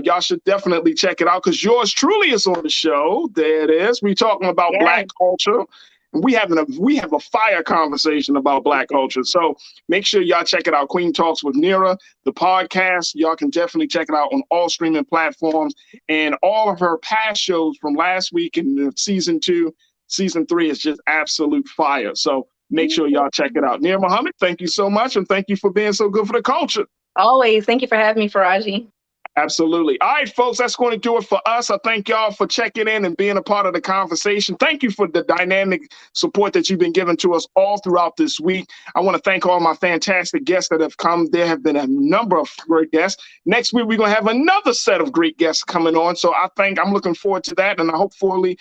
Y'all should definitely check it out because yours truly is on the show. There it is. We're talking about Black culture. We have a fire conversation about Black culture. So make sure y'all check it out. Queen Talks with Neera, the podcast. Y'all can definitely check it out on all streaming platforms. And all of her past shows from last week and season 2, season 3 is just absolute fire. So make sure y'all check it out. Neera Muhammad, thank you so much. And thank you for being so good for the culture. Always. Thank you for having me, Faraji. Absolutely. All right, folks, that's going to do it for us. I thank y'all for checking in and being a part of the conversation. Thank you for the dynamic support that you've been giving to us all throughout this week. I want to thank all my fantastic guests that have come. There have been a number of great guests. Next week, we're going to have another set of great guests coming on. So I'm looking forward to that. And hopefully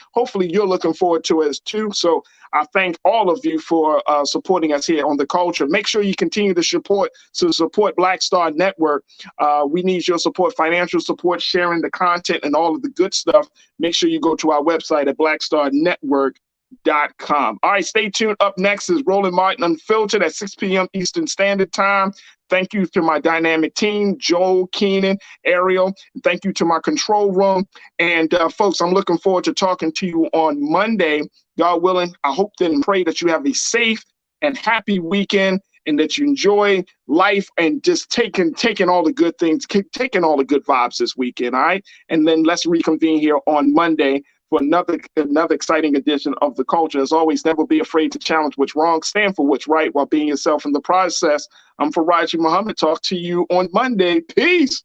you're looking forward to it too. So I thank all of you for supporting us here on The Culture. Make sure you continue to support Black Star Network. We need your support, financial support, sharing the content and all of the good stuff. Make sure you go to our website at blackstarnetwork.com. All right, stay tuned. Up next is Roland Martin Unfiltered at 6 p.m. Eastern Standard Time. Thank you to my dynamic team, Joel, Keenan, Ariel. Thank you to my control room. And folks, I'm looking forward to talking to you on Monday. God willing, I hope and pray that you have a safe and happy weekend and that you enjoy life and just taking all the good things, taking all the good vibes this weekend, all right? And then let's reconvene here on Monday for another exciting edition of The Culture. As always, never be afraid to challenge what's wrong, stand for what's right while being yourself in the process. I'm Faraji Muhammad. Talk to you on Monday. Peace.